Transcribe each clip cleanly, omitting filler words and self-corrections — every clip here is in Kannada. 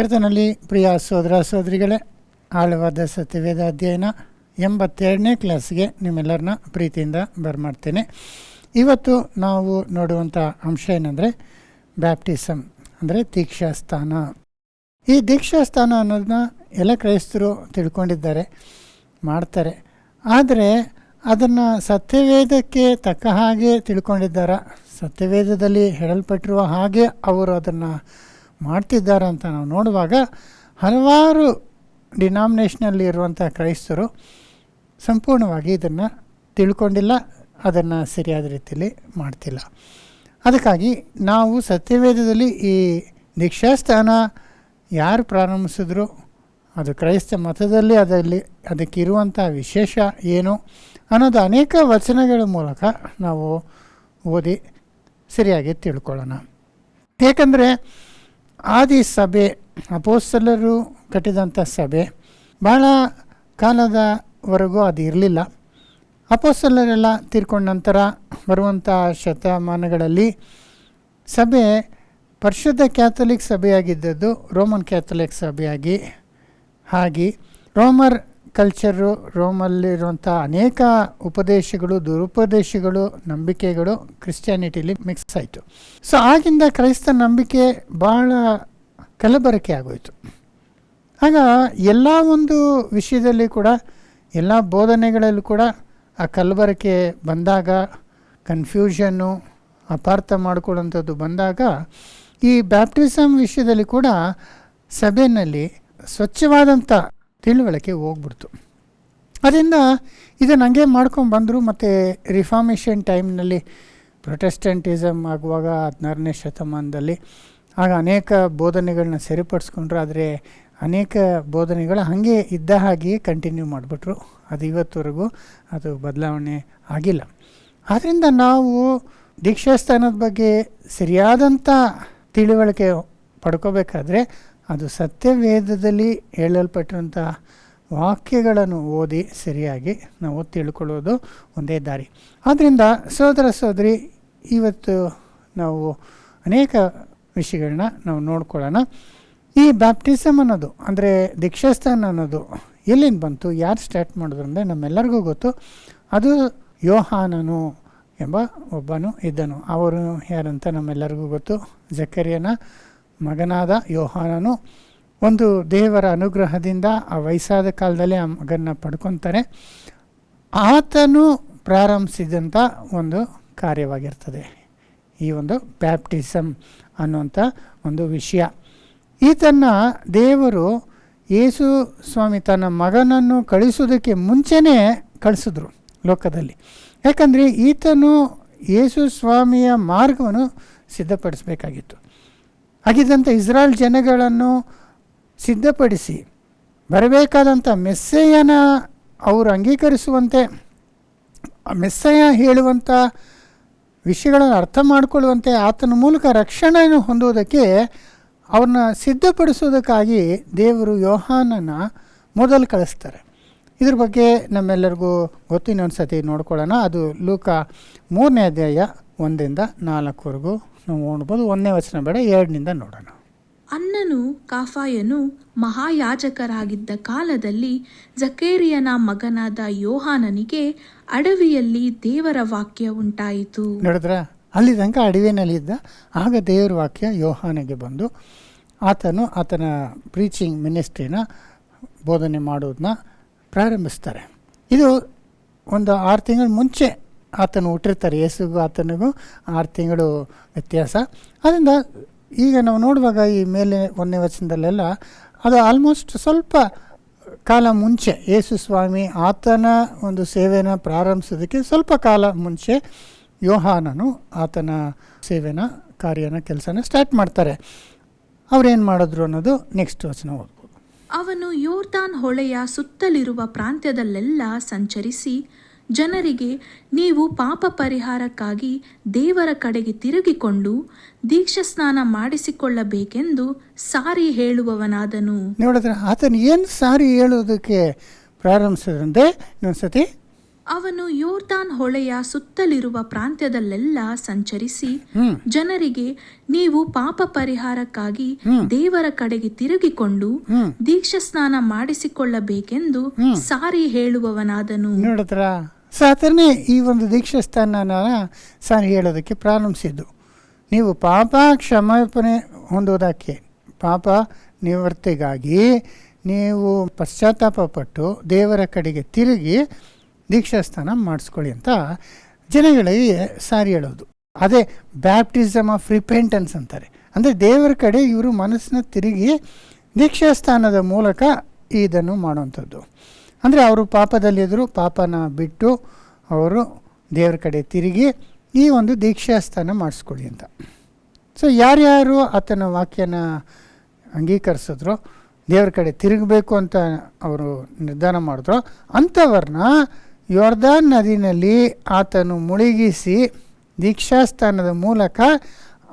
ಕರ್ತನಲ್ಲಿ ಪ್ರಿಯ ಸೋದರ ಸೋದರಿಗಳೇ, ಆಳವಾದ ಸತ್ಯವೇದ ಅಧ್ಯಯನ 82ನೇ ಕ್ಲಾಸ್ಗೆ ನಿಮ್ಮೆಲ್ಲರನ್ನ ಪ್ರೀತಿಯಿಂದ ಬರಮಾಡ್ತೇನೆ. ಇವತ್ತು ನಾವು ನೋಡುವಂಥ ಅಂಶ ಏನಂದರೆ ಬ್ಯಾಪ್ಟಿಸಮ್, ಅಂದರೆ ದೀಕ್ಷಾಸ್ಥಾನ. ಈ ದೀಕ್ಷಾಸ್ಥಾನ ಅನ್ನೋದನ್ನ ಎಲ್ಲ ಕ್ರೈಸ್ತರು ತಿಳ್ಕೊಂಡಿದ್ದಾರೆ, ಮಾಡ್ತಾರೆ. ಆದರೆ ಅದನ್ನು ಸತ್ಯವೇದಕ್ಕೆ ತಕ್ಕ ಹಾಗೆ ತಿಳ್ಕೊಂಡಿದ್ದಾರೆ, ಸತ್ಯವೇದದಲ್ಲಿ ಹೇಳಲ್ಪಟ್ಟಿರುವ ಹಾಗೆ ಅವರು ಅದನ್ನು ಮಾಡ್ತಿದ್ದಾರೆ ಅಂತ ನಾವು ನೋಡುವಾಗ ಹಲವಾರು ಡಿನಾಮಿನೇಷನಲ್ಲಿ ಇರುವಂಥ ಕ್ರೈಸ್ತರು ಸಂಪೂರ್ಣವಾಗಿ ಇದನ್ನು ತಿಳ್ಕೊಂಡಿಲ್ಲ, ಅದನ್ನು ಸರಿಯಾದ ರೀತಿಯಲ್ಲಿ ಮಾಡ್ತಿಲ್ಲ. ಅದಕ್ಕಾಗಿ ನಾವು ಸತ್ಯವೇದದಲ್ಲಿ ಈ ದೀಕ್ಷಾಸ್ಥಾನ ಯಾರು ಪ್ರಾರಂಭಿಸಿದ್ರು, ಅದು ಕ್ರೈಸ್ತ ಮತದಲ್ಲಿ ಅದಕ್ಕಿರುವಂಥ ವಿಶೇಷ ಏನು ಅನ್ನೋದು ಅನೇಕ ವಚನಗಳ ಮೂಲಕ ನಾವು ಓದಿ ಸರಿಯಾಗಿ ತಿಳ್ಕೊಳ್ಳೋಣ. ಏಕೆಂದರೆ ಆದಿ ಸಭೆ, ಅಪೊಸ್ತಲರು ಕಟ್ಟಿದಂಥ ಸಭೆ ಭಾಳ ಕಾಲದವರೆಗೂ ಅದು ಇರಲಿಲ್ಲ. ಅಪೊಸ್ತಲರೆಲ್ಲ ತೀರ್ಕೊಂಡ ನಂತರ ಬರುವಂಥ ಶತಮಾನಗಳಲ್ಲಿ ಸಭೆ ಪರಿಶುದ್ಧ ಕ್ಯಾಥಲಿಕ್ ಸಭೆಯಾಗಿದ್ದದ್ದು ರೋಮನ್ ಕ್ಯಾಥಲಿಕ್ ಸಭೆಯಾಗಿ ರೋಮರ್ ಕಲ್ಚರು, ರೋಮಲ್ಲಿರುವಂಥ ಅನೇಕ ಉಪದೇಶಗಳು, ದುರುಪದೇಶಗಳು, ನಂಬಿಕೆಗಳು ಕ್ರಿಶ್ಚಿಯಾನಿಟಿಲಿ ಮಿಕ್ಸ್ ಆಯಿತು. ಸೊ ಆಗಿಂದ ಕ್ರೈಸ್ತ ನಂಬಿಕೆ ಭಾಳ ಕಲಬೆರಕೆ ಆಗೋಯಿತು. ಆಗ ಎಲ್ಲ ಒಂದು ವಿಷಯದಲ್ಲಿ ಕೂಡ, ಎಲ್ಲ ಬೋಧನೆಗಳಲ್ಲೂ ಕೂಡ ಆ ಕಲಬೆರಕೆ ಬಂದಾಗ, ಕನ್ಫ್ಯೂಷನ್ನು, ಅಪಾರ್ಥ ಮಾಡ್ಕೊಳ್ಳೋಂಥದ್ದು ಬಂದಾಗ ಈ ಬ್ಯಾಪ್ಟಿಸಮ್ ವಿಷಯದಲ್ಲಿ ಕೂಡ ಸಭೆಯಲ್ಲಿ ಸ್ವಚ್ಛವಾದಂಥ ತಿಳುವಳಿಕೆ ಹೋಗ್ಬಿಡ್ತು. ಅದರಿಂದ ಇದನ್ನು ಹಂಗೆ ಮಾಡ್ಕೊಂಡು ಬಂದರು. ಮತ್ತು ರಿಫಾರ್ಮೇಷನ್ ಟೈಮ್ನಲ್ಲಿ ಪ್ರೊಟೆಸ್ಟೆಂಟಿಸಮ್ ಆಗುವಾಗ 16ನೇ ಶತಮಾನದಲ್ಲಿ ಆಗ ಅನೇಕ ಬೋಧನೆಗಳನ್ನ ಸರಿಪಡಿಸ್ಕೊಂಡ್ರು. ಆದರೆ ಅನೇಕ ಬೋಧನೆಗಳು ಹಾಗೆ ಇದ್ದ ಹಾಗೆಯೇ ಕಂಟಿನ್ಯೂ ಮಾಡಿಬಿಟ್ರು. ಅದು ಇವತ್ತುವರೆಗೂ ಅದು ಬದಲಾವಣೆ ಆಗಿಲ್ಲ. ಆದ್ದರಿಂದ ನಾವು ದೀಕ್ಷಾಸ್ಥಾನದ ಬಗ್ಗೆ ಸರಿಯಾದಂಥ ತಿಳುವಳಿಕೆ ಪಡ್ಕೋಬೇಕಾದ್ರೆ ಅದು ಸತ್ಯವೇದದಲ್ಲಿ ಹೇಳಲ್ಪಟ್ಟಿರುವಂಥ ವಾಕ್ಯಗಳನ್ನು ಓದಿ ಸರಿಯಾಗಿ ನಾವು ತಿಳ್ಕೊಳ್ಳೋದು ಒಂದೇ ದಾರಿ. ಆದ್ದರಿಂದ ಸೋದರ ಸೋದರಿ, ಇವತ್ತು ನಾವು ಅನೇಕ ವಿಷಯಗಳನ್ನ ನಾವು ನೋಡ್ಕೊಳ್ಳೋಣ. ಈ ಬ್ಯಾಪ್ಟಿಸಮ್ ಅನ್ನೋದು, ಅಂದರೆ ದೀಕ್ಷಾಸ್ಥಾನ ಅನ್ನೋದು ಎಲ್ಲಿಂದ ಬಂತು, ಯಾರು ಸ್ಟಾರ್ಟ್ ಮಾಡಿದ್ರು ಅಂದರೆ ನಮ್ಮೆಲ್ಲರಿಗೂ ಗೊತ್ತು. ಅದು ಯೋಹಾನನು ಎಂಬ ಒಬ್ಬನು ಇದ್ದನು. ಅವರು ಯಾರಂತ ನಮ್ಮೆಲ್ಲರಿಗೂ ಗೊತ್ತು. ಜಕರ್ಯನ ಮಗನಾದ ಯೋಹಾನನು ಒಂದು ದೇವರ ಅನುಗ್ರಹದಿಂದ ಆ ವಯಸ್ಸಾದ ಕಾಲದಲ್ಲಿ ಆ ಮಗನ ಪಡ್ಕೊತಾರೆ. ಆತನು ಪ್ರಾರಂಭಿಸಿದಂಥ ಒಂದು ಕಾರ್ಯವಾಗಿರ್ತದೆ ಈ ಒಂದು ಬ್ಯಾಪ್ಟಿಸಮ್ ಅನ್ನುವಂಥ ಒಂದು ವಿಷಯ. ಈತನ್ನು ದೇವರು ಯೇಸು ಸ್ವಾಮಿ ತನ್ನ ಮಗನನ್ನು ಕಳಿಸೋದಕ್ಕೆ ಮುಂಚೆನೇ ಕಳಿಸಿದ್ರು ಲೋಕದಲ್ಲಿ. ಯಾಕಂದರೆ ಈತನು ಯೇಸು ಸ್ವಾಮಿಯ ಮಾರ್ಗವನ್ನು ಸಿದ್ಧಪಡಿಸಬೇಕಾಗಿತ್ತು. ಆಗಿದ್ದಂಥ ಇಸ್ರಾಯೇಲ್ ಜನಗಳನ್ನು ಸಿದ್ಧಪಡಿಸಿ ಬರಬೇಕಾದಂಥ ಮೆಸ್ಸೆಯನ ಅವರು ಅಂಗೀಕರಿಸುವಂತೆ, ಮೆಸ್ಸೆಯ ಹೇಳುವಂಥ ವಿಷಯಗಳನ್ನು ಅರ್ಥ ಮಾಡಿಕೊಳ್ಳುವಂತೆ, ಆತನ ಮೂಲಕ ರಕ್ಷಣೆಯನ್ನು ಹೊಂದುವುದಕ್ಕೆ ಅವ್ರನ್ನ ಸಿದ್ಧಪಡಿಸೋದಕ್ಕಾಗಿ ದೇವರು ಯೋಹಾನನ ಮೊದಲು ಕಳಿಸ್ತಾರೆ. ಇದ್ರ ಬಗ್ಗೆ ನಮ್ಮೆಲ್ಲರಿಗೂ ಗೊತ್ತು. ಇನ್ನೊಂದು ಸತಿ ನೋಡ್ಕೊಳ್ಳೋಣ. ಅದು ಲೂಕ 3ನೇ ಅಧ್ಯಾಯ 1-4 ನಾವು ನೋಡ್ಬೋದು. 1ನೇ ವಚನ ಬೇಡ, 2 ನೋಡೋಣ. ಅನ್ನನು ಕಾಫಾಯನು ಮಹಾಯಾಜಕರಾಗಿದ್ದ ಕಾಲದಲ್ಲಿ ಜಕೇರಿಯನ ಮಗನಾದ ಯೋಹಾನನಿಗೆ ಅಡವಿಯಲ್ಲಿ ದೇವರ ವಾಕ್ಯ ಉಂಟಾಯಿತು. ನೋಡಿದ್ರ, ಅಲ್ಲಿ ತನಕ ಅಡವಿನಲ್ಲಿದ್ದ. ಆಗ ದೇವರ ವಾಕ್ಯ ಯೋಹಾನಿಗೆ ಬಂದು ಆತನು ಆತನ ಪ್ರೀಚಿಂಗ್ ಮಿನಿಸ್ಟ್ರಿನ ಬೋಧನೆ ಮಾಡೋದನ್ನ ಪ್ರಾರಂಭಿಸ್ತಾರೆ. ಇದು ಒಂದು 6 ತಿಂಗಳ ಮುಂಚೆ ಆತನು ಹುಟ್ಟಿರ್ತಾರೆ. ಯೇಸುಗೂ ಆತನಿಗೂ 6 ತಿಂಗಳು ವ್ಯತ್ಯಾಸ. ಅದರಿಂದ ಈಗ ನಾವು ನೋಡುವಾಗ ಈ ಮೇಲೆ 1ನೇ ವಚನದಲ್ಲೆಲ್ಲ ಅದು ಆಲ್ಮೋಸ್ಟ್ ಸ್ವಲ್ಪ ಕಾಲ ಮುಂಚೆ, ಯೇಸು ಸ್ವಾಮಿ ಆತನ ಒಂದು ಸೇವೆನ ಪ್ರಾರಂಭಿಸೋದಕ್ಕೆ ಸ್ವಲ್ಪ ಕಾಲ ಮುಂಚೆ ಯೋಹಾನನು ಆತನ ಸೇವೆನ, ಕಾರ್ಯನ, ಕೆಲಸನ ಸ್ಟಾರ್ಟ್ ಮಾಡ್ತಾರೆ. ಅವ್ರೇನು ಮಾಡಿದ್ರು ಅನ್ನೋದು ನೆಕ್ಸ್ಟ್ ವಚನ ಓದ್ಬೋದು. ಅವನು ಯೋರ್ದಾನ್ ಹೊಳೆಯ ಸುತ್ತಲಿರುವ ಪ್ರಾಂತ್ಯದಲ್ಲೆಲ್ಲ ಸಂಚರಿಸಿ ಜನರಿಗೆ, ನೀವು ಪಾಪ ಪರಿಹಾರಕ್ಕಾಗಿ ದೇವರ ಕಡೆಗೆ ತಿರುಗಿಕೊಂಡು ದೀಕ್ಷಾಸ್ನಾನ ಮಾಡಿಸಿಕೊಳ್ಳಬೇಕೆಂದು ಸಾರಿ ಹೇಳುವವನಾದನು. ನೋಡಿದ್ರೆ ಆತನು ಏನು ಸಾರಿ ಹೇಳೋದಕ್ಕೆ ಪ್ರಾರಂಭಿಸಿದ್ರಂತೆ ಇನ್ನೊಂದ್ಸತಿ. ಅವನು ಯೋರ್ದಾನ್ ಹೊಳೆಯ ಸುತ್ತಲಿರುವ ಪ್ರಾಂತ್ಯದಲ್ಲೆಲ್ಲ ಸಂಚರಿಸಿ ಜನರಿಗೆ, ನೀವು ಪಾಪ ಪರಿಹಾರಕ್ಕಾಗಿ ದೇವರ ಕಡೆಗೆ ತಿರುಗಿಕೊಂಡು ದೀಕ್ಷಾಸ್ನಾನ ಮಾಡಿಸಿಕೊಳ್ಳಬೇಕೆಂದು ಸಾರಿ ಹೇಳುವವನಾದನು. ನೋಡಿದ್ರ, ಸಾತನೇ ಈ ಒಂದು ದೀಕ್ಷಾಸ್ನಾನ ಸಾರಿ ಹೇಳೋದಕ್ಕೆ ಪ್ರಾರಂಭಿಸಿದ್ದು. ನೀವು ಪಾಪ ಕ್ಷಮಾಪಣೆ ಹೊಂದುವುದಕ್ಕೆ, ಪಾಪ ನಿವೃತ್ತಿಗಾಗಿ ನೀವು ಪಶ್ಚಾತ್ತಾಪ ಪಟ್ಟು ದೇವರ ಕಡೆಗೆ ತಿರುಗಿ ದೀಕ್ಷಾಸ್ನಾನ ಮಾಡಿಸ್ಕೊಳ್ಳಿ ಅಂತ ಜನಗಳಿಗೆ ಸಾರಿ ಹೇಳೋದು. ಅದೇ ಬ್ಯಾಪ್ಟಿಸಮ್ ಆಫ್ ರಿಪೆಂಟೆನ್ಸ್ ಅಂತಾರೆ. ಅಂದರೆ ದೇವರ ಕಡೆ ಇವರು ಮನಸ್ಸನ್ನ ತಿರುಗಿ ದೀಕ್ಷಾಸ್ನಾನದ ಮೂಲಕ ಇದನ್ನು ಮಾಡುವಂಥದ್ದು. ಅಂದರೆ ಅವರು ಪಾಪದಲ್ಲಿದ್ದರು, ಪಾಪನ ಬಿಟ್ಟು ಅವರು ದೇವರ ಕಡೆ ತಿರುಗಿ ಈ ಒಂದು ದೀಕ್ಷಾಸ್ನಾನ ಮಾಡಿಸ್ಕೊಳ್ಳಿ ಅಂತ. ಸೊ ಯಾರ್ಯಾರು ಆತನ ವಾಕ್ಯನ ಅಂಗೀಕರಿಸಿದ್ರು, ದೇವರ ಕಡೆ ತಿರುಗಬೇಕು ಅಂತ ಅವರು ನಿರ್ಧಾರ ಮಾಡಿದ್ರು, ಅಂಥವ್ರನ್ನ ಯೋರ್ದಾನ್ ನದಿನಲ್ಲಿ ಆತನು ಮುಳುಗಿಸಿ ದೀಕ್ಷಾಸ್ನಾನದ ಮೂಲಕ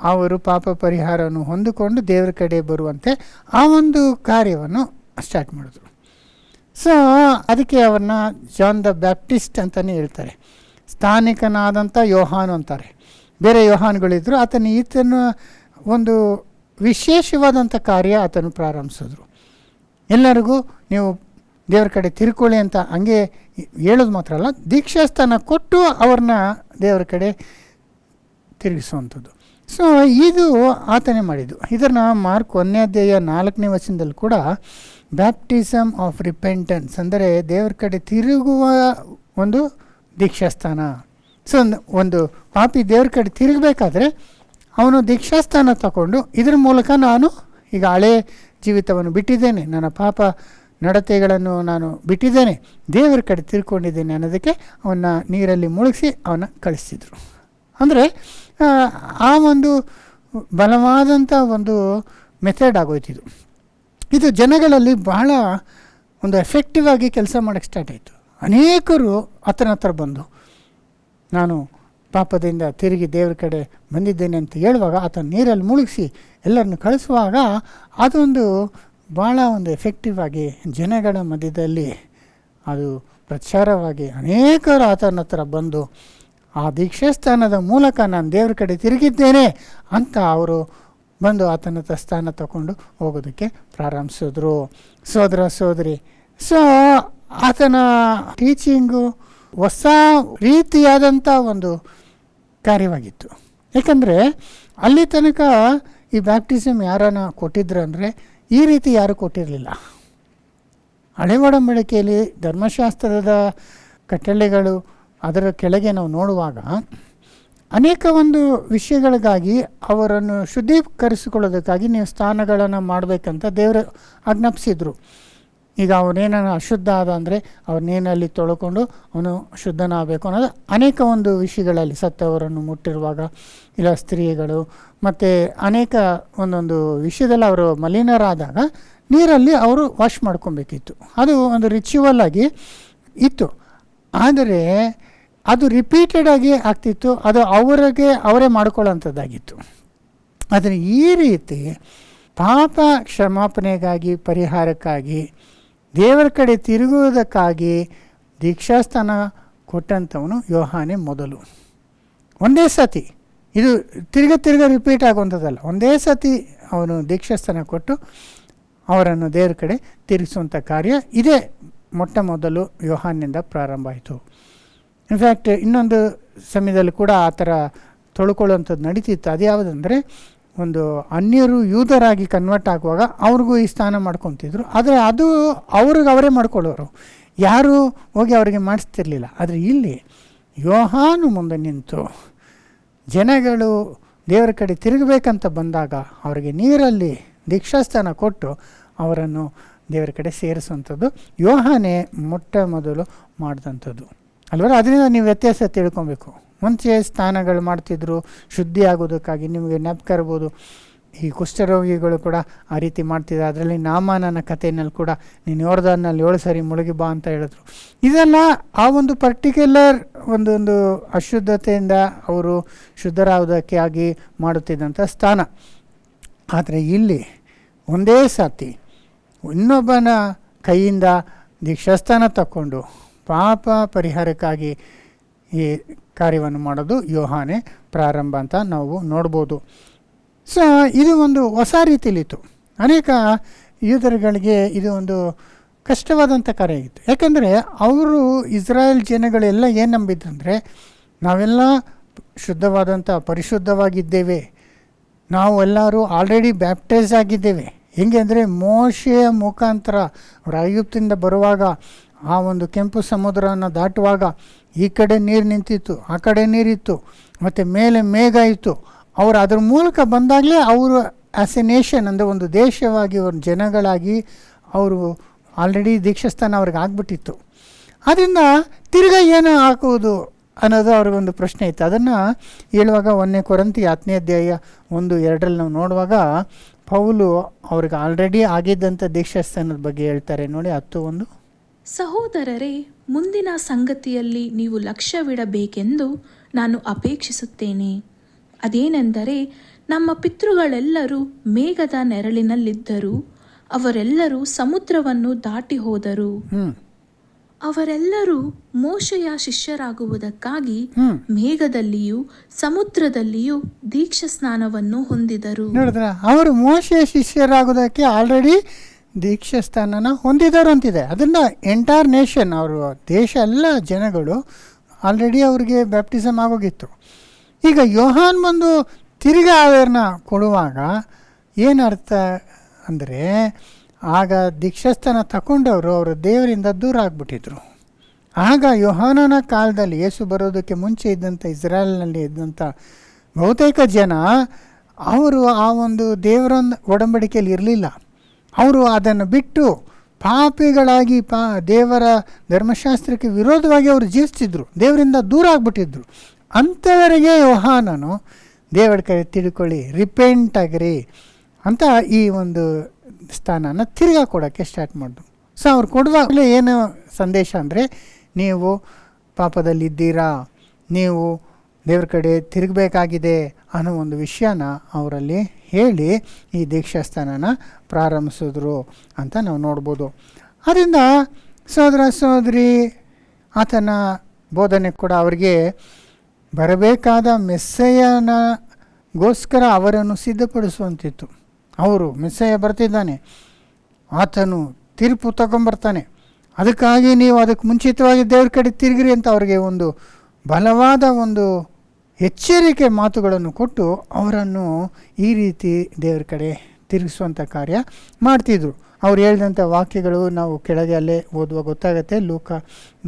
ಅವರು ಪಾಪ ಪರಿಹಾರವನ್ನು ಹೊಂದಿಕೊಂಡು ದೇವರ ಕಡೆ ಬರುವಂತೆ ಆ ಒಂದು ಕಾರ್ಯವನ್ನು ಸ್ಟಾರ್ಟ್ ಮಾಡಿದ್ರು. ಸೊ ಅದಕ್ಕೆ ಅವ್ರನ್ನ ಜಾನ್ ದ ಬ್ಯಾಪ್ಟಿಸ್ಟ್ ಅಂತಲೇ ಹೇಳ್ತಾರೆ. ಸ್ಥಾನಿಕನಾದಂಥ ಯೋಹಾನು ಅಂತಾರೆ. ಬೇರೆ ಯೋಹಾನುಗಳಿದ್ರು, ಈತನ ಒಂದು ವಿಶೇಷವಾದಂಥ ಕಾರ್ಯ ಆತನು ಪ್ರಾರಂಭಿಸಿದ್ರು. ಎಲ್ಲರಿಗೂ ನೀವು ದೇವರ ಕಡೆ ತಿರ್ಕೊಳ್ಳಿ ಅಂತ ಹಂಗೆ ಹೇಳೋದು ಮಾತ್ರ ಅಲ್ಲ, ದೀಕ್ಷಾಸ್ನಾನ ಕೊಟ್ಟು ಅವ್ರನ್ನ ದೇವರ ಕಡೆ ತಿರುಗಿಸುವಂಥದ್ದು. ಸೊ ಇದು ಆತನೇ ಮಾಡಿದ್ದು. ಇದನ್ನು ಮಾರ್ಕ್ 1:4 ಕೂಡ ಬ್ಯಾಪ್ಟಿಸಮ್ ಆಫ್ ರಿಪೆಂಟೆನ್ಸ್ ಅಂದರೆ ದೇವರ ಕಡೆ ತಿರುಗುವ ಒಂದು ದೀಕ್ಷಾಸ್ನಾನ. ಸೊ ಒಂದು ಪಾಪಿ ದೇವ್ರ ಕಡೆ ತಿರುಗಬೇಕಾದ್ರೆ ಅವನು ದೀಕ್ಷಾಸ್ನಾನ ತಗೊಂಡು ಇದರ ಮೂಲಕ ನಾನು ಈಗ ಹಳೆ ಜೀವಿತವನ್ನು ಬಿಟ್ಟಿದ್ದೇನೆ, ನನ್ನ ಪಾಪ ನಡತೆಗಳನ್ನು ನಾನು ಬಿಟ್ಟಿದ್ದೇನೆ, ದೇವರ ಕಡೆ ತಿರ್ಕೊಂಡಿದ್ದೇನೆ ಅನ್ನೋದಕ್ಕೆ ಅವನ್ನ ನೀರಲ್ಲಿ ಮುಳುಗಿಸಿ ಅವನ್ನ ಕಳಿಸ್ತಿದ್ರು. ಅಂದರೆ ಆ ಒಂದು ಬಲವಾದಂಥ ಒಂದು ಮೆಥಡ್ ಆಗೋಯ್ತಿದು. ಇದು ಜನಗಳಲ್ಲಿ ಬಹಳ ಒಂದು ಎಫೆಕ್ಟಿವ್ ಆಗಿ ಕೆಲಸ ಮಾಡೋಕ್ಕೆ ಸ್ಟಾರ್ಟ್ ಆಯಿತು. ಅನೇಕರು ಆತನ ಹತ್ರ ಬಂದು ನಾನು ಪಾಪದಿಂದ ತಿರುಗಿ ದೇವರ ಕಡೆ ಬಂದಿದ್ದೇನೆ ಅಂತ ಹೇಳುವಾಗ ಆತ ನೀರಲ್ಲಿ ಮುಳುಗಿಸಿ ಎಲ್ಲರನ್ನು ಕಳಿಸುವಾಗ ಅದೊಂದು ಭಾಳ ಒಂದು ಎಫೆಕ್ಟಿವ್ ಆಗಿ ಜನಗಳ ಮಧ್ಯದಲ್ಲಿ ಅದು ಪ್ರಚಾರವಾಗಿ ಅನೇಕರು ಆತನ ಹತ್ರ ಬಂದು ಆ ದೀಕ್ಷಾಸ್ನಾನದ ಮೂಲಕ ನಾನು ದೇವರ ಕಡೆ ತಿರುಗಿದ್ದೇನೆ ಅಂತ ಅವರು ಬಂದು ಆತನ ಹತ್ರ ಸ್ಥಾನ ತಗೊಂಡು ಹೋಗೋದಕ್ಕೆ ಪ್ರಾರಂಭಿಸಿದ್ರು. ಸೋದರ ಸೋದರಿ, ಸೊ ಆತನ ಟೀಚಿಂಗು ಹೊಸ ರೀತಿಯಾದಂಥ ಒಂದು ಕಾರ್ಯವಾಗಿತ್ತು. ಯಾಕಂದರೆ ಅಲ್ಲಿ ತನಕ ಈ ಬ್ಯಾಪ್ಟಿಸಮ್ ಯಾರನ್ನ ಕೊಟ್ಟಿದ್ರು ಅಂದರೆ ಈ ರೀತಿ ಯಾರೂ ಕೊಟ್ಟಿರಲಿಲ್ಲ. ಹಳೆ ಒಡಂಬಡಿಕೆಯಲ್ಲಿ ಧರ್ಮಶಾಸ್ತ್ರದ ಕಟ್ಟಳೆಗಳು ಅದರ ಕೆಳಗೆ ನಾವು ನೋಡುವಾಗ ಅನೇಕ ಒಂದು ವಿಷಯಗಳಿಗಾಗಿ ಅವರನ್ನು ಶುದ್ಧೀಕರಿಸಿಕೊಳ್ಳೋದಕ್ಕಾಗಿ ನೀವು ಸ್ಥಾನಗಳನ್ನು ಮಾಡಬೇಕಂತ ದೇವರು ಆಜ್ಞಾಪಿಸಿದ್ರು. ಈಗ ಅವನೇನೋ ಅಶುದ್ಧ ಆದ ಅಂದರೆ ಅವನೇನಲ್ಲಿ ತೊಳ್ಕೊಂಡು ಅವನು ಶುದ್ಧನಾಗಬೇಕು ಅನ್ನೋದು ಅನೇಕ ಒಂದು ವಿಷಯಗಳಲ್ಲಿ, ಸತ್ತವರನ್ನು ಮುಟ್ಟಿರುವಾಗ ಇಲ್ಲ ಸ್ತ್ರೀಗಳು ಮತ್ತು ಅನೇಕ ಒಂದೊಂದು ವಿಷಯದಲ್ಲಿ ಅವರು ಮಲಿನರಾದಾಗ ನೀರಲ್ಲಿ ಅವರು ವಾಶ್ ಮಾಡ್ಕೊಬೇಕಿತ್ತು. ಅದು ಒಂದು ರಿಚುವಲ್ ಆಗಿ ಇತ್ತು. ಆದರೆ ಅದು ರಿಪೀಟೆಡ್ ಆಗಿ ಆಗ್ತಿತ್ತು, ಅದು ಅವರೇ ಮಾಡ್ಕೊಳ್ಳೋಂಥದ್ದಾಗಿತ್ತು. ಆದರೆ ಈ ರೀತಿ ಪಾಪ ಕ್ಷಮಾಪಣೆಗಾಗಿ, ಪರಿಹಾರಕ್ಕಾಗಿ, ದೇವರ ಕಡೆ ತಿರುಗುವುದಕ್ಕಾಗಿ ದೀಕ್ಷಾಸ್ನಾನ ಕೊಟ್ಟಂಥವನು ಯೋಹಾನೇ ಮೊದಲು. ಒಂದೇ ಸತಿ, ಇದು ತಿರ್ಗ ರಿಪೀಟ್ ಆಗುವಂಥದ್ದಲ್ಲ, ಒಂದೇ ಸತಿ ಅವನು ದೀಕ್ಷಾಸ್ನಾನ ಕೊಟ್ಟು ಅವರನ್ನು ದೇವರ ಕಡೆ ತಿರುಗಿಸುವಂಥ ಕಾರ್ಯ ಇದೇ ಮೊಟ್ಟ ಮೊದಲು ಯೋಹಾನ್ನಿಂದ ಪ್ರಾರಂಭ ಆಯಿತು. ಇನ್ಫ್ಯಾಕ್ಟ್ ಇನ್ನೊಂದು ಸಮಯದಲ್ಲಿ ಕೂಡ ಆ ಥರ ತೊಳ್ಕೊಳ್ಳುವಂಥದ್ದು ನಡೀತಿತ್ತು. ಅದು ಯಾವುದಂದರೆ, ಒಂದು ಅನ್ಯರು ಯೂದರಾಗಿ ಕನ್ವರ್ಟ್ ಆಗುವಾಗ ಅವ್ರಿಗೂ ಈ ಸ್ಥಾನ ಮಾಡ್ಕೊತಿದ್ರು. ಆದರೆ ಅದು ಅವರೇ ಮಾಡ್ಕೊಳ್ಳೋರು, ಯಾರೂ ಹೋಗಿ ಅವರಿಗೆ ಮಾಡಿಸ್ತಿರ್ಲಿಲ್ಲ. ಆದರೆ ಇಲ್ಲಿ ಯೋಹಾನು ಮುಂದೆ ನಿಂತು ಜನಗಳು ದೇವರ ಕಡೆ ತಿರುಗಬೇಕಂತ ಬಂದಾಗ ಅವರಿಗೆ ನೀರಲ್ಲಿ ದೀಕ್ಷಾಸ್ಥಾನ ಕೊಟ್ಟು ಅವರನ್ನು ದೇವರ ಕಡೆ ಸೇರಿಸುವಂಥದ್ದು ಯೋಹಾನೇ ಮೊಟ್ಟ ಮೊದಲು ಮಾಡಿದಂಥದ್ದು ಅಲ್ವರ. ಅದರಿಂದ ನೀವು ವ್ಯತ್ಯಾಸ ತಿಳ್ಕೊಬೇಕು. ಮುಂಚೆ ಸ್ನಾನಗಳು ಮಾಡ್ತಿದ್ರು ಶುದ್ಧಿ ಆಗೋದಕ್ಕಾಗಿ. ನಿಮಗೆ ನೆನಪು ಇರ್ಬೋದು, ಈ ಕುಷ್ಠರೋಗಿಗಳು ಕೂಡ ಆ ರೀತಿ ಮಾಡ್ತಿದ್ರು. ಅದರಲ್ಲಿ ನಾಮಾನನ ಕಥೆಯಲ್ಲಿ ಕೂಡ ನೀನು ಯೋರ್ದಾನಲ್ಲಿ 7 ಸರಿ ಮುಳುಗಿ ಬಾ ಅಂತ ಹೇಳಿದ್ರು. ಇದೆಲ್ಲ ಆ ಒಂದು ಪರ್ಟಿಕ್ಯುಲರ್ ಒಂದೊಂದು ಅಶುದ್ಧತೆಯಿಂದ ಅವರು ಶುದ್ಧರಾಗೋದಕ್ಕೆ ಆಗಿ ಮಾಡುತ್ತಿದ್ದಂಥ ಸ್ಥಾನ. ಆದರೆ ಇಲ್ಲಿ ಒಂದೇ ಸಾತಿ ಇನ್ನೊಬ್ಬನ ಕೈಯಿಂದ ದೀಕ್ಷಾಸ್ಥಾನ ತಗೊಂಡು ಪಾಪ ಪರಿಹಾರಕ್ಕಾಗಿ ಈ ಕಾರ್ಯವನ್ನು ಮಾಡೋದು ಯೋಹಾನೇ ಪ್ರಾರಂಭ ಅಂತ ನಾವು ನೋಡ್ಬೋದು. ಸೊ ಇದು ಒಂದು ಹೊಸ ರೀತಿಯಲ್ಲಿತ್ತು. ಅನೇಕ ಯೂದರುಗಳಿಗೆ ಇದು ಒಂದು ಕಷ್ಟವಾದಂಥ ಕಾರ್ಯ ಆಗಿತ್ತು. ಯಾಕಂದರೆ ಅವರು ಇಸ್ರಾಯೇಲ್ ಜನಗಳೆಲ್ಲ ಏನು ನಂಬಿದ್ರಂದರೆ, ನಾವೆಲ್ಲ ಶುದ್ಧವಾದಂಥ ಪರಿಶುದ್ಧವಾಗಿದ್ದೇವೆ, ನಾವು ಎಲ್ಲರೂ ಆಲ್ರೆಡಿ ಬ್ಯಾಪ್ಟೈಸ್ ಆಗಿದ್ದೇವೆ. ಹೆಂಗೆ ಅಂದರೆ ಮೋಶೆಯ ಮುಖಾಂತರ ಅವರು ಐಗುಪ್ತಿಂದ ಬರುವಾಗ ಆ ಒಂದು ಕೆಂಪು ಸಮುದ್ರನ ದಾಟುವಾಗ ಈ ಕಡೆ ನೀರು ನಿಂತಿತ್ತು, ಆ ಕಡೆ ನೀರಿತ್ತು, ಮತ್ತು ಮೇಲೆ ಮೇಘ ಇತ್ತು. ಅವರು ಅದ್ರ ಮೂಲಕ ಬಂದಾಗಲೇ ಅವರು ಆ್ಯಸ್ ಎ ನೇಷನ್ ಅಂದರೆ ಒಂದು ದೇಶವಾಗಿ ಅವ್ರ ಜನಗಳಾಗಿ ಅವರು ಆಲ್ರೆಡಿ ದೀಕ್ಷಾಸ್ಥಾನ ಅವ್ರಿಗೆ ಆಗ್ಬಿಟ್ಟಿತ್ತು. ಅದರಿಂದ ತಿರ್ಗಾ ಏನು ಹಾಕುವುದು ಅನ್ನೋದು ಅವ್ರಿಗೊಂದು ಪ್ರಶ್ನೆ ಇತ್ತು. ಅದನ್ನು ಹೇಳುವಾಗ 1 ಕೊರಿಂಥಿ 10ನೇ ಅಧ್ಯಾಯ 1-2 ನಾವು ನೋಡುವಾಗ ಪೌಲು ಅವ್ರಿಗೆ ಆಲ್ರೆಡಿ ಆಗಿದ್ದಂಥ ದೀಕ್ಷಾಸ್ಥಾನದ ಬಗ್ಗೆ ಹೇಳ್ತಾರೆ ನೋಡಿ. 10:1. ಸಹೋದರರೇ, ಮುಂದಿನ ಸಂಗತಿಯಲ್ಲಿ ನೀವು ಲಕ್ಷ್ಯವಿಡಬೇಕೆಂದು ನಾನು ಅಪೇಕ್ಷಿಸುತ್ತೇನೆ. ಅದೇನೆಂದರೆ, ನಮ್ಮ ಪಿತೃಗಳೆಲ್ಲರೂ ಮೇಘದ ನೆರಳಿನಲ್ಲಿದ್ದರು, ಅವರೆಲ್ಲರೂ ಸಮುದ್ರವನ್ನು ದಾಟಿ ಹೋದರು. ಅವರೆಲ್ಲರೂ ಮೋಶೆಯ ಶಿಷ್ಯರಾಗುವುದಕ್ಕಾಗಿ ಮೇಘದಲ್ಲಿಯೂ ಸಮುದ್ರದಲ್ಲಿಯೂ ದೀಕ್ಷಾ ಸ್ನಾನವನ್ನು ಹೊಂದಿದರು. ನೋಡಿದ್ರ, ಅವರು ಮೋಶೆಯ ಶಿಷ್ಯರಾಗೋದಕ್ಕೆ ಆಲ್ರೆಡಿ ದೀಕ್ಷಾಸ್ಥಾನನ ಹೊಂದಿದರು ಅಂತಿದೆ. ಅದನ್ನು ಎಂಟೈರ್ ನೇಷನ್, ಅವರು ದೇಶ ಎಲ್ಲ ಜನಗಳು ಆಲ್ರೆಡಿ ಅವ್ರಿಗೆ ಬ್ಯಾಪ್ಟಿಸಮ್ ಆಗೋಗಿತ್ತು. ಈಗ ಯೋಹಾನ್ ಬಂದು ತಿರುಗಿ ಅದನ್ನು ಕೊಡುವಾಗ ಏನರ್ಥ ಅಂದರೆ, ಆಗ ದೀಕ್ಷಾಸ್ಥಾನ ತಗೊಂಡವರು ಅವರು ದೇವರಿಂದ ದೂರ ಆಗಿಬಿಟ್ಟಿದ್ರು. ಆಗ ಯೋಹಾನನ ಕಾಲದಲ್ಲಿ ಯೇಸು ಬರೋದಕ್ಕೆ ಮುಂಚೆ ಇದ್ದಂಥ ಇಸ್ರಾಯೇಲ್ನಲ್ಲಿ ಇದ್ದಂಥ ಬಹುತೇಕ ಜನ ಅವರು ಆ ಒಂದು ದೇವರ ಒಡಂಬಡಿಕೆಯಲ್ಲಿ ಇರಲಿಲ್ಲ. ಅವರು ಅದನ್ನು ಬಿಟ್ಟು ಪಾಪಿಗಳಾಗಿ ದೇವರ ಧರ್ಮಶಾಸ್ತ್ರಕ್ಕೆ ವಿರೋಧವಾಗಿ ಅವರು ಜೀವಿಸ್ತಿದ್ರು, ದೇವರಿಂದ ದೂರ ಆಗಿಬಿಟ್ಟಿದ್ರು. ಅಂಥವರಿಗೆ ಯೋಹಾನನು ದೇವರ ಕೈ ತಿಳ್ಕೊಳ್ಳಿ, ರಿಪೆಂಟ್ ಆಗಿರಿ ಅಂತ ಈ ಒಂದು ಸ್ಥಾನನ ತಿರ್ಗಾ ಕೊಡೋಕ್ಕೆ ಸ್ಟಾರ್ಟ್ ಮಾಡಿದ್ರು. ಸೊ ಅವ್ರು ಕೊಡುವಾಗಲೇ ಏನು ಸಂದೇಶ ಅಂದರೆ, ನೀವು ಪಾಪದಲ್ಲಿದ್ದೀರಾ, ನೀವು ದೇವ್ರ ಕಡೆ ತಿರುಗಬೇಕಾಗಿದೆ ಅನ್ನೋ ಒಂದು ವಿಷಯನ ಅವರಲ್ಲಿ ಹೇಳಿ ಈ ದೀಕ್ಷಾಸ್ಥಾನನ ಪ್ರಾರಂಭಿಸಿದ್ರು ಅಂತ ನಾವು ನೋಡ್ಬೋದು. ಅದರಿಂದ ಸಹೋದರ ಸಹೋದರಿ, ಆತನ ಬೋಧನೆ ಕೂಡ ಅವರಿಗೆ ಬರಬೇಕಾದ ಮೆಸ್ಸಯ್ಯನಗೋಸ್ಕರ ಅವರನ್ನು ಸಿದ್ಧಪಡಿಸುವಂತಿತ್ತು. ಅವರು ಮೆಸ್ಸಯ್ಯ ಬರ್ತಿದ್ದಾನೆ, ಆತನು ತೀರ್ಪು ತಗೊಂಬರ್ತಾನೆ, ಅದಕ್ಕಾಗಿ ನೀವು ಅದಕ್ಕೆ ಮುಂಚಿತವಾಗಿ ದೇವ್ರ ಕಡೆ ತಿರುಗಿರಿ ಅಂತ ಅವರಿಗೆ ಒಂದು ಬಲವಾದ ಒಂದು ಎಚ್ಚರಿಕೆ ಮಾತುಗಳನ್ನು ಕೊಟ್ಟು ಅವರನ್ನು ಈ ರೀತಿ ದೇವ್ರ ಕಡೆ ತಿರುಗಿಸುವಂಥ ಕಾರ್ಯ ಮಾಡ್ತಿದ್ರು. ಅವ್ರು ಹೇಳಿದಂಥ ವಾಕ್ಯಗಳು ನಾವು ಕೆಳಗೆ ಅಲ್ಲೇ ಓದುವ ಗೊತ್ತಾಗುತ್ತೆ. ಲೂಕ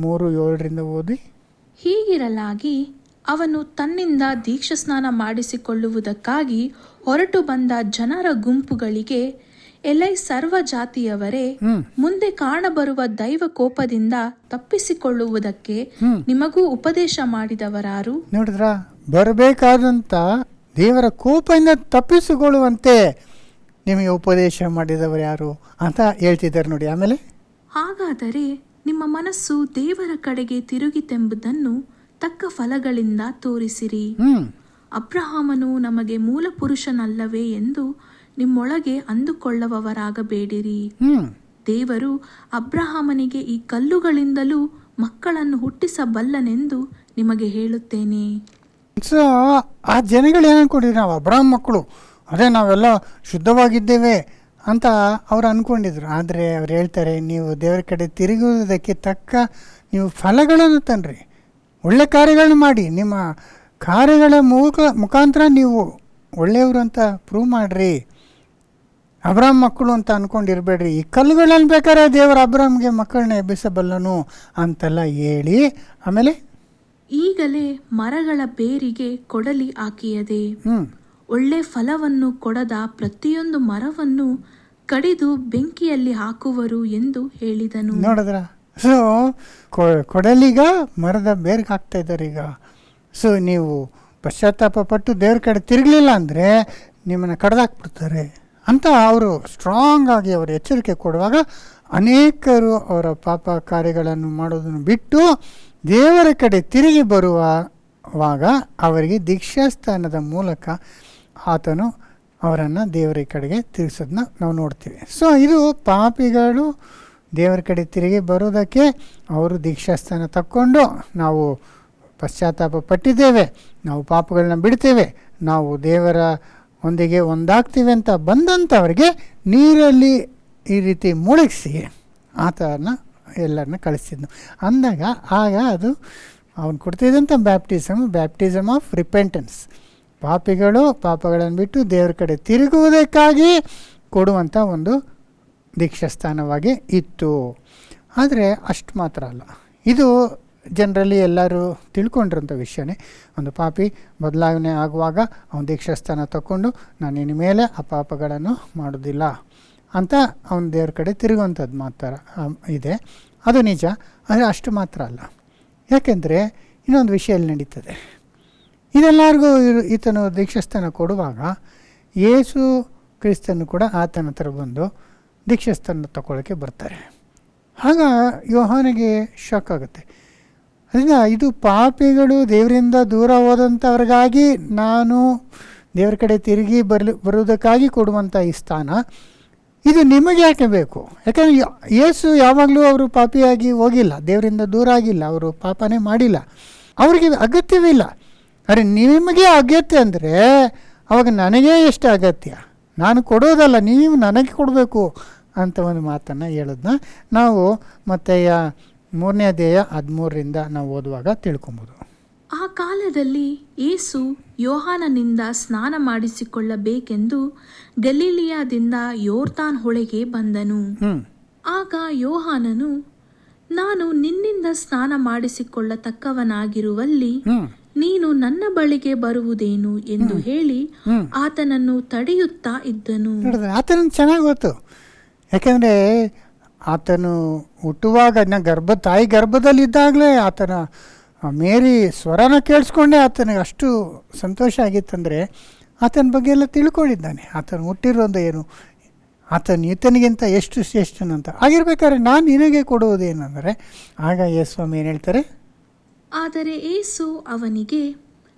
3:7 ಓದಿ. ಹೀಗಿರಲಾಗಿ ಅವನು ತನ್ನಿಂದ ದೀಕ್ಷಾಸ್ನಾನ ಮಾಡಿಸಿಕೊಳ್ಳುವುದಕ್ಕಾಗಿ ಹೊರಟು ಬಂದ ಜನರ ಗುಂಪುಗಳಿಗೆ, ಎಲೈ ಸರ್ವ ಜಾತಿಯವರೇ, ಮುಂದೆ ಕಾಣಬರುವ ದೈವ ಕೋಪದಿಂದ ತಪ್ಪಿಸಿಕೊಳ್ಳುವುದಕ್ಕೆ ನಿಮಗೂ ಉಪದೇಶ ಮಾಡಿದವರಾರು? ನೋಡಿದ್ರ, ಬರಬೇಕಾದಂಥ ದೇವರ ಕೋಪದಿಂದ ತಪ್ಪಿಸಿಕೊಳ್ಳುವಂತೆ ನಿಮಗೆ ಉಪದೇಶ ಮಾಡಿದವರು ಯಾರು ಅಂತ ಹೇಳ್ತಿದ್ದಾರೆ ನೋಡಿ. ಆಮೇಲೆ, ಹಾಗಾದರೆ ನಿಮ್ಮ ಮನಸ್ಸು ದೇವರ ಕಡೆಗೆ ತಿರುಗಿತೆಂಬುದನ್ನು ತಕ್ಕ ಫಲಗಳಿಂದ ತೋರಿಸಿರಿ. ಅಬ್ರಹಾಮನು ನಮಗೆ ಮೂಲ ಪುರುಷನಲ್ಲವೇ ಎಂದು ನಿಮ್ಮೊಳಗೆ ಅಂದುಕೊಳ್ಳುವವರಾಗಬೇಡಿರಿ. ದೇವರು ಅಬ್ರಹಾಮನಿಗೆ ಈ ಕಲ್ಲುಗಳಿಂದಲೂ ಮಕ್ಕಳನ್ನು ಹುಟ್ಟಿಸಬಲ್ಲನೆಂದು ನಿಮಗೆ ಹೇಳುತ್ತೇನೆ. ಸೊ ಆ ಜನಗಳು ಏನು ಅನ್ಕೊಂಡಿದ್ರು, ನಾವು ಅಬ್ರಹಾಮ್ ಮಕ್ಕಳು, ಅದೇ ನಾವೆಲ್ಲ ಶುದ್ಧವಾಗಿದ್ದೇವೆ ಅಂತ ಅವ್ರು ಅಂದ್ಕೊಂಡಿದ್ರು. ಆದರೆ ಅವ್ರು ಹೇಳ್ತಾರೆ, ನೀವು ದೇವರ ಕಡೆ ತಿರುಗುವುದಕ್ಕೆ ತಕ್ಕ ನೀವು ಫಲಗಳನ್ನು ತನ್ನಿರಿ, ಒಳ್ಳೆ ಕಾರ್ಯಗಳನ್ನು ಮಾಡಿ, ನಿಮ್ಮ ಕಾರ್ಯಗಳ ಮುಖಾಂತರ ನೀವು ಒಳ್ಳೆಯವರು ಅಂತ ಪ್ರೂವ್ ಮಾಡಿರಿ. ಅಬ್ರಾಮ್ ಮಕ್ಕಳು ಅಂತ ಅಂದ್ಕೊಂಡಿರಬೇಡ್ರಿ, ಈ ಕಲ್ಲುಗಳಲ್ಲಿ ಬೇಕಾದ್ರೆ ದೇವರು ಅಬ್ರಾಮ್ಗೆ ಮಕ್ಕಳನ್ನ ಎಬ್ಬಿಸಬಲ್ಲನು ಅಂತೆಲ್ಲ ಹೇಳಿ, ಆಮೇಲೆ ಈಗಲೇ ಮರಗಳ ಬೇರಿಗೆ ಕೊಡಲಿ ಹಾಕಿಯದೆ, ಒಳ್ಳೆ ಫಲವನ್ನು ಕೊಡದ ಪ್ರತಿಯೊಂದು ಮರವನ್ನು ಕಡಿದು ಬೆಂಕಿಯಲ್ಲಿ ಹಾಕುವರು ಎಂದು ಹೇಳಿದನು. ನೋಡಿದ್ರ, ಸೊ ಕೊಡಲಿಗ ಮರದ ಬೇರ್ಗೆ ಹಾಕ್ತಾ ಇದ್ದಾರೆ ಈಗ. ಸೊ ನೀವು ಪಶ್ಚಾತ್ತಾಪ ಪಟ್ಟು ದೇವ್ರ ಕಡೆ ತಿರುಗಲಿಲ್ಲ ಅಂದರೆ ನಿಮ್ಮನ್ನು ಕಡ್ದಾಕ್ಬಿಡ್ತಾರೆ ಅಂತ ಅವರು ಸ್ಟ್ರಾಂಗ್ ಆಗಿ ಅವರು ಎಚ್ಚರಿಕೆ ಕೊಡುವಾಗ, ಅನೇಕರು ಅವರ ಪಾಪ ಕಾರ್ಯಗಳನ್ನು ಮಾಡೋದನ್ನು ಬಿಟ್ಟು ದೇವರ ಕಡೆ ತಿರುಗಿ ಬರುವಾಗ ಅವರಿಗೆ ದೀಕ್ಷಾಸ್ಥಾನದ ಮೂಲಕ ಆತನು ಅವರನ್ನು ದೇವರ ಕಡೆಗೆ ತಿರುಗಿಸೋದನ್ನ ನಾವು ನೋಡ್ತೀವಿ. ಸೊ ಇದು ಪಾಪಿಗಳು ದೇವರ ಕಡೆ ತಿರುಗಿ ಬರೋದಕ್ಕೆ ಅವರು ದೀಕ್ಷಾಸ್ಥಾನ ತಕ್ಕೊಂಡು ನಾವು ಪಶ್ಚಾತ್ತಾಪ ಪಟ್ಟಿದ್ದೇವೆ, ನಾವು ಪಾಪಗಳನ್ನ ಬಿಡ್ತೇವೆ, ನಾವು ದೇವರ ಒಂದಿಗೆ ಒಂದಾಗ್ತೀವಿ ಅಂತ ಬಂದಂಥವ್ರಿಗೆ ನೀರಲ್ಲಿ ಈ ರೀತಿ ಮುಳುಗಿಸಿ ಆತನ ಎಲ್ಲರನ್ನ ಕಳಿಸಿದ್ನು ಅಂದಾಗ ಆಗ ಅದು ಅವನು ಕೊಡ್ತಿದ್ದಂಥ ಬ್ಯಾಪ್ಟಿಸಮ್ ಆಫ್ ರಿಪೆಂಟೆನ್ಸ್, ಪಾಪಿಗಳು ಪಾಪಗಳನ್ನು ಬಿಟ್ಟು ದೇವರ ಕಡೆ ತಿರುಗುವುದಕ್ಕಾಗಿ ಕೊಡುವಂಥ ಒಂದು ದೀಕ್ಷಾಸ್ಥಾನವಾಗಿ ಇತ್ತು. ಆದರೆ ಅಷ್ಟು ಮಾತ್ರ ಅಲ್ಲ, ಇದು ಜನರಲ್ಲಿ ಎಲ್ಲರೂ ತಿಳ್ಕೊಂಡಿರೋಂಥ ವಿಷಯನೇ. ಒಂದು ಪಾಪಿ ಬದಲಾವಣೆ ಆಗುವಾಗ ಅವನ ದೀಕ್ಷಾಸ್ಥಾನ ತಗೊಂಡು ನಾನು ಇನ್ನು ಮೇಲೆ ಆ ಪಾಪಗಳನ್ನು ಮಾಡೋದಿಲ್ಲ ಅಂತ ಅವನ ದೇವ್ರ ಕಡೆ ತಿರುಗುವಂಥದ್ದು ಮಾತ್ರ ಇದೆ, ಅದು ನಿಜ. ಆದರೆ ಅಷ್ಟು ಮಾತ್ರ ಅಲ್ಲ, ಯಾಕೆಂದರೆ ಇನ್ನೊಂದು ವಿಷಯ ಇಲ್ಲಿ ನಡೀತದೆ. ಇದೆಲ್ಲರಿಗೂ ಈತನು ದೀಕ್ಷಾಸ್ಥಾನ ಕೊಡುವಾಗ ಯೇಸು ಕ್ರಿಸ್ತನು ಕೂಡ ಆತನ ಹತ್ರ ಬಂದು ದೀಕ್ಷಾಸ್ಥಾನ ತಗೊಳ್ಳೋಕ್ಕೆ ಬರ್ತಾರೆ. ಆಗ ಯೋಹಾನಿಗೆ ಶಾಕ್ ಆಗುತ್ತೆ. ಅದರಿಂದ ಇದು ಪಾಪಿಗಳು ದೇವರಿಂದ ದೂರ ಹೋದಂಥವ್ರಿಗಾಗಿ ನಾನು ದೇವರ ಕಡೆ ತಿರುಗಿ ಬರುವುದಕ್ಕಾಗಿ ಕೊಡುವಂಥ ಈ ಸ್ಥಾನ ಇದು ನಿಮಗೆ ಯಾಕೆ ಬೇಕು? ಯಾಕಂದರೆ ಯೇಸು ಯಾವಾಗಲೂ ಅವರು ಪಾಪಿಯಾಗಿ ಹೋಗಿಲ್ಲ, ದೇವರಿಂದ ದೂರ ಆಗಿಲ್ಲ, ಅವರು ಪಾಪನೇ ಮಾಡಿಲ್ಲ, ಅವರಿಗೆ ಅಗತ್ಯವಿಲ್ಲ. ಅರೆ ನಿಮಗೆ ಅಗತ್ಯ ಅಂದರೆ ಅವಾಗ ನನಗೇ ಎಷ್ಟು ಅಗತ್ಯ, ನಾನು ಕೊಡೋದಲ್ಲ ನೀವು ನನಗೆ ಕೊಡಬೇಕು ಅಂತ ಒಂದು ಮಾತನ್ನು ಹೇಳೋದನ್ನ ನಾವು ಮತ್ತೆ 3ನೇ ಅಧ್ಯಾಯ 13ರಿಂದ ನಾವು ಓದುವಾಗ ತಿಳ್ಕೊಬೋದು. ಆ ಕಾಲದಲ್ಲಿ ಯೇಸು ಯೋಹಾನನಿಂದ ಸ್ನಾನ ಮಾಡಿಸಿಕೊಳ್ಳಬೇಕೆಂದು ಗಲಿಲಿಯಾದಿಂದ ಯೋರ್ದಾನ್ ಹೊಳೆಗೆ ಬಂದನು. ಆಗ ಯೋಹಾನನು, ನಾನು ನಿನ್ನಿಂದ ಸ್ನಾನ ಮಾಡಿಸಿಕೊಳ್ಳತಕ್ಕವನಾಗಿರುವಲ್ಲಿ ನೀನು ನನ್ನ ಬಳಿಗೆ ಬರುವುದೇನು ಎಂದು ಹೇಳಿ ಆತನನ್ನು ತಡೆಯುತ್ತಾ ಇದ್ದನು. ಆತನ ಚೆನ್ನಾಗಿ ಗೊತ್ತು, ಯಾಕೆಂದರೆ ಆತನು ಹುಟ್ಟುವಾಗ ತಾಯಿ ಗರ್ಭದಲ್ಲಿದ್ದಾಗಲೇ ಆತನ ಮೇರಿ ಸ್ವರನ ಕೇಳಿಸ್ಕೊಂಡೆ ಆತನಿಗೆ ಅಷ್ಟು ಸಂತೋಷ ಆಗಿತ್ತಂದರೆ ಆತನ ಬಗ್ಗೆ ಎಲ್ಲ ತಿಳ್ಕೊಂಡಿದ್ದಾನೆ. ಆತನು ಹುಟ್ಟಿರೋದು ಏನು, ಈತನಿಗಿಂತ ಎಷ್ಟು ಶ್ರೇಷ್ಠನಂತ. ಆಗಿರ್ಬೇಕಾದ್ರೆ ನಾನು ನಿನಗೆ ಕೊಡುವುದೇನೆಂದರೆ ಆಗ ಯೇಸ್ವಾಮಿ ಏನು ಹೇಳ್ತಾರೆ, ಆದರೆ ಯೇಸು ಅವನಿಗೆ,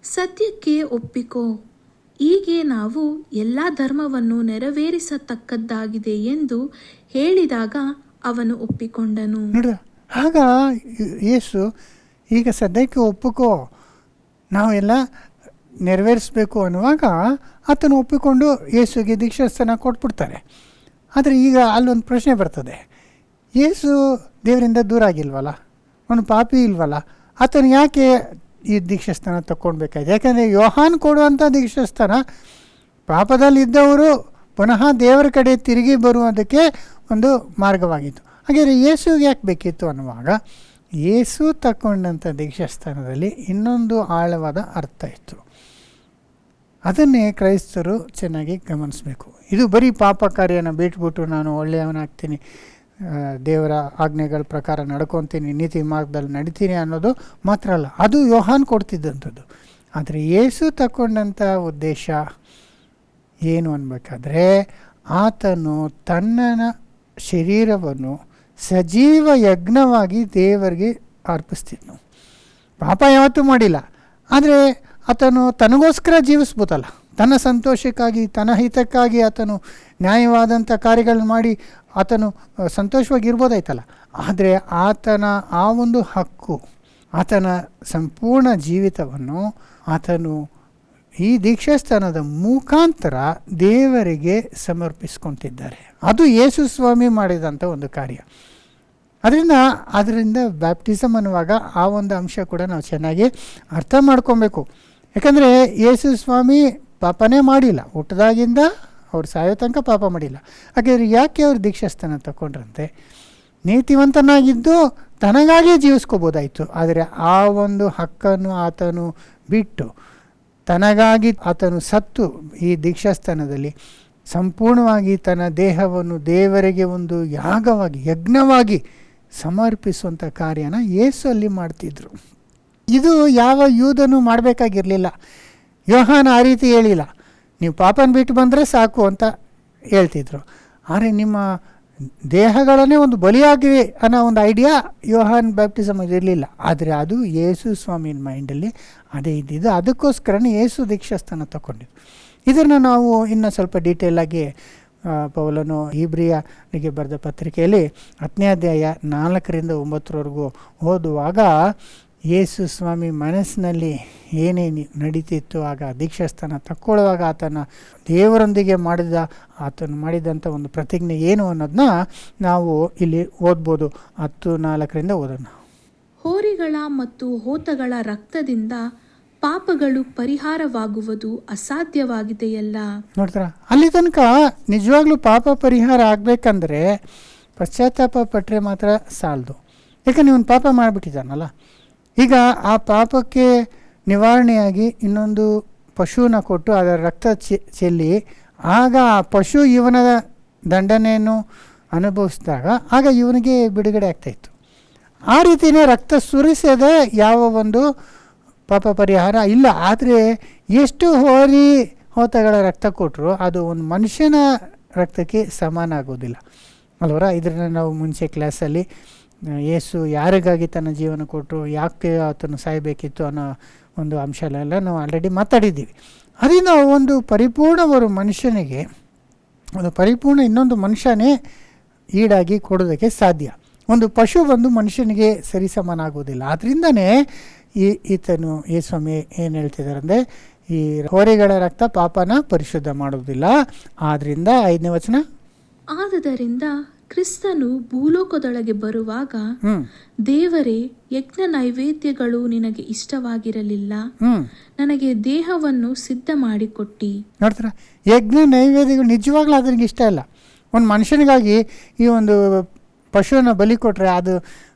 ಸತ್ಯಕ್ಕೆ ಒಪ್ಪಿಕೋ, ಹೀಗೆ ನಾವು ಎಲ್ಲ ಧರ್ಮವನ್ನು ನೆರವೇರಿಸತಕ್ಕದ್ದಾಗಿದೆ ಎಂದು ಹೇಳಿದಾಗ ಅವನು ಒಪ್ಪಿಕೊಂಡನು. ನೋಡ್ರ, ಆಗ ಯೇಸು ಈಗ ಸದ್ಯಕ್ಕೆ ಒಪ್ಪಿಕೋ, ನಾವೆಲ್ಲ ನೆರವೇರಿಸಬೇಕು ಅನ್ನುವಾಗ ಆತನು ಒಪ್ಪಿಕೊಂಡು ಯೇಸುಗೆ ದೀಕ್ಷಾಸ್ಥಾನ ಕೊಟ್ಬಿಡ್ತಾರೆ. ಆದರೆ ಈಗ ಅಲ್ಲೊಂದು ಪ್ರಶ್ನೆ ಬರ್ತದೆ, ಯೇಸು ದೇವರಿಂದ ದೂರ ಆಗಿಲ್ವಲ್ಲ, ಅವನು ಪಾಪಿ ಇಲ್ವಲ್ಲ, ಆತನು ಯಾಕೆ ಈ ದೀಕ್ಷಾಸ್ಥಾನ ತಗೊಳ್ಬೇಕಾಯ್ತು? ಯಾಕಂದರೆ ಯೋಹಾನ್ ಕೊಡುವಂಥ ದೀಕ್ಷಾಸ್ಥಾನ ಪಾಪದಲ್ಲಿದ್ದವರು ಪುನಃ ದೇವರ ಕಡೆ ತಿರುಗಿ ಬರುವುದಕ್ಕೆ ಒಂದು ಮಾರ್ಗವಾಗಿತ್ತು. ಹಾಗಾದರೆ ಯೇಸುಗೆ ಯಾಕೆ ಬೇಕಿತ್ತು ಅನ್ನುವಾಗ ಯೇಸು ತಗೊಂಡಂಥ ದೀಕ್ಷಾಸ್ಥಾನದಲ್ಲಿ ಇನ್ನೊಂದು ಆಳವಾದ ಅರ್ಥ ಇತ್ತು. ಅದನ್ನೇ ಕ್ರೈಸ್ತರು ಚೆನ್ನಾಗಿ ಗಮನಿಸಬೇಕು. ಇದು ಬರೀ ಪಾಪ ಕಾರ್ಯನ ಬಿಟ್ಬಿಟ್ಟು ನಾನು ಒಳ್ಳೆಯವನಾಗ್ತೀನಿ, ದೇವರ ಆಜ್ಞೆಗಳ ಪ್ರಕಾರ ನಡ್ಕೊತೀನಿ, ನೀತಿ ಮಾರ್ಗದಲ್ಲಿ ನಡಿತೀನಿ ಅನ್ನೋದು ಮಾತ್ರ ಅಲ್ಲ, ಅದು ಯೋಹಾನ್ ಕೊಡ್ತಿದ್ದಂಥದ್ದು. ಆದರೆ ಯೇಸು ತಗೊಂಡಂಥ ಉದ್ದೇಶ ಏನು ಅನ್ಬೇಕಾದ್ರೆ ಆತನು ತನ್ನ ಶರೀರವನ್ನು ಸಜೀವ ಯಜ್ಞವಾಗಿ ದೇವರಿಗೆ ಅರ್ಪಿಸ್ತಿದ್ನು. ಪಾಪ ಯಾವತ್ತೂ ಮಾಡಿಲ್ಲ, ಆದರೆ ಆತನು ತನಗೋಸ್ಕರ ಜೀವಿಸ್ಬೋದಲ್ಲ, ತನ್ನ ಸಂತೋಷಕ್ಕಾಗಿ ತನ್ನ ಹಿತಕ್ಕಾಗಿ ಆತನು ನ್ಯಾಯವಾದಂಥ ಕಾರ್ಯಗಳನ್ನು ಮಾಡಿ ಆತನು ಸಂತೋಷವಾಗಿರ್ಬೋದಾಯ್ತಲ್ಲ. ಆದರೆ ಆತನ ಆ ಒಂದು ಹಕ್ಕು, ಆತನ ಸಂಪೂರ್ಣ ಜೀವಿತವನ್ನು ಆತನು ಈ ದೀಕ್ಷಾಸ್ಥಾನದ ಮುಖಾಂತರ ದೇವರಿಗೆ ಸಮರ್ಪಿಸ್ಕೊತಿದ್ದಾರೆ. ಅದು ಯೇಸು ಸ್ವಾಮಿ ಮಾಡಿದಂಥ ಒಂದು ಕಾರ್ಯ. ಅದರಿಂದ ಬ್ಯಾಪ್ಟಿಸಮ್ ಅನ್ನುವಾಗ ಆ ಒಂದು ಅಂಶ ಕೂಡ ನಾವು ಚೆನ್ನಾಗಿ ಅರ್ಥ ಮಾಡ್ಕೊಬೇಕು. ಯಾಕಂದರೆ ಯೇಸು ಸ್ವಾಮಿ ಪಾಪನೇ ಮಾಡಿಲ್ಲ, ಹುಟ್ಟದಾಗಿಂದ ಅವ್ರು ಸಾಯೋ ತನಕ ಪಾಪ ಮಾಡಿಲ್ಲ. ಹಾಗಾದರೆ ಯಾಕೆ ಅವ್ರು ದೀಕ್ಷಾಸ್ಥಾನ ತಗೊಂಡ್ರಂತೆ? ನೀತಿವಂತನಾಗಿದ್ದು ತನಗಾಗಿಯೇ ಜೀವಿಸ್ಕೋಬೋದಾಯಿತು, ಆದರೆ ಆ ಒಂದು ಹಕ್ಕನ್ನು ಆತನು ಬಿಟ್ಟು ತನಗಾಗಿ ಆತನು ಸತ್ತು ಈ ದೀಕ್ಷಾಸ್ಥಾನದಲ್ಲಿ ಸಂಪೂರ್ಣವಾಗಿ ತನ್ನ ದೇಹವನ್ನು ದೇವರಿಗೆ ಒಂದು ಯಾಗವಾಗಿ ಯಜ್ಞವಾಗಿ ಸಮರ್ಪಿಸುವಂಥ ಕಾರ್ಯನ ಯೇಸು ಅಲ್ಲಿ ಮಾಡ್ತಿದ್ರು. ಇದು ಯಾವ ಯೂದನು ಮಾಡಬೇಕಾಗಿರಲಿಲ್ಲ. ಯೋಹಾನ ಆ ರೀತಿ ಹೇಳಿಲ್ಲ, ನೀವು ಪಾಪನ ಬಿಟ್ಟು ಬಂದರೆ ಸಾಕು ಅಂತ ಹೇಳ್ತಿದ್ರು. ಆದರೆ ನಿಮ್ಮ ದೇಹಗಳನ್ನೇ ಒಂದು ಬಲಿಯಾಗಿ ಅನ್ನೋ ಒಂದು ಐಡಿಯಾ ಯೋಹಾನ್ ಬ್ಯಾಪ್ಟಿಸಮ್ ಇರಲಿಲ್ಲ. ಆದರೆ ಅದು ಯೇಸು ಸ್ವಾಮಿನ ಮೈಂಡಲ್ಲಿ ಅದೇ ಇದ್ದಿದ್ದು. ಅದಕ್ಕೋಸ್ಕರನೇ ಯೇಸು ದೀಕ್ಷಾಸ್ಥಾನ ತಗೊಂಡಿದ್ದು. ಇದನ್ನು ನಾವು ಇನ್ನೂ ಸ್ವಲ್ಪ ಡೀಟೇಲಾಗಿ ಪೌಲನು ಇಬ್ರಿಯನಿಗೆ ಬರೆದ ಪತ್ರಿಕೆಯಲ್ಲಿ 10ನೇ ಅಧ್ಯಾಯ 4-9 ಓದುವಾಗ ಯೇಸು ಸ್ವಾಮಿ ಮನಸ್ಸಿನಲ್ಲಿ ಏನೇನು ನಡೀತಿತ್ತು, ಆಗ ದೀಕ್ಷಾಸ್ಥಾನ ತಕ್ಕೊಳ್ಳುವಾಗ ದೇವರೊಂದಿಗೆ ಆತನು ಮಾಡಿದಂಥ ಒಂದು ಪ್ರತಿಜ್ಞೆ ಏನು ಅನ್ನೋದನ್ನ ನಾವು ಇಲ್ಲಿ ಓದ್ಬೋದು. 10:4 ಓದೋಣ. ಹೋರಿಗಳ ಮತ್ತು ಹೋತಗಳ ರಕ್ತದಿಂದ ಪಾಪಗಳು ಪರಿಹಾರವಾಗುವುದು ಅಸಾಧ್ಯವಾಗಿದೆಯಲ್ಲ. ನೋಡ್ತಾರ, ಅಲ್ಲಿ ತನಕ ನಿಜವಾಗ್ಲೂ ಪಾಪ ಪರಿಹಾರ ಆಗಬೇಕಂದ್ರೆ ಪಶ್ಚಾತ್ತಾಪ ಪಟ್ಟರೆ ಮಾತ್ರ ಸಾಲದು. ಯಾಕಂದ್ರೆ ಇವನು ಪಾಪ ಮಾಡಿಬಿಟ್ಟಿದ್ದಾನಲ್ಲ. ಈಗ ಆ ಪಾಪಕ್ಕೆ ನಿವಾರಣೆಯಾಗಿ ಇನ್ನೊಂದು ಪಶುವನ್ನ ಕೊಟ್ಟು ಅದರ ರಕ್ತ ಚೆಲ್ಲಿ ಆಗ ಆ ಪಶು ಇವನ ದಂಡನೆಯನ್ನು ಅನುಭವಿಸಿದಾಗ ಆಗ ಇವನಿಗೆ ಬಿಡುಗಡೆ ಆಗ್ತಾಯಿತ್ತು. ಆ ರೀತಿಯೇ ರಕ್ತ ಸುರಿಸದೆ ಯಾವ ಒಂದು ಪಾಪ ಪರಿಹಾರ ಇಲ್ಲ. ಆದರೆ ಎಷ್ಟು ಹೋರಿ ಹೋತಗಳ ರಕ್ತ ಕೊಟ್ಟರು ಅದು ಒಂದು ಮನುಷ್ಯನ ರಕ್ತಕ್ಕೆ ಸಮಾನ ಆಗೋದಿಲ್ಲ ಅಲ್ವರ. ಇದನ್ನು ನಾವು ಮುಂಚೆ ಕ್ಲಾಸಲ್ಲಿ ಯೇಸು ಯಾರಿಗಾಗಿ ತನ್ನ ಜೀವನ ಕೊಟ್ಟರು, ಯಾಕೆ ಆತನು ಸಾಯಬೇಕಿತ್ತು ಅನ್ನೋ ಒಂದು ಅಂಶಲೆಲ್ಲ ನಾವು ಆಲ್ರೆಡಿ ಮಾತಾಡಿದ್ದೀವಿ. ಅದರಿಂದ ಒಂದು ಪರಿಪೂರ್ಣ ಮನುಷ್ಯನಿಗೆ ಒಂದು ಪರಿಪೂರ್ಣ ಇನ್ನೊಂದು ಮನುಷ್ಯನೇ ಈಡಾಗಿ ಕೊಡೋದಕ್ಕೆ ಸಾಧ್ಯ. ಒಂದು ಪಶು ಬಂದು ಮನುಷ್ಯನಿಗೆ ಸರಿಸಮಾನ ಆಗೋದಿಲ್ಲ. ಆದ್ದರಿಂದನೇ ಈತನು ಯೇಸ್ವಾಮಿ ಏನು ಹೇಳ್ತಿದ್ದಾರೆ ಅಂದರೆ, ಈ ಹೋರಿಗಳ ರಕ್ತ ಪಾಪನ ಪರಿಶುದ್ಧ ಮಾಡೋದಿಲ್ಲ. ಆದ್ದರಿಂದ 5ನೇ ವಚನ, ಆದದರಿಂದ ಕ್ರಿಸ್ತನು ಭೂಲೋಕದೊಳಗೆ ಬರುವಾಗ ದೇವರೇ, ಯಜ್ಞ ನೈವೇದ್ಯಗಳು ನಿನಗೆ ಇಷ್ಟವಾಗಿರಲಿಲ್ಲ, ನನಗೆ ದೇಹವನ್ನು ಸಿದ್ಧ ಮಾಡಿಕೊಟ್ಟಿ. ನೋಡ್ತಾರ, ಯಜ್ಞ ನೈವೇದ್ಯಗಳು ನಿಜವಾಗ್ಲೂ ಅದನಿಗೆ ಇಷ್ಟ ಇಲ್ಲ. ಒಂದು ಮನುಷ್ಯನಿಗಾಗಿ ಈ ಒಂದು ಪಶುವನ್ನು ಬಲಿ ಕೊಟ್ಟರೆ ಅದು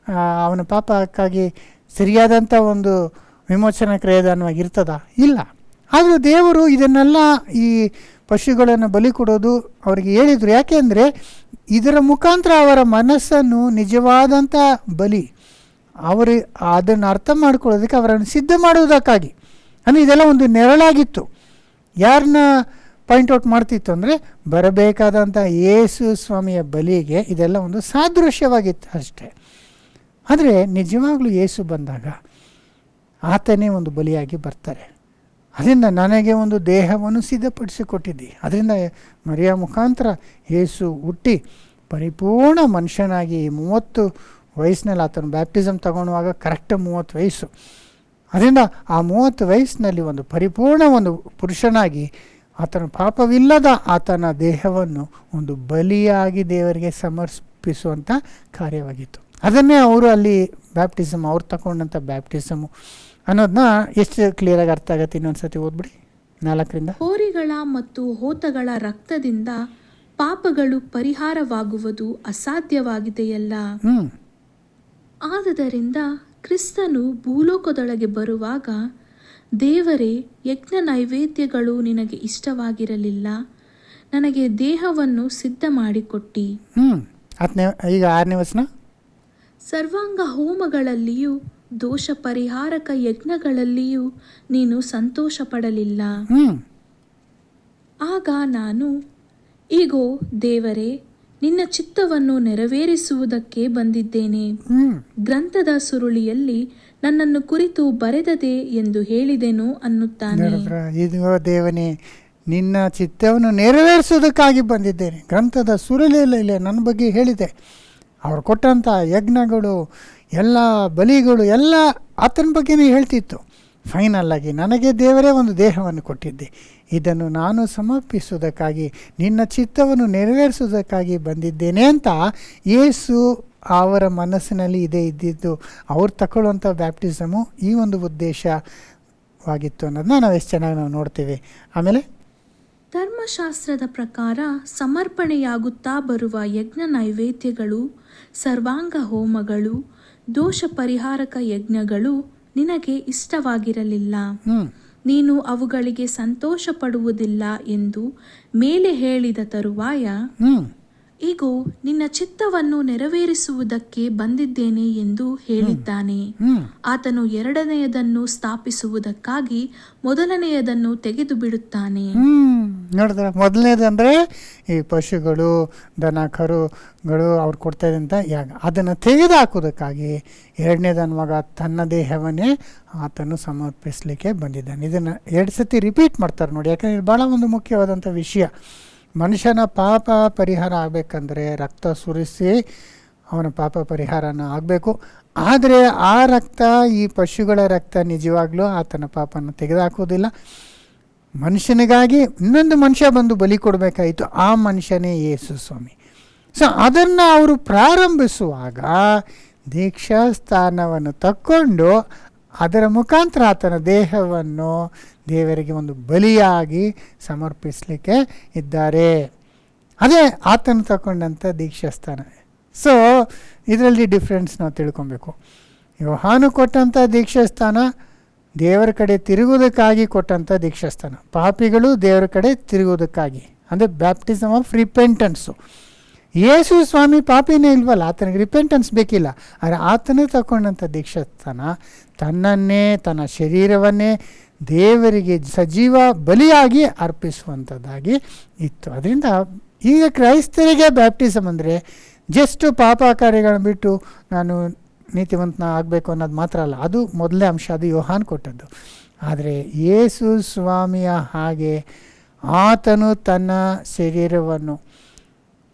ಅವನ ಪಾಪಕ್ಕಾಗಿ ಸರಿಯಾದಂಥ ಒಂದು ವಿಮೋಚನಾ ಕ್ರಿಯಾದಾನವಾಗಿರ್ತದ? ಇಲ್ಲ. ಆದರೂ ದೇವರು ಇದನ್ನೆಲ್ಲ ಈ ಪಶುಗಳನ್ನು ಬಲಿ ಕೊಡೋದು ಅವರಿಗೆ ಹೇಳಿದರು. ಯಾಕೆ ಅಂದರೆ ಇದರ ಮುಖಾಂತರ ಅವರ ಮನಸ್ಸನ್ನು ನಿಜವಾದಂಥ ಬಲಿ ಅದನ್ನು ಅರ್ಥ ಮಾಡ್ಕೊಳ್ಳೋದಕ್ಕೆ ಅವರನ್ನು ಸಿದ್ಧ ಮಾಡುವುದಕ್ಕಾಗಿ. ಅಂದರೆ ಇದೆಲ್ಲ ಒಂದು ನೆರಳಾಗಿತ್ತು. ಯಾರನ್ನ ಪಾಯಿಂಟ್ಔಟ್ ಮಾಡ್ತಿತ್ತು ಅಂದರೆ ಬರಬೇಕಾದಂಥ ಯೇಸು ಸ್ವಾಮಿಯ ಬಲಿಗೆ ಇದೆಲ್ಲ ಒಂದು ಸಾದೃಶ್ಯವಾಗಿತ್ತು ಅಷ್ಟೇ. ಆದರೆ ನಿಜವಾಗ್ಲೂ ಯೇಸು ಬಂದಾಗ ಆತನೇ ಒಂದು ಬಲಿಯಾಗಿ ಬರ್ತಾರೆ. ಅದರಿಂದ ನನಗೆ ಒಂದು ದೇಹವನ್ನು ಸಿದ್ಧಪಡಿಸಿಕೊಟ್ಟಿದ್ದಿ. ಅದರಿಂದ ಮರಿಯ ಮುಖಾಂತರ ಯೇಸು ಹುಟ್ಟಿ ಪರಿಪೂರ್ಣ ಮನುಷ್ಯನಾಗಿ 30 ವಯಸ್ಸಿನಲ್ಲಿ ಆತನು ಬ್ಯಾಪ್ಟಿಸಮ್ ತಗೊಳ್ಳುವಾಗ ಕರೆಕ್ಟ್ 30 ವಯಸ್ಸು. ಅದರಿಂದ ಆ 30 ವಯಸ್ಸಿನಲ್ಲಿ ಒಂದು ಪರಿಪೂರ್ಣ ಒಂದು ಪುರುಷನಾಗಿ ಆತನ ಪಾಪವಿಲ್ಲದ ಆತನ ದೇಹವನ್ನು ಒಂದು ಬಲಿಯಾಗಿ ದೇವರಿಗೆ ಸಮರ್ಪಿಸುವಂಥ ಕಾರ್ಯವಾಗಿತ್ತು. ಅದನ್ನೇ ಅವರು ಅಲ್ಲಿ ಬ್ಯಾಪ್ಟಿಸಮ್ ಅವ್ರು ತಗೊಂಡಂಥ ಬ್ಯಾಪ್ಟಿಸಮು ಅನ್ನೋದನ್ನ ಎಷ್ಟು ಕ್ಲಿಯರಾಗಿ ಅರ್ಥ ಆಗುತ್ತೆ. ಇನ್ನೊಂದು ಸತಿ ಓದ್ಬಿಡಿ 4ರಿಂದ. ಹೋರಿಗಳ ಮತ್ತು ಹೋತಗಳ ರಕ್ತದಿಂದ ಪಾಪಗಳು ಪರಿಹಾರವಾಗುವುದು ಅಸಾಧ್ಯವಾಗಿದೆಯಲ್ಲ. ಆದದರಿಂದ ಕ್ರಿಸ್ತನು ಭೂಲೋಕದೊಳಗೆ ಬರುವಾಗ ದೇವರೇ, ಯಜ್ಞ ನೈವೇದ್ಯಗಳು ನಿನಗೆ ಇಷ್ಟವಾಗಿರಲಿಲ್ಲ, ನನಗೆ ದೇಹವನ್ನು ಸಿದ್ಧ ಮಾಡಿಕೊಟ್ಟಿ. ಈಗ 6ನೇ ವಚನ, ಸರ್ವಾಂಗ ಹೋಮಗಳಲ್ಲಿಯೂ ದೋಷ ಪರಿಹಾರಕ ಯಜ್ಞಗಳಲ್ಲಿಯೂ ನೀನು ಸಂತೋಷ ಪಡಲಿಲ್ಲ. ಆಗ ನಾನು, ಈಗೋ ದೇವರೇ, ನಿನ್ನ ಚಿತ್ತವನ್ನು ನೆರವೇರಿಸುವುದಕ್ಕೆ ಬಂದಿದ್ದೇನೆ, ಗ್ರಂಥದ ಸುರುಳಿಯಲ್ಲಿ ನನ್ನನ್ನು ಕುರಿತು ಬರೆದದೆ ಎಂದು ಹೇಳಿದೆನು ಅನ್ನುತ್ತಾನೆ. ಇದಿಗೋ ದೇವನೇ, ನಿನ್ನ ಚಿತ್ತವನ್ನು ನೆರವೇರಿಸುವುದಕ್ಕಾಗಿ ಬಂದಿದ್ದೇನೆ. ಗ್ರಂಥದ ಸುರುಳಿಯಲ್ಲಿ ನನ್ನ ಬಗ್ಗೆ ಹೇಳಿದೆ. ಅವ್ರು ಕೊಟ್ಟಂಥ ಯಜ್ಞಗಳು ಎಲ್ಲ ಬಲಿಗಳು ಎಲ್ಲ ಆತನ ಬಗ್ಗೆನೇ ಹೇಳ್ತಿತ್ತು. ಫೈನಲ್ ಆಗಿ ನನಗೆ ದೇವರೇ ಒಂದು ದೇಹವನ್ನು ಕೊಟ್ಟಿದ್ದೆ, ಇದನ್ನು ನಾನು ಸಮರ್ಪಿಸುವುದಕ್ಕಾಗಿ ನಿನ್ನ ಚಿತ್ತವನ್ನು ನೆರವೇರಿಸುವುದಕ್ಕಾಗಿ ಬಂದಿದ್ದೇನೆ ಅಂತ ಯೇಸು ಅವರ ಮನಸ್ಸಿನಲ್ಲಿ ಇದ್ದಿದ್ದು. ಅವ್ರು ತಗೊಳ್ಳುವಂಥ ಬ್ಯಾಪ್ಟಿಸಮು ಈ ಒಂದು ಉದ್ದೇಶವಾಗಿತ್ತು ಅನ್ನೋದನ್ನ ನಾವು ಎಷ್ಟು ಚೆನ್ನಾಗಿ ನಾವು ನೋಡ್ತೀವಿ. ಆಮೇಲೆ ಧರ್ಮಶಾಸ್ತ್ರದ ಪ್ರಕಾರ ಸಮರ್ಪಣೆಯಾಗುತ್ತಾ ಬರುವ ಯಜ್ಞ ನೈವೇದ್ಯಗಳು, ಸರ್ವಾಂಗ ಹೋಮಗಳು, ದೋಷ ಪರಿಹಾರಕ ಯಜ್ಞಗಳು ನಿನಗೆ ಇಷ್ಟವಾಗಿರಲಿಲ್ಲ, ನೀನು ಅವುಗಳಿಗೆ ಸಂತೋಷ ಪಡುವುದಿಲ್ಲ ಎಂದು ಮೇಲೆ ಹೇಳಿದ ತರುವಾಯ, ಈಗೋ ನಿನ್ನ ಚಿತ್ತವನ್ನು ನೆರವೇರಿಸುವುದಕ್ಕೆ ಬಂದಿದ್ದೇನೆ ಎಂದು ಹೇಳಿದ್ದಾನೆ. ಆತನು ಎರಡನೆಯದನ್ನು ಸ್ಥಾಪಿಸುವುದಕ್ಕಾಗಿ ಮೊದಲನೆಯದನ್ನು ತೆಗೆದು ಬಿಡುತ್ತಾನೆ. ನೋಡಿದ್ರೆ ಮೊದಲನೇದಂದ್ರೆ ಈ ಪಶುಗಳು, ದನ ಕರುಗಳು ಅವ್ರು ಕೊಡ್ತಾ ಇದ್ದಂಥ ಯಾಗ, ಅದನ್ನು ತೆಗೆದು ಹಾಕೋದಕ್ಕಾಗಿ ಎರಡನೇದನ್ನ ಮಗ ತನ್ನ ದೇಹವನ್ನೇ ಆತನು ಸಮರ್ಪಿಸಲಿಕ್ಕೆ ಬಂದಿದ್ದಾನೆ. ಇದನ್ನು 2 ಸತಿ ರಿಪೀಟ್ ಮಾಡ್ತಾರೆ ನೋಡಿ, ಯಾಕಂದರೆ ಇದು ಭಾಳ ಒಂದು ಮುಖ್ಯವಾದಂಥ ವಿಷಯ. ಮನುಷ್ಯನ ಪಾಪ ಪರಿಹಾರ ಆಗಬೇಕಂದ್ರೆ ರಕ್ತ ಸುರಿಸಿ ಅವನ ಪಾಪ ಪರಿಹಾರನ ಆಗಬೇಕು. ಆದರೆ ಆ ರಕ್ತ, ಈ ಪಶುಗಳ ರಕ್ತ ನಿಜವಾಗ್ಲೂ ಆತನ ಪಾಪನ ತೆಗೆದುಹಾಕೋದಿಲ್ಲ. ಮನುಷ್ಯನಿಗಾಗಿ ಇನ್ನೊಂದು ಮನುಷ್ಯ ಬಂದು ಬಲಿ ಕೊಡಬೇಕಾಯಿತು, ಆ ಮನುಷ್ಯನೇ ಯೇಸು ಸ್ವಾಮಿ. ಸೊ ಅದನ್ನು ಅವರು ಪ್ರಾರಂಭಿಸುವಾಗ ದೀಕ್ಷಾಸ್ಥಾನವನ್ನು ತಕ್ಕೊಂಡು ಅದರ ಮುಖಾಂತರ ಆತನ ದೇಹವನ್ನು ದೇವರಿಗೆ ಒಂದು ಬಲಿಯಾಗಿ ಸಮರ್ಪಿಸಲಿಕ್ಕೆ ಇದ್ದಾರೆ. ಅದೇ ಆತನು ತಗೊಂಡಂಥ ದೀಕ್ಷಾಸ್ಥಾನ. ಸೊ ಇದರಲ್ಲಿ ಡಿಫ್ರೆನ್ಸ್ ನಾವು ತಿಳ್ಕೊಬೇಕು. ಯೋಹಾನು ಕೊಟ್ಟಂಥ ದೀಕ್ಷಾಸ್ಥಾನ ದೇವರ ಕಡೆ ತಿರುಗೋದಕ್ಕಾಗಿ ಕೊಟ್ಟಂಥ ದೀಕ್ಷಾಸ್ಥಾನ. ಪಾಪಿಗಳು ದೇವರ ಕಡೆ ತಿರುಗೋದಕ್ಕಾಗಿ, ಅಂದರೆ ಬ್ಯಾಪ್ಟಿಸಮ್ ಆಫ್ ರಿಪೆಂಟೆನ್ಸು. ಯೇಸು ಸ್ವಾಮಿ ಪಾಪಿನೇ ಇಲ್ವಲ್ಲ, ಆತನಿಗೆ ರಿಪೆಂಟೆನ್ಸ್ ಬೇಕಿಲ್ಲ. ಆದರೆ ಆತನೇ ತಗೊಂಡಂಥ ದೀಕ್ಷಾಸ್ಥಾನ ತನ್ನನ್ನೇ, ತನ್ನ ಶರೀರವನ್ನೇ ದೇವರಿಗೆ ಸಜೀವ ಬಲಿಯಾಗಿ ಅರ್ಪಿಸುವಂಥದ್ದಾಗಿ ಇತ್ತು. ಅದರಿಂದ ಈಗ ಕ್ರೈಸ್ತರಿಗೆ ಬ್ಯಾಪ್ಟಿಸಮ್ ಅಂದರೆ ಜಸ್ಟು ಪಾಪ ಕಾರ್ಯಗಳನ್ನು ಬಿಟ್ಟು ನಾನು ನೀತಿವಂತನ ಆಗಬೇಕು ಅನ್ನೋದು ಮಾತ್ರ ಅಲ್ಲ, ಅದು ಮೊದಲನೇ ಅಂಶ, ಅದು ಯೋಹಾನ್ ಕೊಟ್ಟದ್ದು. ಆದರೆ ಯೇಸು ಸ್ವಾಮಿಯ ಹಾಗೆ ಆತನು ತನ್ನ ಶರೀರವನ್ನು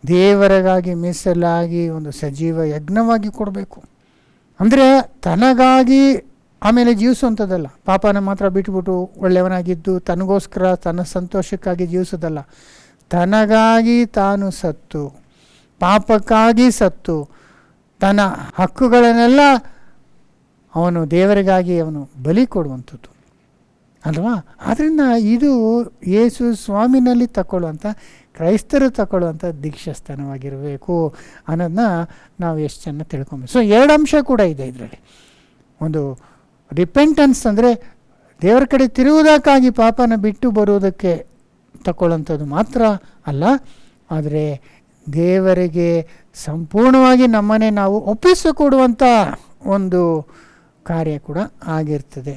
ದೇವರಿಗಾಗಿ ಮೀಸಲಾಗಿ ಒಂದು ಸಜೀವ ಯಜ್ಞವಾಗಿ ಕೊಡಬೇಕು. ಅಂದರೆ ತನಗಾಗಿ ಆಮೇಲೆ ಜೀವಿಸುವಂಥದ್ದಲ್ಲ, ಪಾಪನ ಮಾತ್ರ ಬಿಟ್ಬಿಟ್ಟು ಒಳ್ಳೆಯವನಾಗಿದ್ದು ತನಗೋಸ್ಕರ ತನ್ನ ಸಂತೋಷಕ್ಕಾಗಿ ಜೀವಿಸೋದಲ್ಲ. ತನಗಾಗಿ ತಾನು ಸತ್ತು, ಪಾಪಕ್ಕಾಗಿ ಸತ್ತು, ತನ್ನ ಹಕ್ಕುಗಳನ್ನೆಲ್ಲ ಅವನು ದೇವರಿಗಾಗಿ ಅವನು ಬಲಿ ಕೊಡುವಂಥದ್ದು ಅಲ್ವಾ. ಆದ್ದರಿಂದ ಇದು ಯೇಸು ಸ್ವಾಮಿನಲ್ಲಿ ತಗೊಳ್ಳುವಂಥ, ಕ್ರೈಸ್ತರು ತಗೊಳ್ಳುವಂಥ ದೀಕ್ಷಾಸ್ಥಾನವಾಗಿರಬೇಕು ಅನ್ನೋದನ್ನ ನಾವು ಎಷ್ಟು ಚೆನ್ನಾಗಿ ತಿಳ್ಕೊಬೇಕು. ಸೊ 2 ಅಂಶ ಕೂಡ ಇದೆ ಇದರಲ್ಲಿ. ಒಂದು ರಿಪೆಂಟೆನ್ಸ್ ಅಂದರೆ ದೇವರ ಕಡೆ ತಿರುವುದಕ್ಕಾಗಿ ಪಾಪನ ಬಿಟ್ಟು ಬರುವುದಕ್ಕೆ ತಗೊಳ್ಳೋಂಥದ್ದು ಮಾತ್ರ ಅಲ್ಲ, ಆದರೆ ದೇವರಿಗೆ ಸಂಪೂರ್ಣವಾಗಿ ನಮ್ಮನ್ನೇ ನಾವು ಒಪ್ಪಿಸಿಕೊಡುವಂಥ ಒಂದು ಕಾರ್ಯ ಕೂಡ ಆಗಿರ್ತದೆ.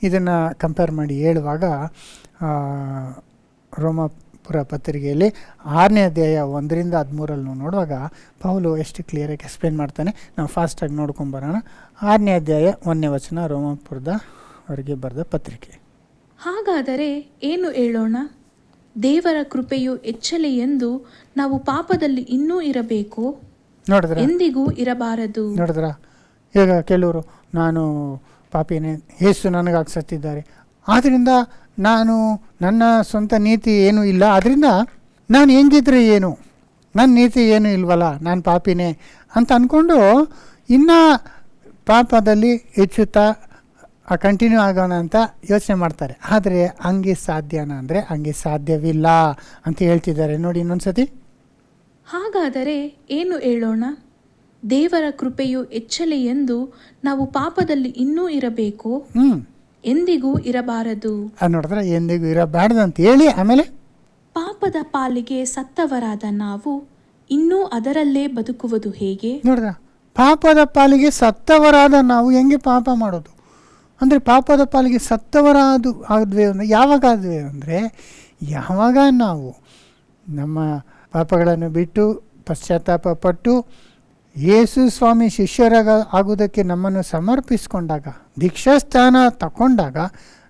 ಇದನ್ನು ಕಂಪೇರ್ ಮಾಡಿ ಹೇಳುವಾಗ ರೋಮಾಪುರ ಪತ್ರಿಕೆಯಲ್ಲಿ 6ನೇ ಅಧ್ಯಾಯ 1ರಿಂದ 13 ನೋಡುವಾಗ ಪೌಲು ಎಷ್ಟು ಕ್ಲಿಯರಾಗಿ ಎಕ್ಸ್ಪ್ಲೇನ್ ಮಾಡ್ತಾನೆ. ನಾವು ಫಾಸ್ಟಾಗಿ ನೋಡ್ಕೊಂಬರೋಣ. 6ನೇ ಅಧ್ಯಾಯ 1ನೇ ವಚನ, ರೋಮಾಪುರದ ಅವರಿಗೆ ಬರೆದ ಪತ್ರಿಕೆ. ಹಾಗಾದರೆ ಏನು ಹೇಳೋಣ? ದೇವರ ಕೃಪೆಯು ಹೆಚ್ಚಲಿ ಎಂದು ನಾವು ಪಾಪದಲ್ಲಿ ಇನ್ನೂ ಇರಬೇಕು, ನೋಡಿದ್ರ, ಎಂದಿಗೂ ಇರಬಾರದು. ನೋಡಿದ್ರ, ಈಗ ಕೆಲವರು ನಾನು ಪಾಪಿನೇ, ಯೇಸು ನನಗಾಗಿ ಸತ್ತಿದ್ದಾರೆ, ಆದ್ದರಿಂದ ನಾನು ನನ್ನ ಸ್ವಂತ ನೀತಿ ಏನೂ ಇಲ್ಲ, ಆದ್ದರಿಂದ ನಾನು ಹೆಂಗಿದ್ರೆ ಏನು, ನನ್ನ ನೀತಿ ಏನೂ ಇಲ್ವಲ್ಲ, ನಾನು ಪಾಪಿನೇ ಅಂತ ಅಂದ್ಕೊಂಡು ಇನ್ನು ಪಾಪದಲ್ಲಿ ಹೆಚ್ಚುತ್ತಾ ಕಂಟಿನ್ಯೂ ಆಗೋಣ ಅಂತ ಯೋಚನೆ ಮಾಡ್ತಾರೆ. ಆದರೆ ಹಂಗೆ ಸಾಧ್ಯನಾ ಅಂದರೆ ಹಂಗೆ ಸಾಧ್ಯವಿಲ್ಲ ಅಂತ ಹೇಳ್ತಿದ್ದಾರೆ. ನೋಡಿ ಇನ್ನೊಂದ್ಸತಿ. ಹಾಗಾದರೆ ಏನು ಹೇಳೋಣ? ದೇವರ ಕೃಪೆಯು ಹೆಚ್ಚಲಿ ಎಂದು ನಾವು ಪಾಪದಲ್ಲಿ ಇನ್ನೂ ಇರಬೇಕು, ಎಂದಿಗೂ ಇರಬಾರದು. ನೋಡಿದ್ರೆ ಎಂದಿಗೂ ಇರಬಾರ್ದು ಅಂತ ಹೇಳಿ ಆಮೇಲೆ ಪಾಪದ ಪಾಲಿಗೆ ಸತ್ತವರಾದ ನಾವು ಇನ್ನೂ ಅದರಲ್ಲೇ ಬದುಕುವುದು ಹೇಗೆ? ನೋಡಿದ್ರ, ಪಾಪದ ಪಾಲಿಗೆ ಸತ್ತವರಾದ ನಾವು ಹೆಂಗೆ ಪಾಪ ಮಾಡೋದು ಅಂದರೆ, ಪಾಪದ ಪಾಲಿಗೆ ಆದ್ವಿ ಅಂದರೆ ಯಾವಾಗ ಆದ್ವಿ ಅಂದರೆ, ಯಾವಾಗ ನಾವು ನಮ್ಮ ಪಾಪಗಳನ್ನು ಬಿಟ್ಟು ಪಶ್ಚಾತ್ತಾಪ ಪಟ್ಟು ಯೇಸು ಸ್ವಾಮಿ ಆಗೋದಕ್ಕೆ ನಮ್ಮನ್ನು ಸಮರ್ಪಿಸ್ಕೊಂಡಾಗ, ದೀಕ್ಷಾಸ್ಥಾನ ತಗೊಂಡಾಗ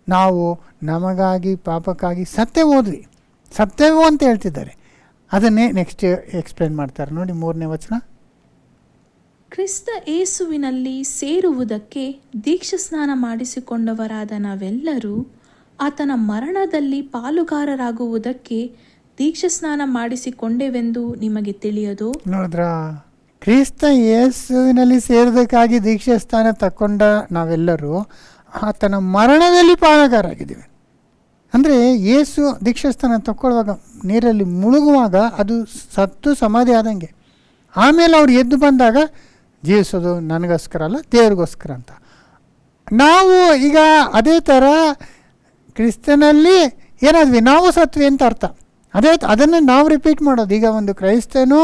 ನಾವು ನಮಗಾಗಿ ಪಾಪಕ್ಕಾಗಿ ಸತ್ತೇವು ಅಂತ ಹೇಳ್ತಿದ್ದಾರೆ. ಅದನ್ನೇ ನೆಕ್ಸ್ಟ್ ಎಕ್ಸ್ಪ್ಲೇನ್ ಮಾಡ್ತಾರೆ. ನೋಡಿ 3ನೇ ವಚನ. ಕ್ರಿಸ್ತ ಯೇಸುವಿನಲ್ಲಿ ಸೇರುವುದಕ್ಕೆ ದೀಕ್ಷಾಸ್ನಾನ ಮಾಡಿಸಿಕೊಂಡವರಾದ ನಾವೆಲ್ಲರೂ ಆತನ ಮರಣದಲ್ಲಿ ಪಾಲುಗಾರರಾಗುವುದಕ್ಕೆ ದೀಕ್ಷಾಸ್ನಾನ ಮಾಡಿಸಿಕೊಂಡೆವೆಂದು ನಿಮಗೆ ತಿಳಿಯದು. ನೋಡಿದ್ರ, ಕ್ರಿಸ್ತ ಯೇಸುವಿನಲ್ಲಿ ಸೇರೋದಕ್ಕಾಗಿ ದೀಕ್ಷಾಸ್ಥಾನ ತಗೊಂಡ ನಾವೆಲ್ಲರೂ ಆತನ ಮರಣದಲ್ಲಿ ಪಾಲುಗಾರಾಗಿದ್ದೀವಿ. ಅಂದರೆ ಯೇಸು ದೀಕ್ಷಾಸ್ಥಾನ ತಗೊಳ್ಳುವಾಗ ನೀರಲ್ಲಿ ಮುಳುಗುವಾಗ ಅದು ಸತ್ತು ಸಮಾಧಿ ಆದಂಗೆ. ಆಮೇಲೆ ಅವ್ರು ಎದ್ದು ಬಂದಾಗ ಜೀವಿಸೋದು ನನಗೋಸ್ಕರ ಅಲ್ಲ, ದೇವ್ರಿಗೋಸ್ಕರ ಅಂತ. ನಾವು ಈಗ ಅದೇ ಥರ ಕ್ರಿಸ್ತನಲ್ಲಿ ಏನಾದ್ವಿ, ನಾವು ಸತ್ವಿ ಅಂತ ಅರ್ಥ. ಅದನ್ನೇ ನಾವು ರಿಪೀಟ್ ಮಾಡೋದು. ಈಗ ಒಂದು ಕ್ರೈಸ್ತನೂ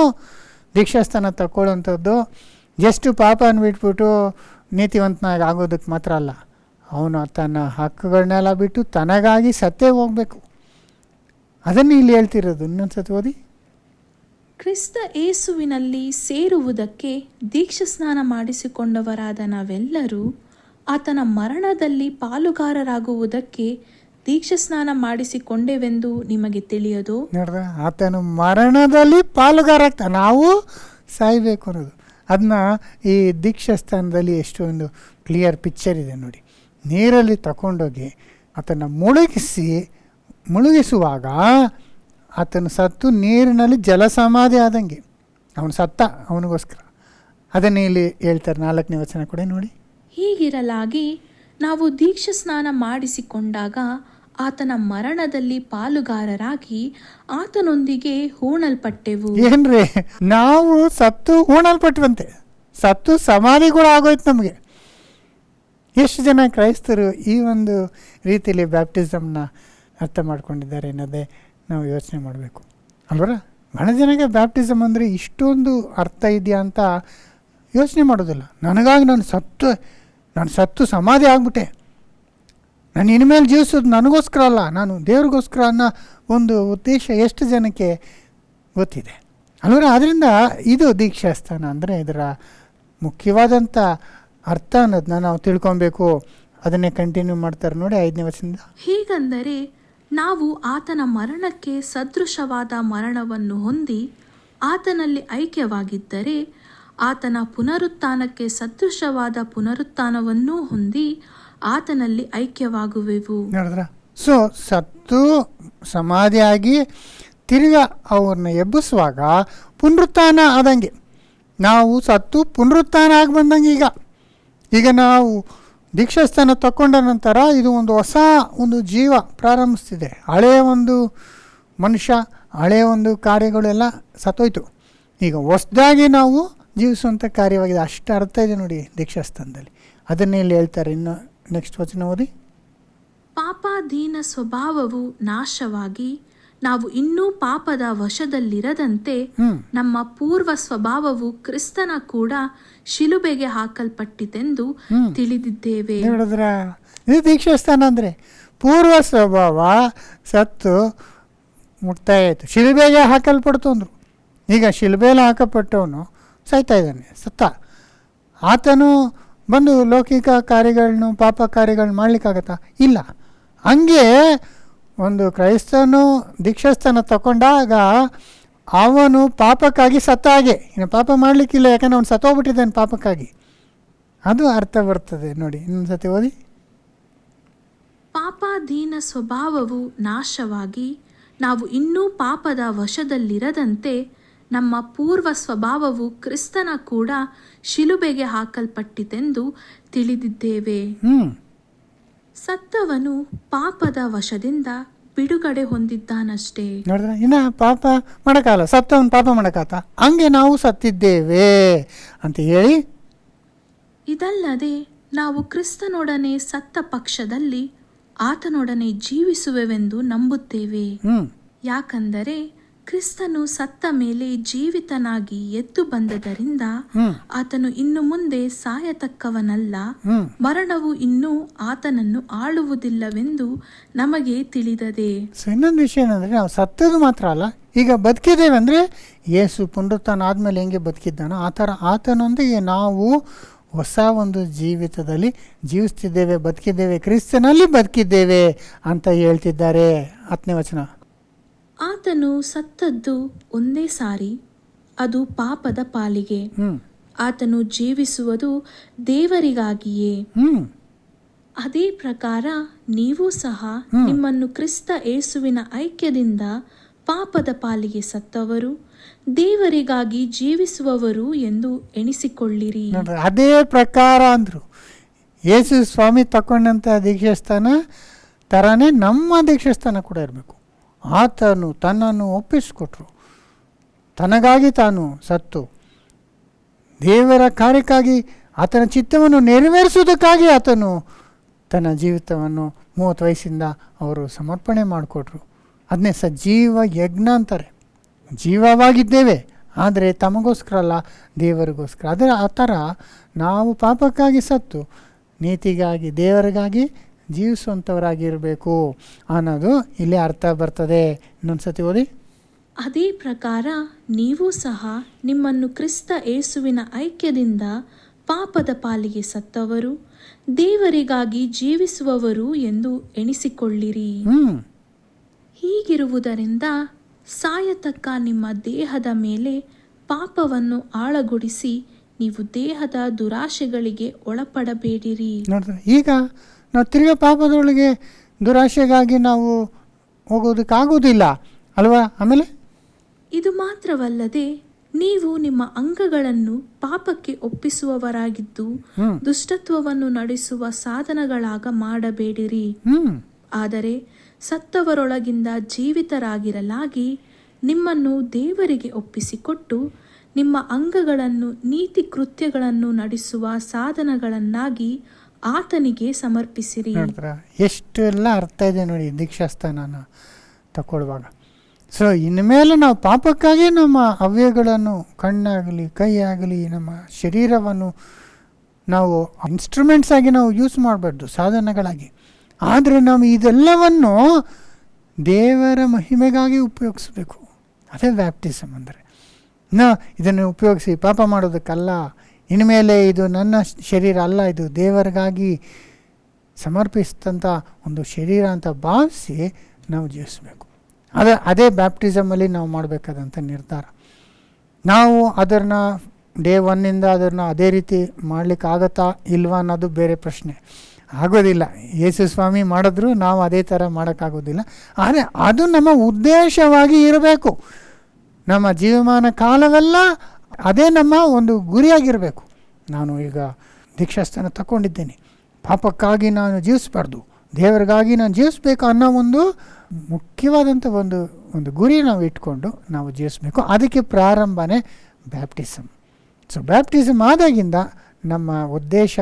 ದೀಕ್ಷಾಸ್ಥಾನ ತಗೊಳ್ಳೋಂಥದ್ದು ಜಸ್ಟ್ ಪಾಪ ಅಂದ್ಬಿಟ್ಬಿಟ್ಟು ನೀತಿವಂತನಾಗಿ ಆಗೋದಕ್ಕೆ ಮಾತ್ರ ಅಲ್ಲ, ಅವನು ತನ್ನ ಹಕ್ಕುಗಳನ್ನೆಲ್ಲ ಬಿಟ್ಟು ತನಗಾಗಿ ಸತ್ತೇ ಹೋಗಬೇಕು. ಅದನ್ನು ಇಲ್ಲಿ ಹೇಳ್ತಿರೋದು. ಇನ್ನೊಂದ್ಸತಿ ಓದಿ. ಕ್ರಿಸ್ತ ಯೇಸುವಿನಲ್ಲಿ ಸೇರುವುದಕ್ಕೆ ದೀಕ್ಷಾಸ್ನಾನ ಮಾಡಿಸಿಕೊಂಡವರಾದ ನಾವೆಲ್ಲರೂ ಆತನ ಮರಣದಲ್ಲಿ ಪಾಲುಗಾರರಾಗುವುದಕ್ಕೆ ದೀಕ್ಷಾಸ್ನಾನ ಮಾಡಿಸಿಕೊಂಡೆವೆಂದು ನಿಮಗೆ ತಿಳಿಯದು. ನೋಡ್ರ, ಆತನು ಮರಣದಲ್ಲಿ ಪಾಲುಗಾರಾಗ್ತಾನೆ, ನಾವು ಸಾಯಬೇಕು ಅನ್ನೋದು. ಅದನ್ನ ಈ ದೀಕ್ಷಾಸ್ಥಾನದಲ್ಲಿ ಎಷ್ಟೊಂದು ಕ್ಲಿಯರ್ ಪಿಕ್ಚರ್ ಇದೆ ನೋಡಿ. ನೀರಲ್ಲಿ ತಗೊಂಡೋಗಿ ಆತನ ಮುಳುಗಿಸುವಾಗ ಆತನು ಸತ್ತು ನೀರಿನಲ್ಲಿ ಜಲಸಮಾಧಿ ಆದಂಗೆ ಅವನು ಸತ್ತ ಅವನಿಗೋಸ್ಕರ. ಅದನ್ನೇ ಇಲ್ಲಿ ಹೇಳ್ತಾರೆ 4ನೇ ವಚನ ಕೂಡ ನೋಡಿ. ಹೀಗಿರಲಾಗಿ ನಾವು ದೀಕ್ಷಾಸ್ನಾನ ಮಾಡಿಸಿಕೊಂಡಾಗ ಆತನ ಮರಣದಲ್ಲಿ ಪಾಲುಗಾರರಾಗಿ ಆತನೊಂದಿಗೆ ಹೂಣಲ್ಪಟ್ಟೆವು. ಏನ್ರಿ, ನಾವು ಸತ್ತು ಹೂಣಲ್ಪಟ್ವಂತೆ, ಸತ್ತು ಸಮಾಧಿಗಳು ಆಗೋಯ್ತು ನಮಗೆ. ಎಷ್ಟು ಜನ ಕ್ರೈಸ್ತರು ಈ ಒಂದು ರೀತಿಯಲ್ಲಿ ಬ್ಯಾಪ್ಟಿಸಮ್ನ ಅರ್ಥ ಮಾಡ್ಕೊಂಡಿದ್ದಾರೆ ಅನ್ನೋದೇ ನಾವು ಯೋಚನೆ ಮಾಡಬೇಕು ಅಲ್ವರ. ಬಹಳ ಜನಕ್ಕೆ ಬ್ಯಾಪ್ಟಿಸಮ್ ಅಂದರೆ ಇಷ್ಟೊಂದು ಅರ್ಥ ಇದೆಯಾ ಅಂತ ಯೋಚನೆ ಮಾಡೋದಿಲ್ಲ. ನನಗಾಗಿ ನಾನು ಸತ್ತು ಸಮಾಧಿ ಆಗ್ಬಿಟ್ಟೆ, ನಾನು ಇನ್ಮೇಲೆ ಜೀವಿಸೋದು ನನಗೋಸ್ಕರ ಅಲ್ಲ, ನಾನು ದೇವ್ರಿಗೋಸ್ಕರ ಅನ್ನೋ ಒಂದು ಉದ್ದೇಶ ಎಷ್ಟು ಜನಕ್ಕೆ ಗೊತ್ತಿದೆ ಅಲ್ವರ. ಅದರಿಂದ ಇದು ದೀಕ್ಷಾಸ್ಥಾನ ಅಂದರೆ ಇದರ ಮುಖ್ಯವಾದಂಥ ಅರ್ಥ ಅನ್ನೋದನ್ನ ನಾವು ತಿಳ್ಕೊಬೇಕು. ಅದನ್ನೇ ಕಂಟಿನ್ಯೂ ಮಾಡ್ತಾರೆ ನೋಡಿ 5ನೇ ವಚನದಿಂದ. ಹೀಗಂದರೆ ನಾವು ಆತನ ಮರಣಕ್ಕೆ ಸದೃಶವಾದ ಮರಣವನ್ನು ಹೊಂದಿ ಆತನಲ್ಲಿ ಐಕ್ಯವಾಗಿದ್ದರೆ ಆತನ ಪುನರುತ್ಥಾನಕ್ಕೆ ಸದೃಶವಾದ ಪುನರುತ್ಥಾನವನ್ನೂ ಹೊಂದಿ ಆತನಲ್ಲಿ ಐಕ್ಯವಾಗುವೆವು. ನೋಡಿದ್ರ, ಸೊ ಸತ್ತು ಸಮಾಧಿಯಾಗಿ ತಿರ್ಗಾ ಅವ್ರನ್ನ ಎಬ್ಬಿಸುವಾಗ ಪುನರುತ್ಥಾನ ಆದಂಗೆ, ನಾವು ಸತ್ತು ಪುನರುತ್ಥಾನ ಆಗಿ ಬಂದಂಗೆ. ಈಗ ನಾವು ದೀಕ್ಷಾಸ್ಥಾನ ತಗೊಂಡ ನಂತರ ಇದು ಒಂದು ಹೊಸ ಒಂದು ಜೀವ ಪ್ರಾರಂಭಿಸ್ತಿದೆ. ಹಳೆಯ ಒಂದು ಮನುಷ್ಯ, ಹಳೆಯ ಒಂದು ಕಾರ್ಯಗಳೆಲ್ಲ ಸತ್ತೋಯ್ತು. ಈಗ ಹೊಸದಾಗಿ ನಾವು ಜೀವಿಸುವಂಥ ಕಾರ್ಯವಾಗಿದೆ. ಅಷ್ಟು ಅರ್ಥ ಇದೆ ನೋಡಿ ದೀಕ್ಷಾಸ್ಥಾನದಲ್ಲಿ. ಅದನ್ನೇ ಇಲ್ಲಿ ಹೇಳ್ತಾರೆ. ಇನ್ನು ನೆಕ್ಸ್ಟ್ ವಚನ ಓದಿ. ಪಾಪಾಧೀನ ಸ್ವಭಾವವು ನಾಶವಾಗಿ ನಾವು ಇನ್ನೂ ಪಾಪದ ವಶದಲ್ಲಿರದಂತೆ ನಮ್ಮ ಪೂರ್ವ ಸ್ವಭಾವವು ಕ್ರಿಸ್ತನ ಕೂಡ ಶಿಲುಬೆಗೆ ಹಾಕಲ್ಪಟ್ಟಿತೆಂದು ತಿಳಿದಿದ್ದೇವೆ. ನೋಡಿದ್ರ, ಇದು ದೀಕ್ಷಾಸ್ಥಾನ ಅಂದರೆ ಪೂರ್ವ ಸ್ವಭಾವ ಸತ್ತು ಮುಕ್ತಾಯ ಆಯಿತು, ಶಿಲುಬೆಗೆ ಹಾಕಲ್ಪಡ್ತು ಅಂದರು. ಈಗ ಶಿಲುಬೆಯಲ್ಲಿ ಹಾಕಲ್ಪಟ್ಟವನು ಸಾಯ್ತಾ ಇದ್ದಾನೆ, ಸತ್ತ. ಆತನು ಬಂದು ಲೌಕಿಕ ಕಾರ್ಯಗಳನ್ನು ಪಾಪ ಕಾರ್ಯಗಳನ್ನ ಮಾಡಲಿಕ್ಕಾಗತ್ತಾ? ಇಲ್ಲ. ಹಂಗೆ ಒಂದು ಕ್ರೈಸ್ತನು ದೀಕ್ಷಾಸ್ಥಾನ ತಗೊಂಡಾಗ ಅವನು ಪಾಪಕ್ಕಾಗಿ ಸತ್ತ ಹಾಗೆ. ಇನ್ನು ಪಾಪ ಮಾಡಲಿಕ್ಕಿಲ್ಲ, ಯಾಕಂದರೆ ಅವನು ಸತ್ತೋಗ್ಬಿಟ್ಟಿದ್ದಾನೆ ಪಾಪಕ್ಕಾಗಿ. ಅದು ಅರ್ಥ ಬರ್ತದೆ ನೋಡಿ. ಇನ್ನೊಂದು ಸತಿ ಓದಿ. ಪಾಪಾಧೀನ ಸ್ವಭಾವವು ನಾಶವಾಗಿ ನಾವು ಇನ್ನೂ ಪಾಪದ ವಶದಲ್ಲಿರದಂತೆ ನಮ್ಮ ಪೂರ್ವ ಸ್ವಭಾವವು ಕ್ರಿಸ್ತನ ಕೂಡ ಶಿಲುಬೆಗೆ ಹಾಕಲ್ಪಟ್ಟಿತೆಂದು ತಿಳಿದಿದ್ದೇವೆ. ಸತ್ತವನು ಪಾಪದ ವಶದಿಂದ ಬಿಡುಗಡೆ ಹೊಂದಿದ್ದಾನಷ್ಟೇ. ನೋಡಿದ್ರೆ, ಇನ್ನು ಪಾಪ ಮಾಡೋಕ್ಕಾಗಲ್ಲ, ಸತ್ತವನು ಪಾಪ ಮಾಡೋಕ್ಕಾತ, ಹಂಗೆ ನಾವು ಸತ್ತಿದ್ದೇವೆ ಅಂತ ಹೇಳಿ. ಇದಲ್ಲದೆ ನಾವು ಕ್ರಿಸ್ತನೊಡನೆ ಸತ್ತ ಪಕ್ಷದಲ್ಲಿ ಆತನೊಡನೆ ಜೀವಿಸುವೆವೆಂದು ನಂಬುತ್ತೇವೆ. ಯಾಕಂದರೆ ಕ್ರಿಸ್ತನು ಸತ್ತ ಮೇಲೆ ಜೀವಿತನಾಗಿ ಎದ್ದು ಬಂದದರಿಂದ ಆತನು ಇನ್ನು ಮುಂದೆ ಸಾಯತಕ್ಕವನಲ್ಲ, ಮರಣವು ಇನ್ನೂ ಆತನನ್ನು ಆಳುವುದಿಲ್ಲವೆಂದು ನಮಗೆ ತಿಳಿದದೆ. ಇನ್ನೊಂದು ವಿಷಯ ಏನಂದರೆ, ನಾವು ಸತ್ತದು ಮಾತ್ರ ಅಲ್ಲ, ಈಗ ಬದುಕಿದ್ದೇವೆ ಅಂದರೆ ಯೇಸು ಪುನರುತ್ಥಾನ ಆದಮೇಲೆ ಹೆಂಗೆ ಬದುಕಿದ್ದಾನೋ ಆ ಥರ ಆತನೊಂದಿಗೆ ನಾವು ಹೊಸ ಒಂದು ಜೀವಿತದಲ್ಲಿ ಜೀವಿಸ್ತಿದ್ದೇವೆ, ಬದುಕಿದ್ದೇವೆ, ಕ್ರಿಸ್ತನಲ್ಲಿ ಬದುಕಿದ್ದೇವೆ ಅಂತ ಹೇಳ್ತಿದ್ದಾರೆ. 10ನೇ ವಚನ. ಆತನು ಸತ್ತದ್ದು ಒಂದೇ ಸಾರಿ, ಅದು ಪಾಪದ ಪಾಲಿಗೆ. ಆತನು ಜೀವಿಸುವುದು ದೇವರಿಗಾಗಿಯೇ. ಅದೇ ಪ್ರಕಾರ ನೀವು ಸಹ ನಿಮ್ಮನ್ನು ಕ್ರಿಸ್ತ ಯೇಸುವಿನ ಐಕ್ಯದಿಂದ ಪಾಪದ ಪಾಲಿಗೆ ಸತ್ತವರು, ದೇವರಿಗಾಗಿ ಜೀವಿಸುವವರು ಎಂದು ಎಣಿಸಿಕೊಳ್ಳಿರಿ. ಅದೇ ಪ್ರಕಾರ ಅಂದರು. ಯೇಸು ಸ್ವಾಮಿ ತಗೊಂಡಂಥ ದೀಕ್ಷಾಸ್ಥಾನ ಥರನೇ ನಮ್ಮ ದೀಕ್ಷಾಸ್ಥಾನ ಕೂಡ ಇರಬೇಕು. ಆತನು ತನ್ನನ್ನು ಒಪ್ಪಿಸಿಕೊಟ್ರು, ತನಗಾಗಿ ತಾನು ಸತ್ತು ದೇವರ ಕಾರ್ಯಕ್ಕಾಗಿ ಆತನ ಚಿತ್ತವನ್ನು ನೆರವೇರಿಸುವುದಕ್ಕಾಗಿ ಆತನು ತನ್ನ ಜೀವಿತವನ್ನು 30 ವಯಸ್ಸಿಂದ ಅವರು ಸಮರ್ಪಣೆ ಮಾಡಿಕೊಟ್ರು. ಅದನ್ನೇ ಸಜೀವ ಯಜ್ಞ ಅಂತಾರೆ. ಜೀವವಾಗಿದ್ದೇವೆ, ಆದರೆ ತಮಗೋಸ್ಕರ ಅಲ್ಲ, ದೇವರಿಗೋಸ್ಕರ. ಅದರ ಆ ಥರ ನಾವು ಪಾಪಕ್ಕಾಗಿ ಸತ್ತು ನೀತಿಗಾಗಿ ದೇವರಿಗಾಗಿ ಜೀವಿಸುವಂಥವರಾಗಿರಬೇಕು ಅನ್ನೋದು ಇಲ್ಲಿ ಅರ್ಥ ಬರ್ತದೆ. ಇನ್ನೊಂದ್ಸತಿ ಓದಿ. ಅದೇ ಪ್ರಕಾರ ನೀವು ಸಹ ನಿಮ್ಮನ್ನು ಕ್ರಿಸ್ತ ಯೇಸುವಿನ ಐಕ್ಯದಿಂದ ಪಾಪದ ಪಾಲಿಗೆ ಸತ್ತವರು, ದೇವರಿಗಾಗಿ ಜೀವಿಸುವವರು ಎಂದು ಎಣಿಸಿಕೊಳ್ಳಿರಿ. ಹೀಗಿರುವುದರಿಂದ ಸಾಯತಕ್ಕ ನಿಮ್ಮ ದೇಹದ ಮೇಲೆ ಪಾಪವನ್ನು ಆಳಗೊಡಿಸಿ ನೀವು ದೇಹದ ದುರಾಶೆಗಳಿಗೆ ಒಳಪಡಬೇಡಿರಿ. ನೋಡಿದ್ರೆ ಈಗ ನಾವು ತಿರ್ಗಾ ಪಾಪದೊಳಗೆ ದುರಾಶೆಗಾಗಿ ನಾವು ಹೋಗೋದಕ್ಕಾಗೋದಿಲ್ಲ ಅಲ್ವಾ? ಆಮೇಲೆ ಇದು ಮಾತ್ರವಲ್ಲದೆ ನೀವು ನಿಮ್ಮ ಅಂಗಗಳನ್ನು ಪಾಪಕ್ಕೆ ಒಪ್ಪಿಸುವವರಾಗಿದ್ದು ದುಷ್ಟತ್ವವನ್ನು ನಡೆಸುವ ಸಾಧನಗಳಾಗ ಮಾಡಬೇಡಿರಿ. ಆದರೆ ಸತ್ತವರೊಳಗಿಂದ ಜೀವಿತರಾಗಿರಲಾಗಿ ನಿಮ್ಮನ್ನು ದೇವರಿಗೆ ಒಪ್ಪಿಸಿಕೊಟ್ಟು ನಿಮ್ಮ ಅಂಗಗಳನ್ನು ನೀತಿ ಕೃತ್ಯಗಳನ್ನು ನಡೆಸುವ ಸಾಧನಗಳನ್ನಾಗಿ ಆತನಿಗೆ ಸಮರ್ಪಿಸಿರಿ. ಎಷ್ಟೆಲ್ಲ ಅರ್ಥ ಇದೆ ನೋಡಿ ದೀಕ್ಷಾಸ್ಥಾನ ತಗೊಳ್ಳುವಾಗ. ಸೊ ಇನ್ಮೇಲೆ ನಾವು ಪಾಪಕ್ಕಾಗಿ ನಮ್ಮ ಅವ್ಯಗಳನ್ನು, ಕಣ್ಣಾಗಲಿ ಕೈ ಆಗಲಿ ನಮ್ಮ ಶರೀರವನ್ನು ನಾವು ಇನ್ಸ್ಟ್ರೂಮೆಂಟ್ಸ್ ಆಗಿ ನಾವು ಯೂಸ್ ಮಾಡಬಾರ್ದು, ಸಾಧನಗಳಾಗಿ. ಆದರೆ ನಾವು ಇದೆಲ್ಲವನ್ನು ದೇವರ ಮಹಿಮೆಗಾಗಿ ಉಪಯೋಗಿಸ್ಬೇಕು. ಅದೇ ಬ್ಯಾಪ್ಟಿಸಮ್ ಅಂದರೆ. ಇದನ್ನು ಉಪಯೋಗಿಸಿ ಪಾಪ ಮಾಡೋದಕ್ಕಲ್ಲ, ಇನ್ಮೇಲೆ ಇದು ನನ್ನ ಶರೀರ ಅಲ್ಲ, ಇದು ದೇವರಿಗಾಗಿ ಸಮರ್ಪಿಸಿದಂಥ ಒಂದು ಶರೀರ ಅಂತ ಭಾವಿಸಿ ನಾವು ಜೀವಿಸಬೇಕು. ಅದೇ ಬ್ಯಾಪ್ಟಿಸಮಲ್ಲಿ ನಾವು ಮಾಡಬೇಕಾದಂಥ ನಿರ್ಧಾರ. ನಾವು ಅದನ್ನು ಡೇ ಒನ್ನಿಂದ ಅದನ್ನು ಅದೇ ರೀತಿ ಮಾಡಲಿಕ್ಕಾಗತ್ತಾ ಇಲ್ವಾ ಅನ್ನೋದು ಬೇರೆ ಪ್ರಶ್ನೆ. ಆಗೋದಿಲ್ಲ. ಯೇಸು ಸ್ವಾಮಿ ಮಾಡಿದ್ರು ನಾವು ಅದೇ ಥರ ಮಾಡೋಕ್ಕಾಗೋದಿಲ್ಲ. ಆದರೆ ಅದು ನಮ್ಮ ಉದ್ದೇಶವಾಗಿ ಇರಬೇಕು. ನಮ್ಮ ಜೀವಮಾನ ಕಾಲವೆಲ್ಲ ಅದೇ ನಮ್ಮ ಒಂದು ಗುರಿಯಾಗಿರಬೇಕು. ನಾನು ಈಗ ದೀಕ್ಷಾಸ್ಥಾನ ತಗೊಂಡಿದ್ದೇನೆ, ಪಾಪಕ್ಕಾಗಿ ನಾನು ಜೀವಿಸಬಾರ್ದು, ದೇವರಿಗಾಗಿ ನಾನು ಜೀವಿಸಬೇಕು ಅನ್ನೋ ಒಂದು ಮುಖ್ಯವಾದಂಥ ಒಂದು ಗುರಿ ನಾವು ಇಟ್ಕೊಂಡು ನಾವು ಜೀವಿಸಬೇಕು. ಅದಕ್ಕೆ ಪ್ರಾರಂಭನೇ ಬ್ಯಾಪ್ಟಿಸಮ್. ಸೊ ಬ್ಯಾಪ್ಟಿಸಮ್ ಆದಾಗಿಂದ ನಮ್ಮ ಉದ್ದೇಶ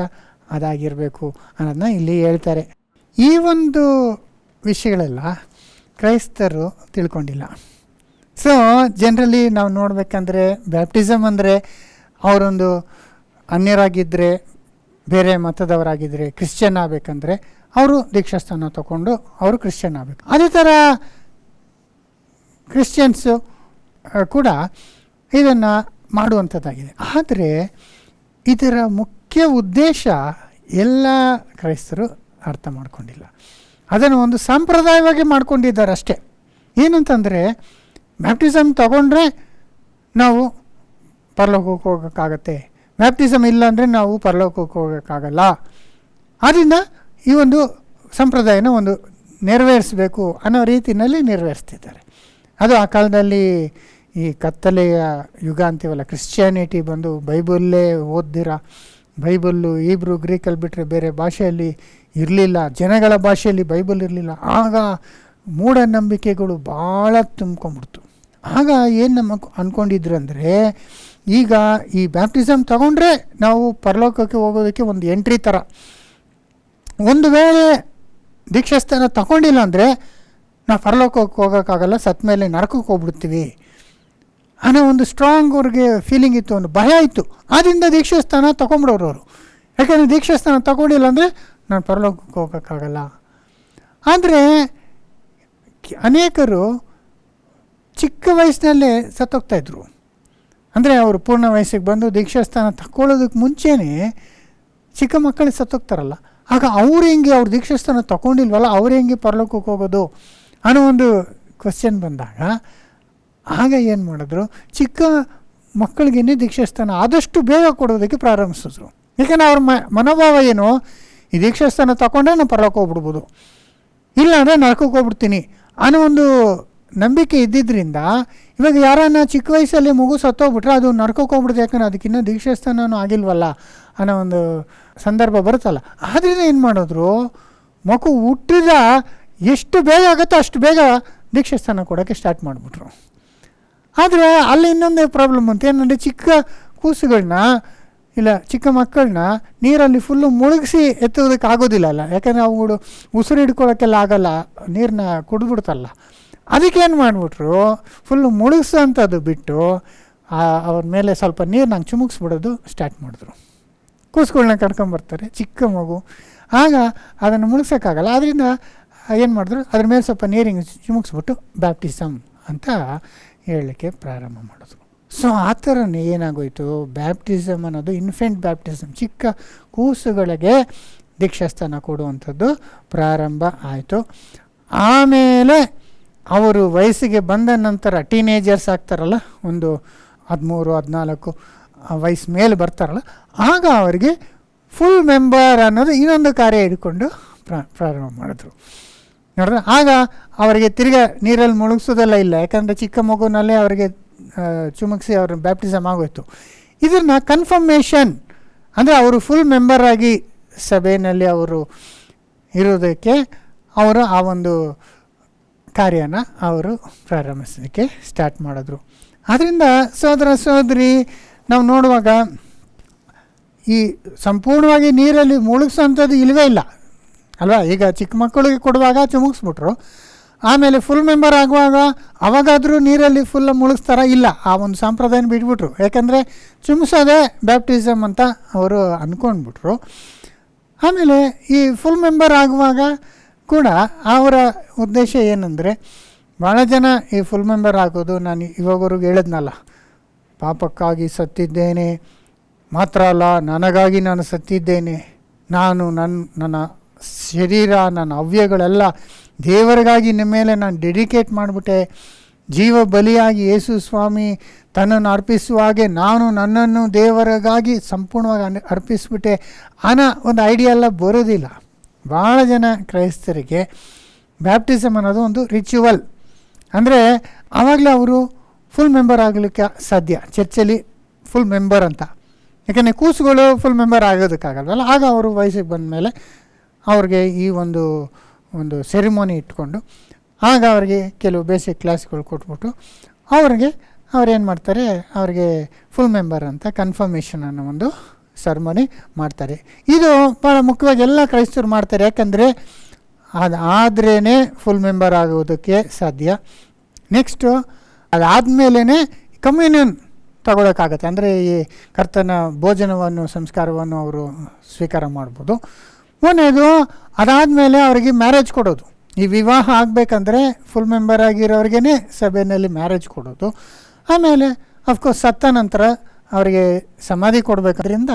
ಅದಾಗಿರಬೇಕು ಅನ್ನೋದನ್ನ ಇಲ್ಲಿ ಹೇಳ್ತಾರೆ. ಈ ಒಂದು ವಿಷಯಗಳೆಲ್ಲ ಕ್ರೈಸ್ತರು ತಿಳ್ಕೊಂಡಿಲ್ಲ. ಸೊ ಜನರಲಿ ನಾವು ನೋಡಬೇಕಂದ್ರೆ ಬ್ಯಾಪ್ಟಿಸಮ್ ಅಂದರೆ ಅವರೊಂದು ಅನ್ಯರಾಗಿದ್ದರೆ, ಬೇರೆ ಮತದವರಾಗಿದ್ದರೆ, ಕ್ರಿಶ್ಚಿಯನ್ ಆಗಬೇಕಂದ್ರೆ ಅವರು ದೀಕ್ಷಾಸ್ಥಾನ ತಗೊಂಡು ಅವರು ಕ್ರಿಶ್ಚಿಯನ್ ಆಗಬೇಕು. ಅದೇ ಥರ ಕ್ರಿಶ್ಚಿಯನ್ಸು ಕೂಡ ಇದನ್ನು ಮಾಡುವಂಥದ್ದಾಗಿದೆ. ಆದರೆ ಇದರ ಮುಖ್ಯ ಉದ್ದೇಶ ಎಲ್ಲ ಕ್ರೈಸ್ತರು ಅರ್ಥ ಮಾಡ್ಕೊಂಡಿಲ್ಲ. ಅದನ್ನು ಒಂದು ಸಂಪ್ರದಾಯವಾಗಿ ಮಾಡ್ಕೊಂಡಿದ್ದಾರೆ ಅಷ್ಟೇ. ಏನಂತಂದರೆ ಬ್ಯಾಪ್ಟಿಸಮ್ ತಗೊಂಡ್ರೆ ನಾವು ಪರಲೋಕಕ್ಕೆ ಹೋಗೋಕ್ಕಾಗತ್ತೆ, ಬ್ಯಾಪ್ಟಿಸಮ್ ಇಲ್ಲ ಅಂದರೆ ನಾವು ಪರಲೋಕಕ್ಕೆ ಹೋಗೋಕ್ಕಾಗಲ್ಲ. ಆದ್ದರಿಂದ ಈ ಒಂದು ಸಂಪ್ರದಾಯನ ಒಂದು ನೆರವೇರಿಸಬೇಕು ಅನ್ನೋ ರೀತಿಯಲ್ಲಿ ನೆರವೇರಿಸ್ತಿದ್ದಾರೆ. ಅದು ಆ ಕಾಲದಲ್ಲಿ ಈ ಕತ್ತಲೆಯ ಯುಗ ಅಂತೀವಲ್ಲ, ಕ್ರಿಶ್ಚಿಯಾನಿಟಿ ಬಂದು ಬೈಬಲ್ಲೇ ಓದ್ದಿರ, ಬೈಬಲ್ಲು ಈಬ್ರು ಗ್ರೀಕಲ್ಲಿ ಬಿಟ್ಟರೆ ಬೇರೆ ಭಾಷೆಯಲ್ಲಿ ಇರಲಿಲ್ಲ, ಜನಗಳ ಭಾಷೆಯಲ್ಲಿ ಬೈಬಲ್ ಇರಲಿಲ್ಲ. ಆಗ ಮೂಢನಂಬಿಕೆಗಳು ಭಾಳ ತುಂಬ್ಕೊಂಬಿಡ್ತು. ಆಗ ಏನು ನಮ್ಮ ಅಂದ್ಕೊಂಡಿದ್ರು ಅಂದರೆ, ಈಗ ಈ ಬ್ಯಾಪ್ಟಿಸಮ್ ತಗೊಂಡ್ರೆ ನಾವು ಪರಲೋಕಕ್ಕೆ ಹೋಗೋದಕ್ಕೆ ಒಂದು ಎಂಟ್ರಿ ಥರ. ಒಂದು ವೇಳೆ ದೀಕ್ಷಾಸ್ಥಾನ ತಗೊಂಡಿಲ್ಲ ಅಂದರೆ ನಾವು ಪರಲೋಕಕ್ಕೆ ಹೋಗೋಕ್ಕಾಗಲ್ಲ, ಸತ್ತ ಮೇಲೆ ನರಕಕ್ಕೆ ಹೋಗ್ಬಿಡ್ತೀವಿ ಅನ್ನೋ ಒಂದು ಸ್ಟ್ರಾಂಗ್ ಅವ್ರಿಗೆ ಫೀಲಿಂಗ್ ಇತ್ತು, ಒಂದು ಭಯ ಇತ್ತು. ಆದ್ದರಿಂದ ದೀಕ್ಷಾಸ್ಥಾನ ತಗೊಂಬಿಡೋರು ಅವರು. ಯಾಕಂದರೆ ದೀಕ್ಷಾಸ್ಥಾನ ತಗೊಂಡಿಲ್ಲ ಅಂದರೆ ನಾನು ಪರಲೋಕಕ್ಕೆ ಹೋಗೋಕ್ಕಾಗಲ್ಲ. ಆದರೆ ಅನೇಕರು ಚಿಕ್ಕ ವಯಸ್ಸಿನಲ್ಲೇ ಸತ್ತೋಗ್ತಾಯಿದ್ರು. ಅಂದರೆ ಅವರು ಪೂರ್ಣ ವಯಸ್ಸಿಗೆ ಬಂದು ದೀಕ್ಷಾಸ್ಥಾನ ತಗೊಳ್ಳೋದಕ್ಕೆ ಮುಂಚೆನೇ ಚಿಕ್ಕ ಮಕ್ಕಳಿಗೆ ಸತ್ತೋಗ್ತಾರಲ್ಲ. ಆಗ ಅವ್ರು ಹೆಂಗೆ, ಅವ್ರು ದೀಕ್ಷಾಸ್ಥಾನ ತಗೊಂಡಿಲ್ವಲ್ಲ, ಅವ್ರು ಹೆಂಗೆ ಪರಲೋಕಕ್ಕೆ ಹೋಗೋದು ಅನ್ನೋ ಒಂದು ಕ್ವಶನ್ ಬಂದಾಗ ಆಗ ಏನು ಮಾಡಿದ್ರು, ಚಿಕ್ಕ ಮಕ್ಕಳಿಗೇನೆ ದೀಕ್ಷಾಸ್ಥಾನ ಆದಷ್ಟು ಬೇಗ ಕೊಡೋದಕ್ಕೆ ಪ್ರಾರಂಭಿಸಿದ್ರು. ಯಾಕೆಂದರೆ ಅವ್ರ ಮನೋಭಾವ ಏನು, ಈ ದೀಕ್ಷಾಸ್ಥಾನ ತಗೊಂಡ್ರೆ ನಾನು ಪರಲೋಕ ಹೋಗ್ಬಿಡ್ಬೋದು, ಇಲ್ಲ ಅಂದರೆ ನರಕಕ್ಕೆ ಹೋಗ್ಬಿಡ್ತೀನಿ ಅನ್ನೋ ಒಂದು ನಂಬಿಕೆ ಇದ್ದಿದ್ದರಿಂದ ಇವಾಗ ಯಾರನ್ನ ಚಿಕ್ಕ ವಯಸ್ಸಲ್ಲಿ ಮಗು ಸತ್ತೋಗ್ಬಿಟ್ರೆ ಅದು ನರಕಕ್ಕೆ ಹೋಗ್ಬಿಡುತ್ತೆ, ಯಾಕಂದರೆ ಅದಕ್ಕಿನ್ನೂ ದೀಕ್ಷಾಸ್ಥಾನನೂ ಆಗಿಲ್ವಲ್ಲ ಅನ್ನೋ ಒಂದು ಸಂದರ್ಭ ಬರುತ್ತಲ್ಲ. ಆದ್ದರಿಂದ ಏನು ಮಾಡಿದ್ರು, ಮಗು ಹುಟ್ಟಿದ ಎಷ್ಟು ಬೇಗ ಆಗುತ್ತೋ ಅಷ್ಟು ಬೇಗ ದೀಕ್ಷಾಸ್ಥಾನ ಕೊಡೋಕ್ಕೆ ಸ್ಟಾರ್ಟ್ ಮಾಡಿಬಿಟ್ರು. ಆದರೆ ಅಲ್ಲಿ ಇನ್ನೊಂದೇ ಪ್ರಾಬ್ಲಮ್ ಅಂತ ಏನಂದರೆ, ಚಿಕ್ಕ ಕೂಸುಗಳನ್ನ ಇಲ್ಲ ಚಿಕ್ಕ ಮಕ್ಕಳನ್ನ ನೀರಲ್ಲಿ ಫುಲ್ಲು ಮುಳುಗಿಸಿ ಎತ್ತೋದಕ್ಕೆ ಆಗೋದಿಲ್ಲ ಅಲ್ಲ, ಯಾಕಂದರೆ ಅವುಗಳು ಉಸಿರು ಹಿಡ್ಕೊಳ್ಳೋಕ್ಕೆಲ್ಲ ಆಗೋಲ್ಲ, ನೀರನ್ನ ಕುಡಿದ್ಬಿಡ್ತಲ್ಲ. ಅದಕ್ಕೇನು ಮಾಡಿಬಿಟ್ರು, ಫುಲ್ಲು ಮುಳುಗಿಸೋಂಥದ್ದು ಬಿಟ್ಟು ಅವ್ರ ಮೇಲೆ ಸ್ವಲ್ಪ ನೀರನ್ನ ಚಿಮುಕ್ಸ್ಬಿಡೋದು ಸ್ಟಾರ್ಟ್ ಮಾಡಿದ್ರು. ಕೂಸುಗಳನ್ನ ಕರ್ಕೊಂಬರ್ತಾರೆ, ಚಿಕ್ಕ ಮಗು, ಆಗ ಅದನ್ನು ಮುಳುಗ್ಸೋಕ್ಕಾಗಲ್ಲ. ಅದರಿಂದ ಏನು ಮಾಡಿದ್ರು, ಅದ್ರ ಮೇಲೆ ಸ್ವಲ್ಪ ನೀರಿಂಗ್ ಚಿಮುಕ್ಸ್ಬಿಟ್ಟು ಬ್ಯಾಪ್ಟಿಸಮ್ ಅಂತ ಹೇಳಲಿಕ್ಕೆ ಪ್ರಾರಂಭ ಮಾಡಿದ್ರು. ಸೊ ಆ ಥರನೇ ಏನಾಗೋಯಿತು, ಬ್ಯಾಪ್ಟಿಸಮ್ ಅನ್ನೋದು ಇನ್ಫೆಂಟ್ ಬ್ಯಾಪ್ಟಿಸಮ್, ಚಿಕ್ಕ ಕೂಸುಗಳಿಗೆ ದೀಕ್ಷಾಸ್ಥಾನ ಕೊಡುವಂಥದ್ದು ಪ್ರಾರಂಭ ಆಯಿತು. ಆಮೇಲೆ ಅವರು ವಯಸ್ಸಿಗೆ ಬಂದ ನಂತರ ಟೀನೇಜರ್ಸ್ ಆಗ್ತಾರಲ್ಲ, ಒಂದು 13-14 ವಯಸ್ಸು ಮೇಲೆ ಬರ್ತಾರಲ್ಲ, ಆಗ ಅವರಿಗೆ ಫುಲ್ ಮೆಂಬರ್ ಅನ್ನೋದು ಇನ್ನೊಂದು ಕಾರ್ಯ ಹಿಡ್ಕೊಂಡು ಪ್ರಾರಂಭ ಮಾಡಿದ್ರು. ನೋಡಿದ್ರೆ ಆಗ ಅವರಿಗೆ ತಿರ್ಗಾ ನೀರಲ್ಲಿ ಮುಳುಗಿಸೋದೆಲ್ಲ ಇಲ್ಲ, ಯಾಕಂದರೆ ಚಿಕ್ಕ ಮಗುನಲ್ಲೇ ಅವರಿಗೆ ಚುಮುಕ್ಸಿ ಅವ್ರ ಬ್ಯಾಪ್ಟಿಸಮ್ ಆಗೋಯ್ತು. ಇದನ್ನು ಕನ್ಫರ್ಮೇಷನ್ ಅಂದರೆ ಅವರು ಫುಲ್ ಮೆಂಬರ್ ಆಗಿ ಸಭೆಯಲ್ಲಿ ಅವರು ಇರೋದಕ್ಕೆ ಅವರು ಆ ಒಂದು ಕಾರ್ಯನ ಅವರು ಪ್ರಾರಂಭಿಸೋದಕ್ಕೆ ಸ್ಟಾರ್ಟ್ ಮಾಡಿದ್ರು. ಆದ್ದರಿಂದ ಸಹೋದರ ಸಹೋದರಿ, ನಾವು ನೋಡುವಾಗ ಈ ಸಂಪೂರ್ಣವಾಗಿ ನೀರಲ್ಲಿ ಮುಳುಗಿಸೋಂಥದ್ದು ಇಲ್ಲವೇ ಇಲ್ಲ ಅಲ್ವಾ. ಈಗ ಚಿಕ್ಕ ಮಕ್ಕಳಿಗೆ ಕೊಡುವಾಗ ಚುಮುಕ್ಸ್ಬಿಟ್ರು, ಆಮೇಲೆ ಫುಲ್ ಮೆಂಬರ್ ಆಗುವಾಗ ಅವಾಗಾದರೂ ನೀರಲ್ಲಿ ಫುಲ್ ಮುಳುಗಿಸ್ತಾರ? ಇಲ್ಲ, ಆ ಒಂದು ಸಂಪ್ರದಾಯನ ಬಿಟ್ಬಿಟ್ರು. ಯಾಕಂದರೆ ಚುಮ್ಸೋದೇ ಬ್ಯಾಪ್ಟಿಸಮ್ ಅಂತ ಅವರು ಅಂದ್ಕೊಂಡ್ಬಿಟ್ರು. ಆಮೇಲೆ ಈ ಫುಲ್ ಮೆಂಬರ್ ಆಗುವಾಗ ಕೂಡ ಅವರ ಉದ್ದೇಶ ಏನಂದರೆ, ಭಾಳ ಜನ ಈ ಫುಲ್ ಮೆಂಬರ್ ಆಗೋದು, ನಾನು ಇವಾಗವ್ರಿಗೆ ಹೇಳಿದ್ನಲ್ಲ, ಪಾಪಕ್ಕಾಗಿ ಸತ್ತಿದ್ದೇನೆ ಮಾತ್ರ ಅಲ್ಲ, ನನಗಾಗಿ ನಾನು ಸತ್ತಿದ್ದೇನೆ, ನಾನು ನನ್ನ ಶರೀರ, ನನ್ನ ಅವ್ಯಗಳೆಲ್ಲ ದೇವರಿಗಾಗಿ ನಿಮ್ಮ ಮೇಲೆ ನಾನು ಡೆಡಿಕೇಟ್ ಮಾಡಿಬಿಟ್ಟೆ, ಜೀವ ಬಲಿಯಾಗಿ ಯೇಸು ಸ್ವಾಮಿ ತನ್ನನ್ನು ಅರ್ಪಿಸುವ ಹಾಗೆ ನಾನು ನನ್ನನ್ನು ದೇವರಿಗಾಗಿ ಸಂಪೂರ್ಣವಾಗಿ ಅರ್ಪಿಸ್ಬಿಟ್ಟೆ ಅನ್ನೋ ಒಂದು ಐಡಿಯಾ ಎಲ್ಲ ಬರೋದಿಲ್ಲ. ಭಾಳ ಜನ ಕ್ರೈಸ್ತರಿಗೆ ಬ್ಯಾಪ್ಟಿಸಮ್ ಅನ್ನೋದು ಒಂದು ರಿಚುವಲ್, ಅಂದರೆ ಆವಾಗಲೇ ಅವರು ಫುಲ್ ಮೆಂಬರ್ ಆಗಲಿಕ್ಕೆ ಸಾಧ್ಯ, ಚರ್ಚಲ್ಲಿ ಫುಲ್ ಮೆಂಬರ್ ಅಂತ. ಯಾಕಂದರೆ ಕೂಸುಗಳು ಫುಲ್ ಮೆಂಬರ್ ಆಗೋದಕ್ಕಾಗಲ್ವಲ್ಲ, ಆಗ ಅವರು ವಯಸ್ಸಿಗೆ ಬಂದ ಮೇಲೆ ಅವ್ರಿಗೆ ಈ ಒಂದು ಸೆರಿಮೋನಿ ಇಟ್ಕೊಂಡು ಆಗ ಅವ್ರಿಗೆ ಕೆಲವು ಬೇಸಿಕ್ ಕ್ಲಾಸ್ಗಳು ಕೊಟ್ಬಿಟ್ಟು ಅವ್ರೇನು ಮಾಡ್ತಾರೆ, ಅವ್ರಿಗೆ ಫುಲ್ ಮೆಂಬರ್ ಅಂತ ಕನ್ಫರ್ಮೇಷನ್ ಅನ್ನೋ ಒಂದು ಸೆರೆಮನಿ ಮಾಡ್ತಾರೆ. ಇದು ಭಾಳ ಮುಖ್ಯವಾಗಿ ಎಲ್ಲ ಕ್ರೈಸ್ತರು ಮಾಡ್ತಾರೆ, ಯಾಕಂದರೆ ಅದಾದ್ರೇ ಫುಲ್ ಮೆಂಬರ್ ಆಗೋದಕ್ಕೆ ಸಾಧ್ಯ. ನೆಕ್ಸ್ಟು ಅದಾದಮೇಲೆ ಕಮ್ಯುನಿಯನ್ ತಗೊಳ್ಳೋಕ್ಕಾಗತ್ತೆ, ಅಂದರೆ ಈ ಕರ್ತನ ಭೋಜನವನ್ನು ಸಂಸ್ಕಾರವನ್ನು ಅವರು ಸ್ವೀಕಾರ ಮಾಡ್ಬೋದು. ಮೊನ್ನೆದು ಅದಾದಮೇಲೆ ಅವರಿಗೆ ಮ್ಯಾರೇಜ್ ಕೊಡೋದು, ಈ ವಿವಾಹ ಆಗಬೇಕಂದ್ರೆ ಫುಲ್ ಮೆಂಬರ್ ಆಗಿರೋರಿಗೇ ಸಭೆಯಲ್ಲಿ ಮ್ಯಾರೇಜ್ ಕೊಡೋದು. ಆಮೇಲೆ ಅಫ್ಕೋರ್ಸ್ ಸತ್ತ ನಂತರ ಅವರಿಗೆ ಸಮಾಧಿ ಕೊಡಬೇಕದ್ರಿಂದ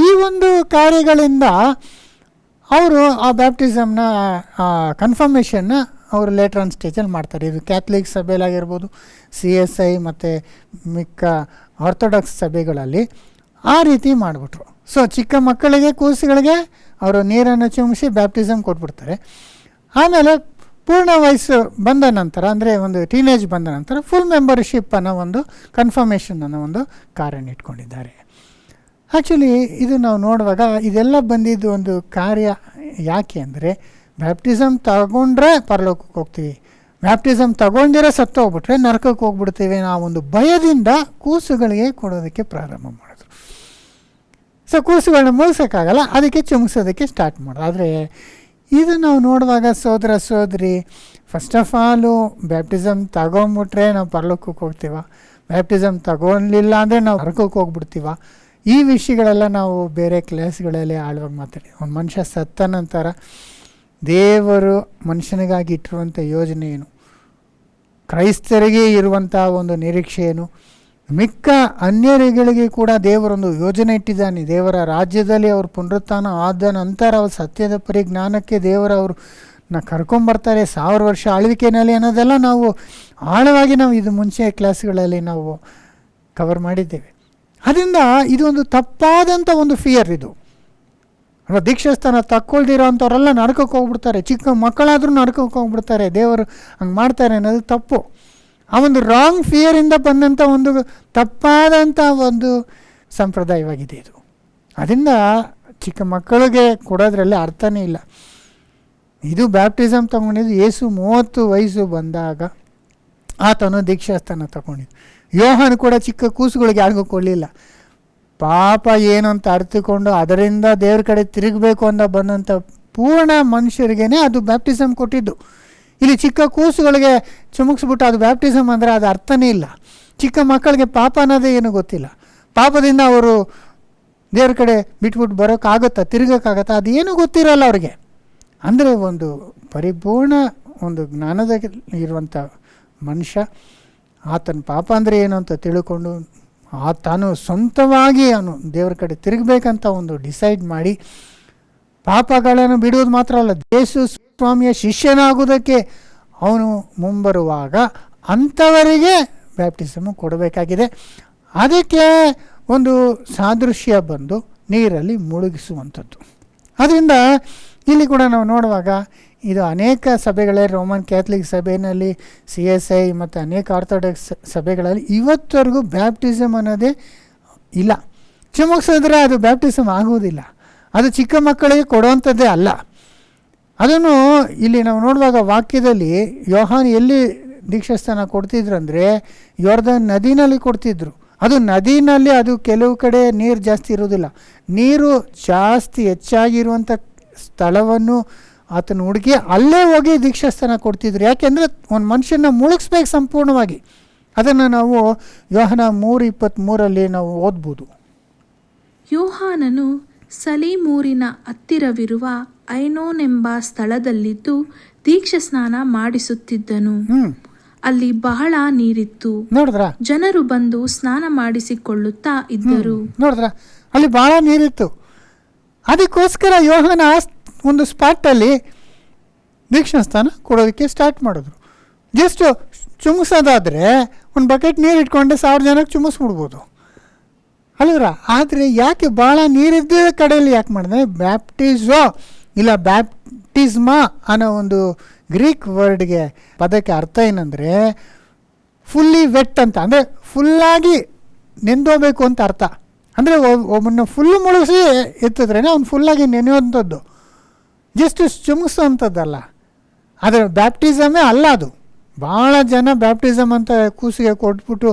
ಈ ಒಂದು ಕಾರ್ಯಗಳಿಂದ ಅವರು ಆ ಬ್ಯಾಪ್ಟಿಸಮ್ನ ಕನ್ಫರ್ಮೇಷನ್ನ ಅವರು ಲೇಟರ್ ಆನ್ ಸ್ಟೇಜಲ್ಲಿ ಮಾಡ್ತಾರೆ. ಇದು ಕ್ಯಾಥಲಿಕ್ ಸಭೆಯಲ್ಲಾಗಿರ್ಬೋದು, CSI ಮತ್ತು ಮಿಕ್ಕ ಆರ್ಥೋಡಾಕ್ಸ್ ಸಭೆಗಳಲ್ಲಿ ಆ ರೀತಿ ಮಾಡಿಬಿಟ್ರು. ಸೊ ಚಿಕ್ಕ ಮಕ್ಕಳಿಗೆ, ಕೂಸುಗಳಿಗೆ ಅವರು ನೀರನ್ನು ಚಿಮುಕಿಸಿ ಬ್ಯಾಪ್ಟಿಸಮ್ ಕೊಟ್ಬಿಡ್ತಾರೆ. ಆಮೇಲೆ ಪೂರ್ಣ ವಯಸ್ಸು ಬಂದ ನಂತರ, ಅಂದರೆ ಒಂದು ಟೀನೇಜ್ ಬಂದ ನಂತರ ಫುಲ್ ಮೆಂಬರ್ಶಿಪ್ ಅನ್ನೋ ಒಂದು ಕನ್ಫರ್ಮೇಷನ್ ಅನ್ನೋ ಒಂದು ಕಾರ್ಯನ ಇಟ್ಕೊಂಡಿದ್ದಾರೆ. ಆ್ಯಕ್ಚುಲಿ ಇದು ನಾವು ನೋಡುವಾಗ ಇದೆಲ್ಲ ಬಂದಿದ್ದು ಒಂದು ಕಾರ್ಯ ಯಾಕೆ ಅಂದರೆ, ಬ್ಯಾಪ್ಟಿಸಮ್ ತಗೊಂಡ್ರೆ ಪರಲೋಕಕ್ಕೆ ಹೋಗ್ತೀವಿ, ಬ್ಯಾಪ್ಟಿಸಮ್ ತಗೊಂಡಿರೋ ಸತ್ತು ಹೋಗ್ಬಿಟ್ರೆ ನರಕಕ್ಕೆ ಹೋಗ್ಬಿಡ್ತೀವಿ ಅನ್ನೋ ಒಂದು ಭಯದಿಂದ ಕೂಸುಗಳಿಗೆ ಕೊಡೋದಕ್ಕೆ ಪ್ರಾರಂಭ ಮಾಡಿದ್ರು. ಸೊ ಕೂಸುಗಳನ್ನ ಮುಗಿಸೋಕ್ಕಾಗಲ್ಲ, ಅದಕ್ಕೆ ಚುಮುಕ್ಸೋದಕ್ಕೆ ಸ್ಟಾರ್ಟ್ ಮಾಡೋದು. ಆದರೆ ಇದು ನಾವು ನೋಡುವಾಗ ಸಹೋದರ ಸಹೋದರಿ, ಫಸ್ಟ್ ಆಫ್ ಆಲು ಬ್ಯಾಪ್ಟಿಸಮ್ ತಗೊಂಬಿಟ್ರೆ ನಾವು ಪರಲೋಕಕ್ಕೆ ಹೋಗ್ತೀವ, ಬ್ಯಾಪ್ಟಿಸಮ್ ತಗೊಳ್ಳಿಲ್ಲ ಅಂದರೆ ನಾವು ನರಕಕ್ಕೆ ಹೋಗ್ಬಿಡ್ತೀವ, ಈ ವಿಷಯಗಳೆಲ್ಲ ನಾವು ಬೇರೆ ಕ್ಲಾಸ್ಗಳಲ್ಲಿ ಆಳವಾಗಿ ಮಾತಾಡಿ. ಒಂದು ಮನುಷ್ಯ ಸತ್ತ ನಂತರ ದೇವರು ಮನುಷ್ಯನಿಗಾಗಿ ಇಟ್ಟಿರುವಂಥ ಯೋಜನೆ ಏನು, ಕ್ರೈಸ್ತರಿಗೆ ಇರುವಂಥ ಒಂದು ನಿರೀಕ್ಷೆ ಏನು, ಮಿಕ್ಕ ಅನ್ಯರುಗಳಿಗೆ ಕೂಡ ದೇವರೊಂದು ಯೋಜನೆ ಇಟ್ಟಿದ್ದಾನೆ. ದೇವರ ರಾಜ್ಯದಲ್ಲಿ ಅವರು ಪುನರುತ್ಥಾನ ಆದ ನಂತರ ಅವ್ರ ಸತ್ಯದ ಪರಿಜ್ಞಾನಕ್ಕೆ ಅವ್ರನ್ನ ಕರ್ಕೊಂಬರ್ತಾರೆ 1000 ವರ್ಷ ಆಳ್ವಿಕೆಯಲ್ಲಿ ಅನ್ನೋದೆಲ್ಲ ನಾವು ಆಳವಾಗಿ ಇದು ಮುಂಚೆ ಕ್ಲಾಸ್ಗಳಲ್ಲಿ ನಾವು ಕವರ್ ಮಾಡಿದ್ದೇವೆ. ಅದರಿಂದ ಇದು ಒಂದು ತಪ್ಪಾದಂಥ ಒಂದು ಫಿಯರ್. ಇದು ದೀಕ್ಷಾಸ್ಥಾನ ತಕ್ಕೊಳ್ದಿರೋ ಅಂಥವರೆಲ್ಲ ನರಕಕ್ಕೆ ಹೋಗ್ಬಿಡ್ತಾರೆ, ಚಿಕ್ಕ ಮಕ್ಕಳಾದರೂ ನರಕಕ್ಕೆ ಹೋಗ್ಬಿಡ್ತಾರೆ, ದೇವರು ಹಂಗೆ ಮಾಡ್ತಾರೆ ಅನ್ನೋದು ತಪ್ಪು. ಆ ಒಂದು ರಾಂಗ್ ಫಿಯರಿಂದ ಬಂದಂಥ ಒಂದು ತಪ್ಪಾದಂಥ ಒಂದು ಸಂಪ್ರದಾಯವಾಗಿದೆ ಇದು. ಅದರಿಂದ ಚಿಕ್ಕ ಮಕ್ಕಳಿಗೆ ಕೊಡೋದ್ರಲ್ಲಿ ಅರ್ಥನೇ ಇಲ್ಲ. ಇದು ಬ್ಯಾಪ್ಟಿಸಮ್ ತಗೊಂಡಿದ್ದು ಯೇಸು 30 ವಯಸ್ಸು ಬಂದಾಗ ಆತನು ದೀಕ್ಷಾಸ್ಥಾನ ತಗೊಂಡಿದ್ದು. ಯೋಹಾನ ಕೂಡ ಚಿಕ್ಕ ಕೂಸುಗಳಿಗೆ ಯಾರಿಗೂ ಕೊಡಲಿಲ್ಲ. ಪಾಪ ಏನು ಅಂತ ಅರ್ಥಕೊಂಡು ಅದರಿಂದ ದೇವ್ರ ಕಡೆ ತಿರುಗಬೇಕು ಅಂತ ಬಂದಂಥ ಪೂರ್ಣ ಮನುಷ್ಯರಿಗೇ ಅದು ಬ್ಯಾಪ್ಟಿಸಮ್ ಕೊಟ್ಟಿದ್ದು. ಇಲ್ಲಿ ಚಿಕ್ಕ ಕೂಸುಗಳಿಗೆ ಚುಮುಕ್ಸ್ಬಿಟ್ಟು ಅದು ಬ್ಯಾಪ್ಟಿಸಮ್ ಅಂದರೆ ಅದು ಅರ್ಥನೇ ಇಲ್ಲ. ಚಿಕ್ಕ ಮಕ್ಕಳಿಗೆ ಪಾಪ ಅನ್ನೋದೇ ಏನು ಗೊತ್ತಿಲ್ಲ. ಪಾಪದಿಂದ ಅವರು ದೇವ್ರ ಕಡೆ ಬಿಟ್ಬಿಟ್ಟು ಬರೋಕ್ಕಾಗುತ್ತಾ, ತಿರುಗೋಕ್ಕಾಗತ್ತಾ, ಅದು ಏನೂ ಗೊತ್ತಿರಲ್ಲ ಅವ್ರಿಗೆ. ಅಂದರೆ ಒಂದು ಪರಿಪೂರ್ಣ ಒಂದು ಜ್ಞಾನದ ಇರುವಂಥ ಮನುಷ್ಯ ಆತನ ಪಾಪ ಅಂದರೆ ಏನು ಅಂತ ತಿಳ್ಕೊಂಡು ತಾನು ಸ್ವಂತವಾಗಿ ಅವನು ದೇವರ ಕಡೆ ತಿರುಗಬೇಕಂತ ಒಂದು ಡಿಸೈಡ್ ಮಾಡಿ ಪಾಪಗಳನ್ನು ಬಿಡುವುದು ಮಾತ್ರ ಅಲ್ಲ, ಯೇಸು ಸ್ವಾಮಿಯ ಶಿಷ್ಯನಾಗುವುದಕ್ಕೆ ಅವನು ಮುಂಬರುವಾಗ ಅಂಥವರಿಗೆ ಬ್ಯಾಪ್ಟಿಸಮ್ ಕೊಡಬೇಕಾಗಿದೆ. ಅದಕ್ಕೆ ಒಂದು ಸಾದೃಶ್ಯ ಬಂದು ನೀರಲ್ಲಿ ಮುಳುಗಿಸುವಂಥದ್ದು. ಅದರಿಂದ ಇಲ್ಲಿ ಕೂಡ ನಾವು ನೋಡುವಾಗ ಇದು ಅನೇಕ ಸಭೆಗಳೇ, ರೋಮನ್ ಕ್ಯಾಥಲಿಕ್ ಸಭೆಯಲ್ಲಿ, CSI ಮತ್ತು ಅನೇಕ ಆರ್ಥೋಡಾಕ್ಸ್ ಸಭೆಗಳಲ್ಲಿ ಇವತ್ತವರೆಗೂ ಬ್ಯಾಪ್ಟಿಸಮ್ ಅನ್ನೋದೇ ಇಲ್ಲ. ಚಿಮುಕ್ಸಿದ್ರೆ ಅದು ಬ್ಯಾಪ್ಟಿಸಮ್ ಆಗುವುದಿಲ್ಲ, ಅದು ಚಿಕ್ಕ ಮಕ್ಕಳಿಗೆ ಕೊಡುವಂಥದ್ದೇ ಅಲ್ಲ. ಅದನ್ನು ಇಲ್ಲಿ ನಾವು ನೋಡುವಾಗ ವಾಕ್ಯದಲ್ಲಿ ಯೋಹಾನ್ ಎಲ್ಲಿ ದೀಕ್ಷಾಸ್ಥಾನ ಕೊಡ್ತಿದ್ರು ಅಂದರೆ ಯೋರ್ದನ್ ನದಿನಲ್ಲಿ ಕೊಡ್ತಿದ್ರು. ಅದು ನದಿನಲ್ಲಿ ಅದು ಕೆಲವು ಕಡೆ ನೀರು ಜಾಸ್ತಿ ಇರೋದಿಲ್ಲ, ನೀರು ಜಾಸ್ತಿ ಹೆಚ್ಚಾಗಿರುವಂಥ ಸ್ಥಳವನ್ನು ಆತನ ಹುಡುಗಿ ಅಲ್ಲೇ ಹೋಗಿ ದೀಕ್ಷಾಸ್ಥಾನ ಕೊಡ್ತಿದ್ರು. ಯಾಕೆಂದರೆ ಒಂದು ಮನುಷ್ಯನ ಮುಳುಗಿಸ್ಬೇಕು ಸಂಪೂರ್ಣವಾಗಿ. ಅದನ್ನು ನಾವು ಯೋಹಾನ 3:23 ನಾವು ಓದ್ಬೋದು. ಯೋಹಾನನು ಸಲೀಮೂರಿನ ಹತ್ತಿರವಿರುವ ಐನೋನೆಂಬ ಸ್ಥಳದಲ್ಲಿದ್ದು ದೀಕ್ಷಾಸ್ನಾನ ಮಾಡಿಸುತ್ತಿದ್ದನು. ಅಲ್ಲಿ ಬಹಳ ನೀರಿತ್ತು. ನೋಡಿದ್ರ, ಜನರು ಬಂದು ಸ್ನಾನ ಮಾಡಿಸಿಕೊಳ್ಳುತ್ತಾ ಇದ್ದರು. ನೋಡಿದ್ರ, ಅಲ್ಲಿ ಬಹಳ ನೀರಿತ್ತು. ಅದಕ್ಕೋಸ್ಕರ ಯೋಹಾನ ಒಂದು ಸ್ಪಾಟಲ್ಲಿ ದೀಕ್ಷಾಸ್ನಾನ ಕೊಡೋದಕ್ಕೆ ಸ್ಟಾರ್ಟ್ ಮಾಡಿದ್ರು. ಜಸ್ಟ್ ಚುಮ್ಸೋದಾದರೆ ಒಂದು ಬಕೆಟ್ ನೀರು ಇಟ್ಕೊಂಡೆ 1000 ಜನಕ್ಕೆ ಚುಮ್ಮಿಸ್ಬಿಡ್ಬೋದು ಅಲ್ವರ. ಆದರೆ ಯಾಕೆ ಭಾಳ ನೀರಿದ್ದ ಕಡೆಯಲ್ಲಿ ಯಾಕೆ ಮಾಡಿದೆ? ಬ್ಯಾಪ್ಟಿಸೋ ಇಲ್ಲ ಬ್ಯಾಪ್ಟಿಸ್ಮಾ ಅನ್ನೋ ಒಂದು ಗ್ರೀಕ್ ವರ್ಡ್ಗೆ ಪದಕ್ಕೆ ಅರ್ಥ ಏನಂದರೆ ಫುಲ್ಲಿ ವೆಟ್ ಅಂತ, ಅಂದರೆ ಫುಲ್ಲಾಗಿ ನೆಂದೋಬೇಕು ಅಂತ ಅರ್ಥ. ಅಂದರೆ ಒಬ್ಬನ ಫುಲ್ಲು ಮುಳುಗಿಸಿ ಎತ್ತಿದ್ರೇ ಅವ್ನು ಫುಲ್ಲಾಗಿ ನೆನೆಯುವಂಥದ್ದು, ಜಸ್ಟ್ ಚುಮ್ಸೋವಂಥದ್ದಲ್ಲ. ಅದರ ಬ್ಯಾಪ್ಟಿಸಮೇ ಅಲ್ಲ ಅದು. ಭಾಳ ಜನ ಬ್ಯಾಪ್ಟಿಸಮ್ ಅಂತ ಕೂಸಿಗೆ ಕೊಟ್ಬಿಟ್ಟು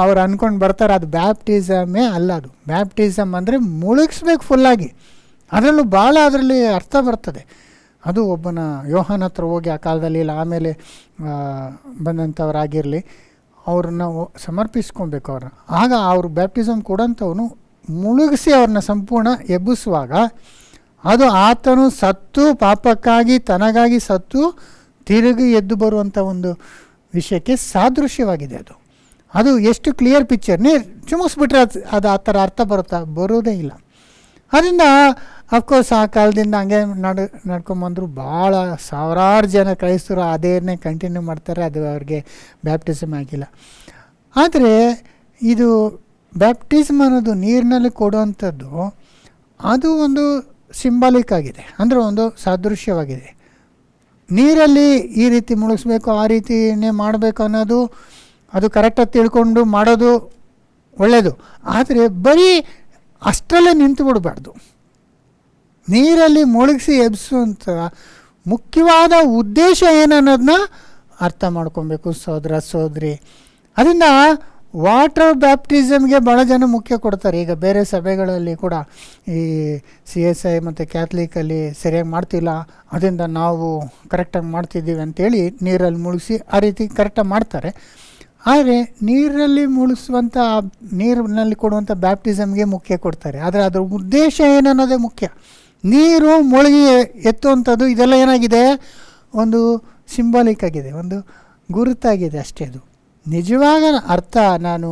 ಅವ್ರು ಅಂದ್ಕೊಂಡು ಬರ್ತಾರೆ, ಅದು ಬ್ಯಾಪ್ಟಿಸಮೇ ಅಲ್ಲ. ಅದು ಬ್ಯಾಪ್ಟಿಸಮ್ ಅಂದರೆ ಮುಳುಗಿಸ್ಬೇಕು ಫುಲ್ಲಾಗಿ. ಅದರಲ್ಲೂ ಭಾಳ ಅದರಲ್ಲಿ ಅರ್ಥ ಬರ್ತದೆ. ಅದು ಒಬ್ಬನ ಯೋಹಾನ ಹತ್ರ ಹೋಗಿ ಆ ಕಾಲದಲ್ಲಿ ಇಲ್ಲ ಆಮೇಲೆ ಬಂದಂಥವರಾಗಿರಲಿ ಅವ್ರನ್ನ ಸಮರ್ಪಿಸ್ಕೊಬೇಕು ಅವ್ರನ್ನ. ಆಗ ಅವ್ರು ಬ್ಯಾಪ್ಟಿಸಮ್ ಕೊಡೋಂಥವನು ಮುಳುಗಿಸಿ ಅವ್ರನ್ನ ಸಂಪೂರ್ಣ ಎಬ್ಬಿಸುವಾಗ ಅದು ಆತನು ಸತ್ತು ಪಾಪಕ್ಕಾಗಿ ತನಗಾಗಿ ಸತ್ತು ತಿರುಗಿ ಎದ್ದು ಬರುವಂಥ ಒಂದು ವಿಷಯಕ್ಕೆ ಸಾದೃಶ್ಯವಾಗಿದೆ. ಅದು ಎಷ್ಟು ಕ್ಲಿಯರ್ ಪಿಕ್ಚರ್ನೇ ಚುಮುಕ್ಸ್ಬಿಟ್ರೆ ಅದು ಆ ಥರ ಅರ್ಥ ಬರೋದೇ ಇಲ್ಲ. ಅದರಿಂದ ಅಫ್ಕೋರ್ಸ್ ಆ ಕಾಲದಿಂದ ಹಂಗೆ ನಡ್ಕೊಂಬಂದರು. ಭಾಳ ಸಾವಿರಾರು ಜನ ಕ್ರೈಸ್ತರು ಅದೇನೇ ಕಂಟಿನ್ಯೂ ಮಾಡ್ತಾರೆ, ಅದು ಅವ್ರಿಗೆ ಬ್ಯಾಪ್ಟಿಸಮ್ ಆಗಿಲ್ಲ. ಆದರೆ ಇದು ಬ್ಯಾಪ್ಟಿಸಮ್ ಅನ್ನೋದು ನೀರಿನಲ್ಲಿ ಕೊಡುವಂಥದ್ದು ಅದು ಒಂದು ಸಿಂಬಾಲಿಕ್ ಆಗಿದೆ, ಅಂದರೆ ಒಂದು ಸಾದೃಶ್ಯವಾಗಿದೆ. ನೀರಲ್ಲಿ ಈ ರೀತಿ ಮುಳುಗಿಸ್ಬೇಕು, ಆ ರೀತಿಯೇ ಮಾಡಬೇಕು ಅನ್ನೋದು ಅದು ಕರೆಕ್ಟಾಗಿ ತಿಳ್ಕೊಂಡು ಮಾಡೋದು ಒಳ್ಳೆಯದು. ಆದರೆ ಬರೀ ಅಷ್ಟರಲ್ಲೇ ನಿಂತು ಬಿಡಬಾರ್ದು. ನೀರಲ್ಲಿ ಮುಳುಗಿಸಿ ಎಬ್ಬಿಸುವಂಥ ಮುಖ್ಯವಾದ ಉದ್ದೇಶ ಏನನ್ನೋದನ್ನ ಅರ್ಥ ಮಾಡ್ಕೊಬೇಕು ಸಹೋದರ ಸಹೋದರಿ. ಅದರಿಂದ ವಾಟರ್ ಬ್ಯಾಪ್ಟಿಸಮ್ಗೆ ಭಾಳ ಜನ ಮುಖ್ಯ ಕೊಡ್ತಾರೆ. ಈಗ ಬೇರೆ ಸಭೆಗಳಲ್ಲಿ ಕೂಡ ಈ CSI ಮತ್ತು ಕ್ಯಾಥಲಿಕಲ್ಲಿ ಸರಿಯಾಗಿ ಮಾಡ್ತಿಲ್ಲ, ಅದರಿಂದ ನಾವು ಕರೆಕ್ಟಾಗಿ ಮಾಡ್ತಿದ್ದೀವಿ ಅಂಥೇಳಿ ನೀರಲ್ಲಿ ಮುಳುಗಿಸಿ ಆ ರೀತಿ ಕರೆಕ್ಟಾಗಿ ಮಾಡ್ತಾರೆ. ಆದರೆ ನೀರಲ್ಲಿ ಮುಳುಗಿಸುವಂಥ ನೀರಿನಲ್ಲಿ ಕೊಡುವಂಥ ಬ್ಯಾಪ್ಟಿಸಮ್ಗೆ ಮುಖ್ಯ ಕೊಡ್ತಾರೆ. ಆದರೆ ಅದರ ಉದ್ದೇಶ ಏನನ್ನೋದೇ ಮುಖ್ಯ. ನೀರು ಮುಳುಗಿ ಎತ್ತುವಂಥದ್ದು ಇದೆಲ್ಲ ಏನಾಗಿದೆ, ಒಂದು ಸಿಂಬಾಲಿಕ್ ಆಗಿದೆ, ಒಂದು ಗುರುತಾಗಿದೆ ಅಷ್ಟೇ. ಅದು ನಿಜವಾಗ ಅರ್ಥ ನಾನು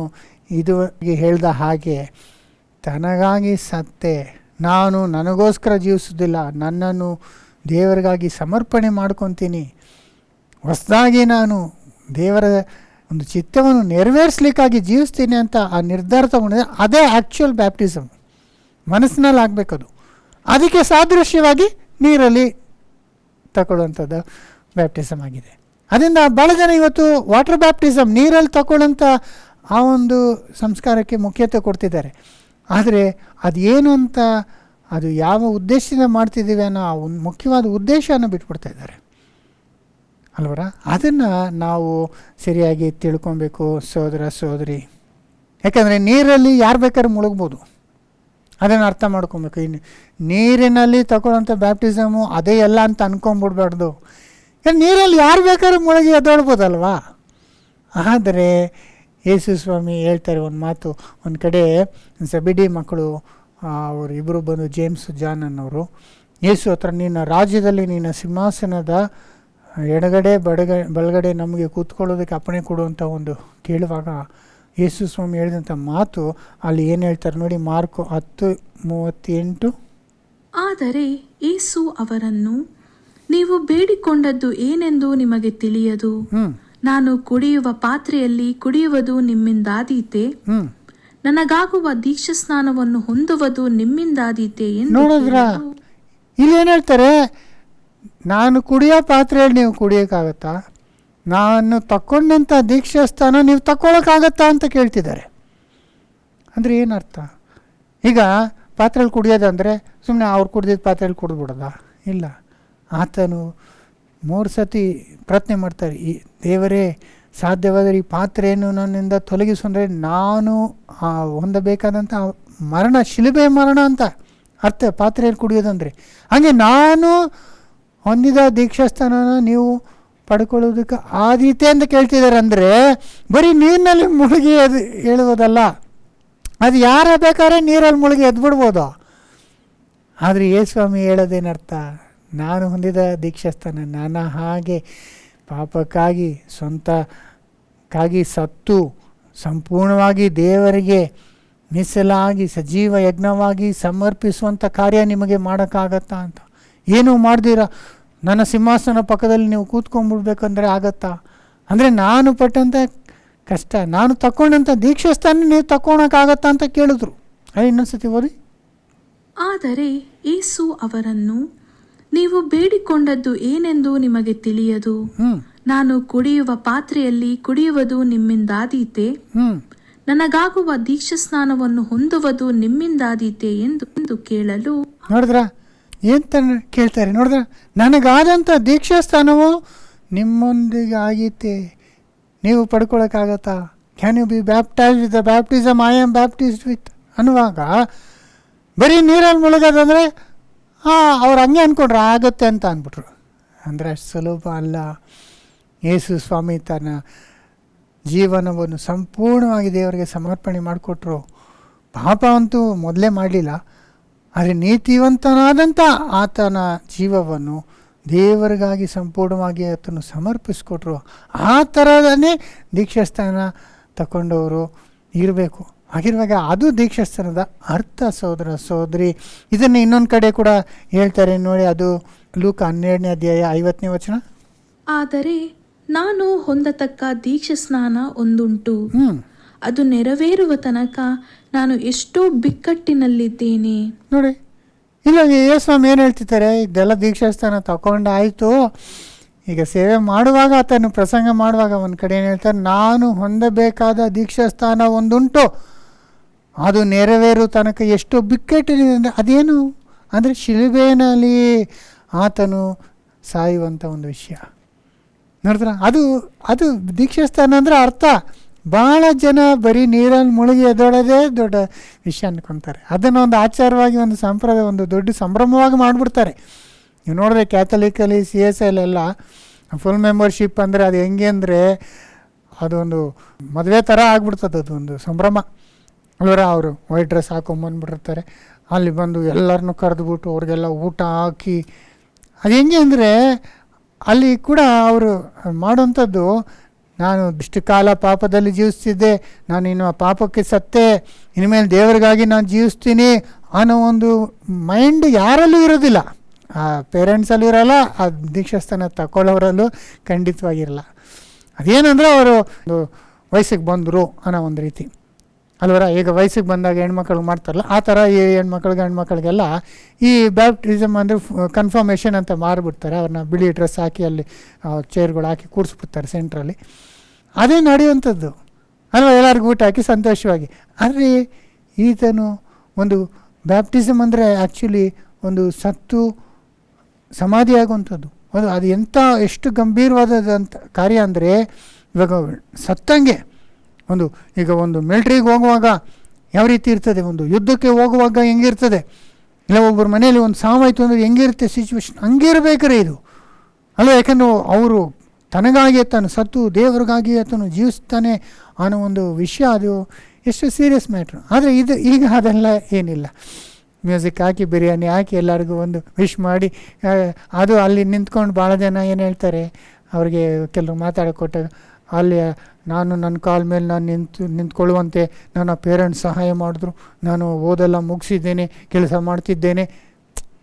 ಇದುವರೆಗೆ ಹೇಳ್ದ ಹಾಗೆ ತನಗಾಗಿ ಸತ್ತೆ, ನಾನು ನನಗೋಸ್ಕರ ಜೀವಿಸೋದಿಲ್ಲ, ನನ್ನನ್ನು ದೇವರಿಗಾಗಿ ಸಮರ್ಪಣೆ ಮಾಡ್ಕೊತೀನಿ, ಹೊಸದಾಗಿ ನಾನು ದೇವರ ಒಂದು ಚಿತ್ತವನ್ನು ನೆರವೇರಿಸ್ಲಿಕ್ಕಾಗಿ ಜೀವಿಸ್ತೀನಿ ಅಂತ ಆ ನಿರ್ಧಾರ ತಗೊಂಡಿದ್ದೆ, ಅದೇ ಆ್ಯಕ್ಚುಯಲ್ ಬ್ಯಾಪ್ಟಿಸಮ್. ಮನಸ್ಸಿನಲ್ಲಿ ಆಗಬೇಕದು. ಅದಕ್ಕೆ ಸಾದೃಶ್ಯವಾಗಿ ನೀರಲ್ಲಿ ತಗೊಳ್ಳುವಂಥದ್ದು ಬ್ಯಾಪ್ಟಿಸಮ್ ಆಗಿದೆ. ಅದರಿಂದ ಭಾಳ ಜನ ಇವತ್ತು ವಾಟರ್ ಬ್ಯಾಪ್ಟಿಸಮ್ ನೀರಲ್ಲಿ ತಗೊಳ್ಳೋಂಥ ಆ ಒಂದು ಸಂಸ್ಕಾರಕ್ಕೆ ಮುಖ್ಯತೆ ಕೊಡ್ತಿದ್ದಾರೆ. ಆದರೆ ಅದೇನು ಅಂತ, ಅದು ಯಾವ ಉದ್ದೇಶದಿಂದ ಮಾಡ್ತಿದ್ದೀವಿ ಅನ್ನೋ ಆ ಒಂದು ಮುಖ್ಯವಾದ ಉದ್ದೇಶನ ಬಿಟ್ಬಿಡ್ತಾ ಇದ್ದಾರೆ ಅಲ್ವರ. ಅದನ್ನು ನಾವು ಸರಿಯಾಗಿ ತಿಳ್ಕೊಬೇಕು ಸಹೋದರ ಸಹೋದರಿ. ಯಾಕಂದರೆ ನೀರಲ್ಲಿ ಯಾರು ಬೇಕಾದ್ರೂ ಮುಳುಗ್ಬೋದು, ಅದನ್ನು ಅರ್ಥ ಮಾಡ್ಕೊಬೇಕು. ಇನ್ನು ನೀರಿನಲ್ಲಿ ತಗೊಳ್ಳೋಂಥ ಬ್ಯಾಪ್ಟಿಸಮು ಅದೇ ಎಲ್ಲ ಅಂತ ಅಂದ್ಕೊಂಬಿಡ್ಬಾರ್ದು. ನೀರಲ್ಲಿ ಯಾರು ಬೇಕಾದ್ರೂ ಮುಳುಗಿ ಎದ್ದೋಳ್ಬೋದಲ್ವಾ. ಆದರೆ ಯೇಸು ಸ್ವಾಮಿ ಹೇಳ್ತಾರೆ ಒಂದು ಮಾತು. ಒಂದು ಕಡೆ ಜೆಬೆಡಿ ಮಕ್ಕಳು ಅವರು ಇಬ್ಬರು ಬಂದು, ಜೇಮ್ಸ್ ಜಾನ್ ಅನ್ನೋರು, ಯೇಸು ಹತ್ರ ನಿನ್ನ ರಾಜ್ಯದಲ್ಲಿ ನಿನ್ನ ಸಿಂಹಾಸನದ ಎಡಗಡೆ ಬಲಗಡೆ ನಮಗೆ ಕೂತ್ಕೊಳ್ಳೋದಕ್ಕೆ ಅಪ್ಪಣೆ ಕೊಡುವಂಥ ಒಂದು ಕೇಳುವಾಗ ಯೇಸು ಸ್ವಾಮಿ ಹೇಳಿದಂಥ ಮಾತು ಅಲ್ಲಿ ಏನು ಹೇಳ್ತಾರೆ ನೋಡಿ, ಮಾರ್ಕು 10:38. ಆದರೆ ಯೇಸು ಅವರನ್ನು, ನೀವು ಬೇಡಿಕೊಂಡದ್ದು ಏನೆಂದು ನಿಮಗೆ ತಿಳಿಯದು. ನಾನು ಕುಡಿಯುವ ಪಾತ್ರೆಯಲ್ಲಿ ಕುಡಿಯುವುದು ನಿಮ್ಮಿಂದಾದೀತೆ, ನನಗಾಗುವ ದೀಕ್ಷಾಸ್ನಾನವನ್ನು ಹೊಂದುವುದು ನಿಮ್ಮಿಂದಾದೀತೆ ಎಂದು ನೋಡಿದ್ರ ಇಲ್ಲಿ ಏನು ಹೇಳ್ತಾರೆ, ನಾನು ಕುಡಿಯೋ ಪಾತ್ರೆಯಲ್ಲಿ ನೀವು ಕುಡಿಯೋಕ್ಕಾಗತ್ತಾ, ನಾನು ತಕ್ಕೊಂಡಂಥ ದೀಕ್ಷಾಸ್ಥಾನ ನೀವು ತಕ್ಕೊಳ್ಳೋಕ್ಕಾಗತ್ತಾ ಅಂತ ಕೇಳ್ತಿದ್ದಾರೆ. ಅಂದರೆ ಏನರ್ಥ? ಈಗ ಪಾತ್ರೆಯಲ್ಲಿ ಕುಡಿಯೋದಂದರೆ ಸುಮ್ಮನೆ ಅವ್ರು ಕುಡ್ದಿದ್ದ ಪಾತ್ರೆಯಲ್ಲಿ ಕುಡಿದ್ಬಿಡೋದ? ಇಲ್ಲ. ಆತನು 3 ಸತಿ ಪ್ರಾರ್ಥನೆ ಮಾಡ್ತಾರೆ, ಈ ದೇವರೇ ಸಾಧ್ಯವಾದರೆ ಈ ಪಾತ್ರೆಯನ್ನು ನನ್ನಿಂದ ತೊಲಗಿಸು, ಅಂದರೆ ನಾನು ಹೊಂದಬೇಕಾದಂಥ ಮರಣ, ಶಿಲುಬೆ ಮರಣ ಅಂತ ಅರ್ಥ ಪಾತ್ರೆಯಲ್ಲಿ ಕುಡಿಯೋದಂದರೆ. ಹಾಗೆ ನಾನು ಹೊಂದಿದ ದೀಕ್ಷಾಸ್ಥಾನನ ನೀವು ಪಡ್ಕೊಳ್ಳೋದಕ್ಕೆ ಆದೀತೆ ಅಂತ ಕೇಳ್ತಿದ್ದಾರೆ. ಅಂದರೆ ಬರೀ ನೀರಿನಲ್ಲಿ ಮುಳುಗಿ ಅದು ಹೇಳುವುದಲ್ಲ, ಅದು ಯಾರ ಬೇಕಾದ್ರೆ ನೀರಲ್ಲಿ ಮುಳುಗಿ ಎದ್ಬಿಡ್ಬೋದು. ಆದರೆ ಯೇಸ್ವಾಮಿ ಹೇಳೋದೇನರ್ಥ, ನಾನು ಹೊಂದಿದ ದೀಕ್ಷಾಸ್ಥಾನ, ನನ್ನ ಹಾಗೆ ಪಾಪಕ್ಕಾಗಿ ಸ್ವಂತಕ್ಕಾಗಿ ಸತ್ತು ಸಂಪೂರ್ಣವಾಗಿ ದೇವರಿಗೆ ಮೀಸಲಾಗಿ ಸಜೀವ ಯಜ್ಞವಾಗಿ ಸಮರ್ಪಿಸುವಂಥ ಕಾರ್ಯ ನಿಮಗೆ ಮಾಡೋಕ್ಕಾಗತ್ತಾ ಅಂತ. ಏನೂ ಮಾಡ್ದಿರ ನನ್ನ ಸಿಂಹಾಸನ ಪಕ್ಕದಲ್ಲಿ ನೀವು ಕೂತ್ಕೊಂಡ್ಬಿಡ್ಬೇಕಂದ್ರೆ ಆಗತ್ತಾ? ಅಂದರೆ ನಾನು ಪಟ್ಟಂಥ ಕಷ್ಟ, ನಾನು ತಗೊಂಡಂಥ ದೀಕ್ಷಾಸ್ಥಾನ ನೀವು ತಗೊಳಕ್ಕಾಗತ್ತಾ ಅಂತ ಕೇಳಿದ್ರು. ಇನ್ನೊಂದ್ಸತಿ ಓದಿ. ಆದರೆ ಯೇಸು ಅವರನ್ನು, ನೀವು ಬೇಡಿಕೊಂಡದ್ದು ಏನೆಂದು ನಿಮಗೆ ತಿಳಿಯದು. ನಾನು ಕುಡಿಯುವ ಪಾತ್ರೆಯಲ್ಲಿ ಕುಡಿಯುವುದು ನಿಮ್ಮಿಂದಾದೀತೆ, ನನಗಾಗುವ ದೀಕ್ಷಾಸ್ನಾನವನ್ನು ಹೊಂದುವುದು ನಿಮ್ಮಿಂದಾದೀತೆ ಎಂದು ಕೇಳಲು, ನೋಡಿದ್ರ ಎಂತ ಕೇಳ್ತಾರೆ? ನೋಡಿದ್ರ, ನನಗಾದಂಥ ದೀಕ್ಷಾಸ್ಥಾನವು ನಿಮ್ಮೊಂದಿಗೆ ಆಗೈತೆ, ನೀವು ಪಡ್ಕೊಳಕ್ಕಾಗತ್ತಾ? Can you be baptised with the baptism I am baptised with ಅನ್ನುವಾಗ ಬರೀ ನೀರಲ್ಲಿ ಮುಳುಗೋದಂದರೆ ಅವ್ರು ಹಂಗೆ ಅಂದ್ಕೊಂಡ್ರೆ ಆಗುತ್ತೆ ಅಂತ ಅಂದ್ಬಿಟ್ರು. ಅಂದರೆ ಅಷ್ಟು ಸುಲಭ ಅಲ್ಲ. ಯೇಸು ಸ್ವಾಮಿ ತನ್ನ ಜೀವನವನ್ನು ಸಂಪೂರ್ಣವಾಗಿ ದೇವರಿಗೆ ಸಮರ್ಪಣೆ ಮಾಡಿಕೊಟ್ರು. ಪಾಪ ಅಂತೂ ಮೊದಲೇ ಮಾಡಲಿಲ್ಲ, ಆದರೆ ನೀತಿವಂತನಾದಂಥ ಆತನ ಜೀವವನ್ನು ದೇವರಿಗಾಗಿ ಸಂಪೂರ್ಣವಾಗಿ ಆತನು ಸಮರ್ಪಿಸ್ಕೊಟ್ರು. ಆ ಥರದನ್ನೇ ದೀಕ್ಷಾಸ್ಥಾನ ತಗೊಂಡವರು ಇರಬೇಕು. ಹಾಗಿರುವಾಗ ಅದು ದೀಕ್ಷಾಸ್ಥಾನದ ಅರ್ಥ. ಸಹೋದರ ಸಹೋದರಿ, ಇದನ್ನು ಇನ್ನೊಂದು ಕಡೆ ಕೂಡ ಹೇಳ್ತಾರೆ ನೋಡಿ, ಅದು ಲೂಕ 12ನೇ ಅಧ್ಯಾಯ 50ನೇ ವಚನ. ಆದರೆ ನಾನು ಹೊಂದತಕ್ಕ ದೀಕ್ಷಾಸ್ನಾನ ಒಂದುಂಟು, ಅದು ನೆರವೇರುವ ತನಕ ನಾನು ಎಷ್ಟೋ ಬಿಕ್ಕಟ್ಟಿನಲ್ಲಿದ್ದೇನೆ. ನೋಡಿ, ಇಲ್ಲ ಯೇಸ್ವಾಮಿ ಏನು ಹೇಳ್ತಿದ್ದಾರೆ, ಇದೆಲ್ಲ ದೀಕ್ಷಾಸ್ಥಾನ ತಗೊಂಡಾಯಿತು, ಈಗ ಸೇವೆ ಮಾಡುವಾಗ ಆತನು ಪ್ರಸಂಗ ಮಾಡುವಾಗ ಒಂದು ಕಡೆ ಏನು ಹೇಳ್ತಾರೆ, ನಾನು ಹೊಂದಬೇಕಾದ ದೀಕ್ಷಾಸ್ಥಾನ ಒಂದುಂಟು, ಅದು ನೆರವೇರೋ ತನಕ ಎಷ್ಟು ಬಿಕ್ಕಟ್ಟಿದೆ. ಅಂದರೆ ಅದೇನು ಅಂದರೆ ಶಿಲುಬೆನಲ್ಲಿ ಆತನು ಸಾಯುವಂಥ ಒಂದು ವಿಷಯ. ನೋಡಿದ್ರ, ಅದು ದೀಕ್ಷಾಸ್ಥಾನ ಅಂದರೆ ಅರ್ಥ. ಭಾಳ ಜನ ಬರೀ ನೀರಲ್ಲಿ ಮುಳುಗಿ ಎದ್ದೋಳೋದೇ ದೊಡ್ಡ ವಿಷಯ ಅಂದ್ಕೊತಾರೆ. ಅದನ್ನು ಒಂದು ಆಚಾರವಾಗಿ, ಒಂದು ಸಂಪ್ರದಾಯ, ಒಂದು ದೊಡ್ಡ ಸಂಭ್ರಮವಾಗಿ ಮಾಡಿಬಿಡ್ತಾರೆ. ನೀವು ನೋಡಿದ್ರೆ ಕ್ಯಾಥಲಿಕಲ್ಲಿ CSIಲೆಲ್ಲ ಫುಲ್ ಮೆಂಬರ್ಶಿಪ್ ಅಂದರೆ ಅದು ಹೆಂಗೆ ಅಂದರೆ ಅದೊಂದು ಮದುವೆ ಥರ ಆಗ್ಬಿಡ್ತದೆ. ಅದೊಂದು ಸಂಭ್ರಮ ಅಲ್ವರ. ಅವರು ವೈಟ್ ಡ್ರೆಸ್ ಹಾಕೊಂಬಂದ್ಬಿಟ್ಟಿರ್ತಾರೆ, ಅಲ್ಲಿ ಬಂದು ಎಲ್ಲರನ್ನೂ ಕರೆದುಬಿಟ್ಟು ಅವ್ರಿಗೆಲ್ಲ ಊಟ ಹಾಕಿ, ಅದು ಹೆಂಗೆ ಅಂದರೆ ಅಲ್ಲಿ ಕೂಡ ಅವರು ಮಾಡೋಂಥದ್ದು, ನಾನು ಇಷ್ಟು ಕಾಲ ಪಾಪದಲ್ಲಿ ಜೀವಿಸ್ತಿದ್ದೆ, ನಾನು ಇನ್ನು ಆ ಪಾಪಕ್ಕೆ ಸತ್ತೆ, ಇನ್ಮೇಲೆ ದೇವರಿಗಾಗಿ ನಾನು ಜೀವಿಸ್ತೀನಿ ಅನ್ನೋ ಒಂದು ಮೈಂಡ್ ಯಾರಲ್ಲೂ ಇರೋದಿಲ್ಲ. ಆ ಪೇರೆಂಟ್ಸಲ್ಲೂ ಇರೋಲ್ಲ, ಆ ದೀಕ್ಷಾಸ್ಥಾನ ತಗೊಳ್ಳೋರಲ್ಲೂ ಖಂಡಿತವಾಗಿರಲ್ಲ. ಅದೇನಂದರೆ ಅವರು ಒಂದು ವಯಸ್ಸಿಗೆ ಬಂದರು ಅನ್ನೋ ಒಂದು ರೀತಿ ಅಲ್ವರ. ಈಗ ವಯಸ್ಸಿಗೆ ಬಂದಾಗ ಹೆಣ್ಮಕ್ಳಿಗೆ ಮಾಡ್ತಾರಲ್ಲ, ಆ ಥರ ಈ ಹೆಣ್ಮಕ್ಳಿಗೆಲ್ಲ ಈ ಬ್ಯಾಪ್ಟಿಸಮ್ ಅಂದರೆ ಕನ್ಫರ್ಮೇಷನ್ ಅಂತ ಮಾರಿಬಿಡ್ತಾರೆ. ಅವ್ರನ್ನ ಬಿಳಿ ಡ್ರೆಸ್ ಹಾಕಿ ಅಲ್ಲಿ ಚೇರ್ಗಳು ಹಾಕಿ ಕೂರಿಸ್ಬಿಡ್ತಾರೆ ಸೆಂಟ್ರಲ್ಲಿ. ಅದೇ ನಡೆಯುವಂಥದ್ದು ಅಲ್ವಾ, ಎಲ್ಲರಿಗೂ ಊಟ ಹಾಕಿ ಸಂತೋಷವಾಗಿ. ಆದರೆ ಈತನು ಒಂದು ಬ್ಯಾಪ್ಟಿಸಮ್ ಅಂದರೆ ಆ್ಯಕ್ಚುಲಿ ಒಂದು ಸತ್ತು ಸಮಾಧಿ ಆಗುವಂಥದ್ದು. ಅದು ಎಷ್ಟು ಗಂಭೀರವಾದಂಥ ಕಾರ್ಯ ಅಂದರೆ, ಇವಾಗ ಸತ್ತಂಗೆ ಈಗ ಒಂದು ಮಿಲ್ಟ್ರಿಗೆ ಹೋಗುವಾಗ ಯಾವ ರೀತಿ ಇರ್ತದೆ, ಒಂದು ಯುದ್ಧಕ್ಕೆ ಹೋಗುವಾಗ ಹೆಂಗಿರ್ತದೆ, ಇಲ್ಲ ಒಬ್ಬರ ಮನೆಯಲ್ಲಿ ಒಂದು ಸಾವಾಯಿತು ಅಂದರೆ ಹೆಂಗಿರುತ್ತೆ ಸಿಚುವೇಶನ್, ಹಂಗಿರ್ಬೇಕ್ರೆ ಇದು ಅಲ್ಲ. ಯಾಕಂದ್ರೆ ಅವರು ತನಗಾಗಿ ತಾನು ಸತ್ತು ದೇವರಿಗಾಗಿ ಆತನು ಜೀವಿಸ್ತಾನೆ ಅನ್ನೋ ಒಂದು ವಿಷಯ, ಅದು ಎಷ್ಟು ಸೀರಿಯಸ್ ಮ್ಯಾಟ್ರು. ಆದರೆ ಈಗ ಅದೆಲ್ಲ ಏನಿಲ್ಲ. ಮ್ಯೂಸಿಕ್ ಹಾಕಿ ಬಿರಿಯಾನಿ ಹಾಕಿ ಎಲ್ಲರಿಗೂ ಒಂದು ವಿಶ್ ಮಾಡಿ, ಅದು ಅಲ್ಲಿ ನಿಂತ್ಕೊಂಡು ಭಾಳ ಜನ ಏನು ಹೇಳ್ತಾರೆ, ಅವ್ರಿಗೆ ಕೆಲವು ಮಾತಾಡಿಕೊಟ್ಟಾಗ ಅಲ್ಲಿ ನಾನು ನನ್ನ ಕಾಲ ಮೇಲೆ ನಾನು ನಿಂತ್ಕೊಳ್ಳುವಂತೆ ನನ್ನ ಪೇರೆಂಟ್ಸ್ ಸಹಾಯ ಮಾಡಿದ್ರು, ನಾನು ಓದೆಲ್ಲ ಮುಗಿಸಿದ್ದೇನೆ, ಕೆಲಸ ಮಾಡ್ತಿದ್ದೇನೆ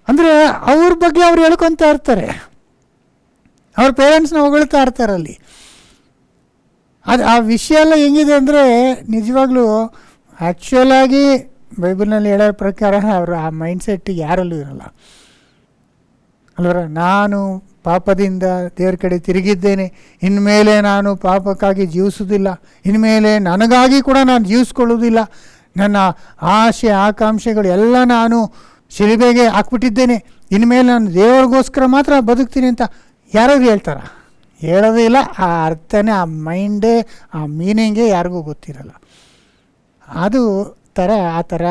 ಅಂದರೆ ಅವ್ರ ಬಗ್ಗೆ ಅವ್ರು ಹೇಳ್ಕೊತಾ ಇರ್ತಾರೆ, ಅವ್ರ ಪೇರೆಂಟ್ಸ್ನ ಹೊಗಳ್ತಾ ಇರ್ತಾರೆ ಅಲ್ಲಿ. ಅದು ಆ ವಿಷಯ ಎಲ್ಲ ಹೆಂಗಿದೆ ಅಂದರೆ ನಿಜವಾಗ್ಲೂ ಆ್ಯಕ್ಚುಲಾಗಿ ಬೈಬಲ್ನಲ್ಲಿ ಹೇಳೋ ಪ್ರಕಾರ ಅವರು ಆ ಮೈಂಡ್ಸೆಟ್ ಯಾರಲ್ಲೂ ಇರಲ್ಲ ಅಲ್ವರ. ನಾನು ಪಾಪದಿಂದ ದೇವ್ರ ಕಡೆ ತಿರುಗಿದ್ದೇನೆ, ಇನ್ಮೇಲೆ ನಾನು ಪಾಪಕ್ಕಾಗಿ ಜೀವಿಸೋದಿಲ್ಲ, ಇನ್ಮೇಲೆ ನನಗಾಗಿ ಕೂಡ ನಾನು ಜೀವಿಸ್ಕೊಳ್ಳೋದಿಲ್ಲ, ನನ್ನ ಆಸೆ ಆಕಾಂಕ್ಷೆಗಳು ಎಲ್ಲ ನಾನು ಶಿಲುಬೆಗೆ ಹಾಕ್ಬಿಟ್ಟಿದ್ದೇನೆ, ಇನ್ಮೇಲೆ ನಾನು ದೇವರಿಗೋಸ್ಕರ ಮಾತ್ರ ಬದುಕ್ತೀನಿ ಅಂತ ಯಾರಾದ್ರು ಹೇಳ್ತಾರ? ಹೇಳೋದೇ ಇಲ್ಲ. ಆ ಅರ್ಥನೇ, ಆ ಮೈಂಡೇ, ಆ ಮೀನಿಂಗೇ ಯಾರಿಗೂ ಗೊತ್ತಿರಲ್ಲ. ಅದು ಆ ಥರ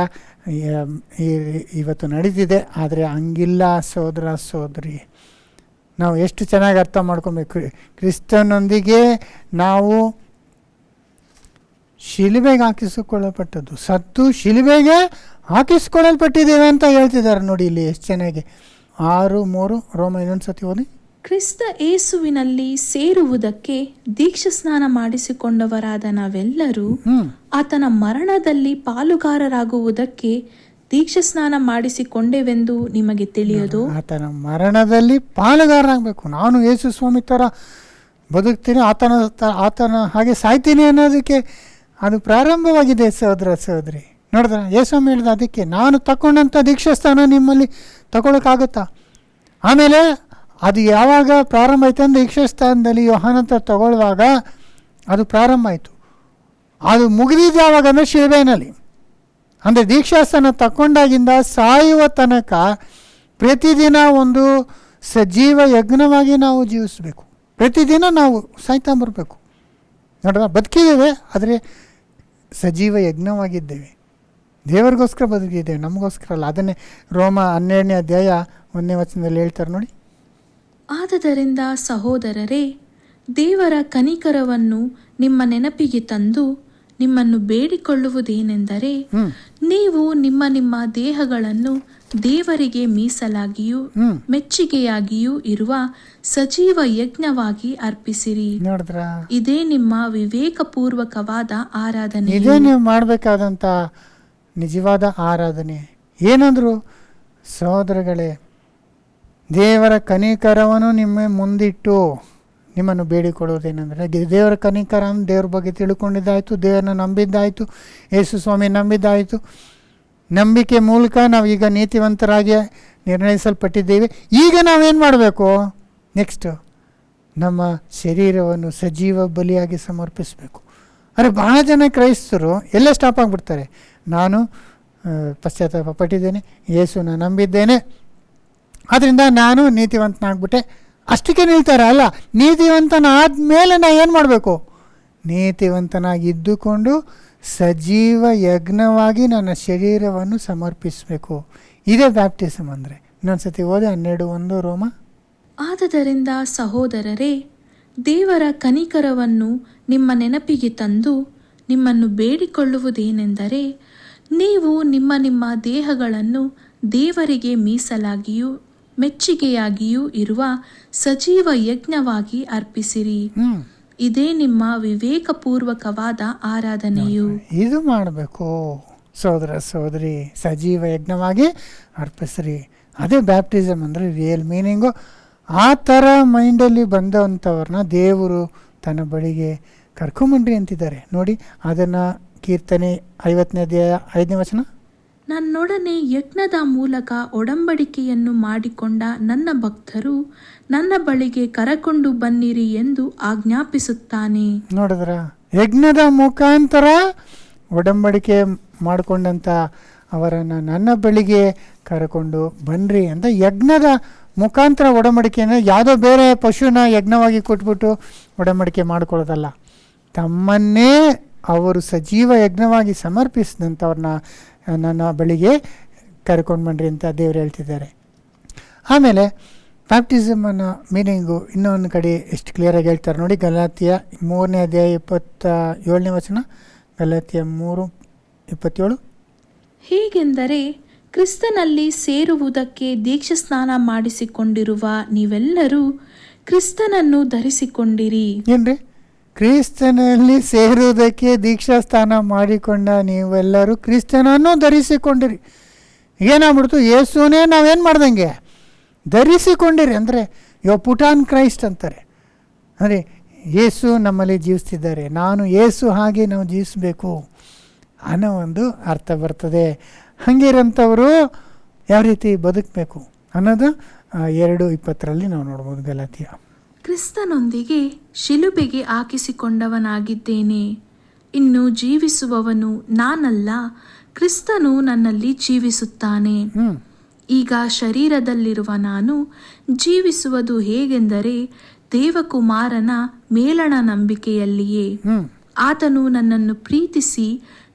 ಇವತ್ತು ನಡೀತಿದೆ. ಆದರೆ ಹಂಗಿಲ್ಲ ಸಹೋದರ ಸಹೋದರಿ. ನಾವು ಎಷ್ಟು ಚೆನ್ನಾಗಿ ಅರ್ಥ ಮಾಡ್ಕೊಬೇಕು. ಕ್ರಿಸ್ತನೊಂದಿಗೆ ನಾವು ಶಿಲುಬೆಗೆ ಹಾಕಿಸಿಕೊಳ್ಳಲ್ಪಟ್ಟದ್ದು, ಸತ್ತು ಶಿಲುಬೆಗೆ ಹಾಕಿಸಿಕೊಳ್ಳಲ್ಪಟ್ಟಿದ್ದೇವೆ ಅಂತ ಹೇಳ್ತಿದ್ದಾರೆ ನೋಡಿ ಇಲ್ಲಿ ಎಷ್ಟು ಚೆನ್ನಾಗಿ. 6:3 ರೋಮ ಇನ್ನೊಂದು ಸತಿ ಓದಿ. ಕ್ರಿಸ್ತ ಯೇಸುವಿನಲ್ಲಿ ಸೇರುವುದಕ್ಕೆ ದೀಕ್ಷಾಸ್ನಾನ ಮಾಡಿಸಿಕೊಂಡವರಾದ ನಾವೆಲ್ಲರೂ ಆತನ ಮರಣದಲ್ಲಿ ಪಾಲುಗಾರರಾಗುವುದಕ್ಕೆ ದೀಕ್ಷಾಸ್ನಾನ ಮಾಡಿಸಿಕೊಂಡೆವೆಂದು ನಿಮಗೆ ತಿಳಿಯದು. ಆತನ ಮರಣದಲ್ಲಿ ಪಾಲುಗಾರರಾಗಬೇಕು. ನಾನು ಯೇಸು ಸ್ವಾಮಿ ಥರ ಬದುಕ್ತೀನಿ, ಆತನ ಹಾಗೆ ಸಾಯ್ತೀನಿ ಅನ್ನೋದಕ್ಕೆ ಅದು ಪ್ರಾರಂಭವಾಗಿದೆ ಸಹೋದರ ಸಹೋದರಿ. ನೋಡಿದ್ರೆ ಯೇಸು ಹೇಳಿದ, ಅದಕ್ಕೆ ನಾನು ತಗೊಂಡಂಥ ದೀಕ್ಷಾಸ್ಥಾನ ನಿಮ್ಮಲ್ಲಿ ತಗೊಳಕ್ಕಾಗುತ್ತಾ? ಆಮೇಲೆ ಅದು ಯಾವಾಗ ಪ್ರಾರಂಭ ಆಯಿತು ಅಂದರೆ ದೀಕ್ಷಾಸ್ಥಾನದಲ್ಲಿ ಯೋಹಾನಂತ ತಗೊಳ್ಳುವಾಗ ಅದು ಪ್ರಾರಂಭ ಆಯಿತು. ಅದು ಮುಗಿದಿದ್ದು ಯಾವಾಗ ಅಂದರೆ ಶಿಲುಬೆನಲ್ಲಿ. ಅಂದರೆ ದೀಕ್ಷಾಸ್ಥಾನ ತಗೊಂಡಾಗಿಂದ ಸಾಯುವ ತನಕ ಪ್ರತಿದಿನ ಒಂದು ಸಜೀವ ಯಜ್ಞವಾಗಿ ನಾವು ಜೀವಿಸಬೇಕು. ಪ್ರತಿದಿನ ನಾವು ಸಾಯ್ತಾ ಬರಬೇಕು. ನೋಡ್ರ, ಬದುಕಿದ್ದೇವೆ ಆದರೆ ಸಜೀವ ಯಜ್ಞವಾಗಿದ್ದೇವೆ, ದೇವರಿಗೋಸ್ಕರ ಬದುಕಿದ್ದೇವೆ, ನಮಗೋಸ್ಕರ ಅಲ್ಲ. ಅದನ್ನೇ ರೋಮ 12ನೇ ಅಧ್ಯಾಯ 1ನೇ ವಚನದಲ್ಲಿ ಹೇಳ್ತಾರೆ ನೋಡಿ. ಆದದರಿಂದ ಸಹೋದರರೇ, ದೇವರ ಕನಿಕರವನ್ನು ನಿಮ್ಮ ನೆನಪಿಗೆ ತಂದು ನಿಮ್ಮನ್ನು ಬೇಡಿಕೊಳ್ಳುವುದೇನೆಂದರೆ, ನೀವು ನಿಮ್ಮ ನಿಮ್ಮ ದೇಹಗಳನ್ನು ದೇವರಿಗೆ ಮೀಸಲಾಗಿಯೂ ಮೆಚ್ಚುಗೆಯಾಗಿಯೂ ಇರುವ ಸಜೀವ ಯಜ್ಞವಾಗಿ ಅರ್ಪಿಸಿರಿ. ಇದೇ ನಿಮ್ಮ ವಿವೇಕಪೂರ್ವಕವಾದ ಆರಾಧನೆ. ಇದೇ ನೀವು ಮಾಡಬೇಕಾದಂಥ ನಿಜವಾದ ಆರಾಧನೆ. ಏನಂದ್ರು ಸಹೋದರಗಳೇ, ದೇವರ ಕನಿಕರವನ್ನು ನಿಮ್ಮ ಮುಂದಿಟ್ಟು ನಿಮ್ಮನ್ನು ಬೇಡಿಕೊಳ್ಳೋದೇನೆಂದರೆ, ದೇವರ ಕನಿಕರ ಅಂದ್ರೆ ದೇವ್ರ ಬಗ್ಗೆ ತಿಳ್ಕೊಂಡಿದ್ದಾಯಿತು, ದೇವರನ್ನ ನಂಬಿದ್ದಾಯಿತು, ಯೇಸು ಸ್ವಾಮಿ ನಂಬಿದ್ದಾಯಿತು. ನಂಬಿಕೆ ಮೂಲಕ ನಾವು ಈಗ ನೀತಿವಂತರಾಗಿ ನಿರ್ಣಯಿಸಲ್ಪಟ್ಟಿದ್ದೇವೆ. ಈಗ ನಾವೇನು ಮಾಡಬೇಕು? ನೆಕ್ಸ್ಟು ನಮ್ಮ ಶರೀರವನ್ನು ಸಜೀವ ಬಲಿಯಾಗಿ ಸಮರ್ಪಿಸಬೇಕು. ಆದರೆ ಬಹಳ ಜನ ಕ್ರೈಸ್ತರು ಎಲ್ಲೇ ಸ್ಟಾಪ್ ಆಗಿಬಿಡ್ತಾರೆ. ನಾನು ಪಶ್ಚಾತ್ತಾಪ ಪಟ್ಟಿದ್ದೇನೆ, ಯೇಸುನ ನಂಬಿದ್ದೇನೆ, ಆದ್ದರಿಂದ ನಾನು ನೀತಿವಂತನಾಗ್ಬಿಟ್ಟೆ, ಅಷ್ಟಕ್ಕೆ ನಿಲ್ತಾರೆ. ಅಲ್ಲ, ನೀತಿವಂತನಾದಮೇಲೆ ನಾ ಏನು ಮಾಡಬೇಕು? ನೀತಿವಂತನಾಗಿದ್ದುಕೊಂಡು ಸಜೀವ ಯಜ್ಞವಾಗಿ ನನ್ನ ಶರೀರವನ್ನು ಸಮರ್ಪಿಸಬೇಕು. ಇದೇ ಬ್ಯಾಪ್ಟಿಸಮ್ ಅಂದರೆ. ಇನ್ನೊಂದು ಸತಿ ಓದಿ 12:1 ರೋಮ. ಆದದರಿಂದ ಸಹೋದರರೇ, ದೇವರ ಕನಿಕರವನ್ನು ನಿಮ್ಮ ನೆನಪಿಗೆ ತಂದು ನಿಮ್ಮನ್ನು ಬೇಡಿಕೊಳ್ಳುವುದೇನೆಂದರೆ, ನೀವು ನಿಮ್ಮ ನಿಮ್ಮ ದೇಹಗಳನ್ನು ದೇವರಿಗೆ ಮೀಸಲಾಗಿಯೂ ಮೆಚ್ಚುಗೆಯಾಗಿಯೂ ಇರುವ ಸಜೀವ ಯಜ್ಞವಾಗಿ ಅರ್ಪಿಸಿರಿ. ಇದೇ ನಿಮ್ಮ ವಿವೇಕಪೂರ್ವಕವಾದ ಆರಾಧನೆಯು. ಇದು ಮಾಡಬೇಕು ಸಹೋದರ ಸಹೋದರಿ, ಸಜೀವ ಯಜ್ಞವಾಗಿ ಅರ್ಪಿಸ್ರಿ. ಅದೇ ಬ್ಯಾಪ್ಟಿಸಮ್ ಅಂದರೆ ರಿಯಲ್ ಮೀನಿಂಗು. ಆ ಥರ ಮೈಂಡಲ್ಲಿ ಬಂದಂಥವ್ರನ್ನ ದೇವರು ತನ್ನ ಬಳಿಗೆ ಕರ್ಕೊಂಬಂಡ್ರಿ ಅಂತಿದ್ದಾರೆ ನೋಡಿ. ಅದನ್ನು ಕೀರ್ತನೆ 50ನೇ ಅಧ್ಯಾಯ 5ನೇ ವಚನ. ನನ್ನೊಡನೆ ಯಜ್ಞದ ಮೂಲಕ ಒಡಂಬಡಿಕೆಯನ್ನು ಮಾಡಿಕೊಂಡ ನನ್ನ ಭಕ್ತರು ನನ್ನ ಬಳಿಗೆ ಕರಕೊಂಡು ಬನ್ನಿರಿ ಎಂದು ಆಜ್ಞಾಪಿಸುತ್ತಾನೆ. ನೋಡಿದ್ರ, ಯಜ್ಞದ ಮುಖಾಂತರ ಒಡಂಬಡಿಕೆ ಮಾಡಿಕೊಂಡಂಥ ಅವರನ್ನು ನನ್ನ ಬಳಿಗೆ ಕರಕೊಂಡು ಬನ್ನಿರಿ ಅಂತ. ಯಜ್ಞದ ಮುಖಾಂತರ ಒಡಂಬಡಿಕೆಯನ್ನು ಯಾವುದೋ ಬೇರೆ ಪಶುನ ಯಜ್ಞವಾಗಿ ಕೊಟ್ಬಿಟ್ಟು ಒಡಂಬಡಿಕೆ ಮಾಡ್ಕೊಳ್ಳೋದಲ್ಲ, ತಮ್ಮನ್ನೇ ಅವರು ಸಜೀವ ಯಜ್ಞವಾಗಿ ಸಮರ್ಪಿಸಿದಂಥವ್ರನ್ನ ನನ್ನ ಬಳಿಗೆ ಕರ್ಕೊಂಡು ಬನ್ನಿರಿ ಅಂತ ದೇವರು ಹೇಳ್ತಿದ್ದಾರೆ. ಆಮೇಲೆ ಬ್ಯಾಪ್ಟಿಸಮನ್ನು ಮೀನಿಂಗು ಇನ್ನೊಂದು ಕಡೆ ಎಷ್ಟು ಕ್ಲಿಯರಾಗಿ ಹೇಳ್ತಾರೆ ನೋಡಿ. ಗಲಾತ್ಯ 3ನೇ ಅಧ್ಯಾಯ 27ನೇ ವಚನ. ಗಲಾತ್ಯ 3:27. ಹೀಗೆಂದರೆ ಕ್ರಿಸ್ತನಲ್ಲಿ ಸೇರುವುದಕ್ಕೆ ದೀಕ್ಷಾಸ್ನಾನ ಮಾಡಿಸಿಕೊಂಡಿರುವ ನೀವೆಲ್ಲರೂ ಕ್ರಿಸ್ತನನ್ನು ಧರಿಸಿಕೊಂಡಿರಿ. ಏನ್ರಿ? ಕ್ರಿಸ್ತನಲ್ಲಿ ಸೇರುವುದಕ್ಕೆ ದೀಕ್ಷಾಸ್ನಾನ ಮಾಡಿಕೊಂಡ ನೀವೆಲ್ಲರೂ ಕ್ರಿಸ್ತನನ್ನು ಧರಿಸಿಕೊಂಡಿರಿ. ಏನಾಗ್ಬಿಡ್ತು? ಯೇಸುನೇ ನಾವೇನು ಮಾಡ್ದಂಗೆ ಧರಿಸಿಕೊಂಡಿರಿ. ಅಂದರೆ ಪುಟ್ ಆನ್ ಕ್ರೈಸ್ಟ್ ಅಂತಾರೆ. ಅಂದರೆ ಯೇಸು ನಮ್ಮಲ್ಲಿ ಜೀವಿಸ್ತಿದ್ದಾರೆ, ನಾನು ಯೇಸು ಹಾಗೆ ನಾವು ಜೀವಿಸಬೇಕು ಅನ್ನೋ ಒಂದು ಅರ್ಥ ಬರ್ತದೆ. ಹಾಗಿರೋಂಥವರು ಯಾವ ರೀತಿ ಬದುಕಬೇಕು ಅನ್ನೋದು 2:20 ನಾವು ನೋಡ್ಬೋದು. ಗಲಾತ್ಯ. ಕ್ರಿಸ್ತನೊಂದಿಗೆ ಶಿಲುಬೆಗೆ ಹಾಕಿಸಿಕೊಂಡವನಾಗಿದ್ದೇನೆ. ಇನ್ನು ಜೀವಿಸುವವನು ನಾನಲ್ಲ, ಕ್ರಿಸ್ತನು ನನ್ನಲ್ಲಿ ಜೀವಿಸುತ್ತಾನೆ. ಈಗ ಶರೀರದಲ್ಲಿರುವ ನಾನು ಜೀವಿಸುವುದು ಹೇಗೆಂದರೆ ದೇವಕುಮಾರನ ಮೇಲಣ ನಂಬಿಕೆಯಲ್ಲಿಯೇ. ಆತನು ನನ್ನನ್ನು ಪ್ರೀತಿಸಿ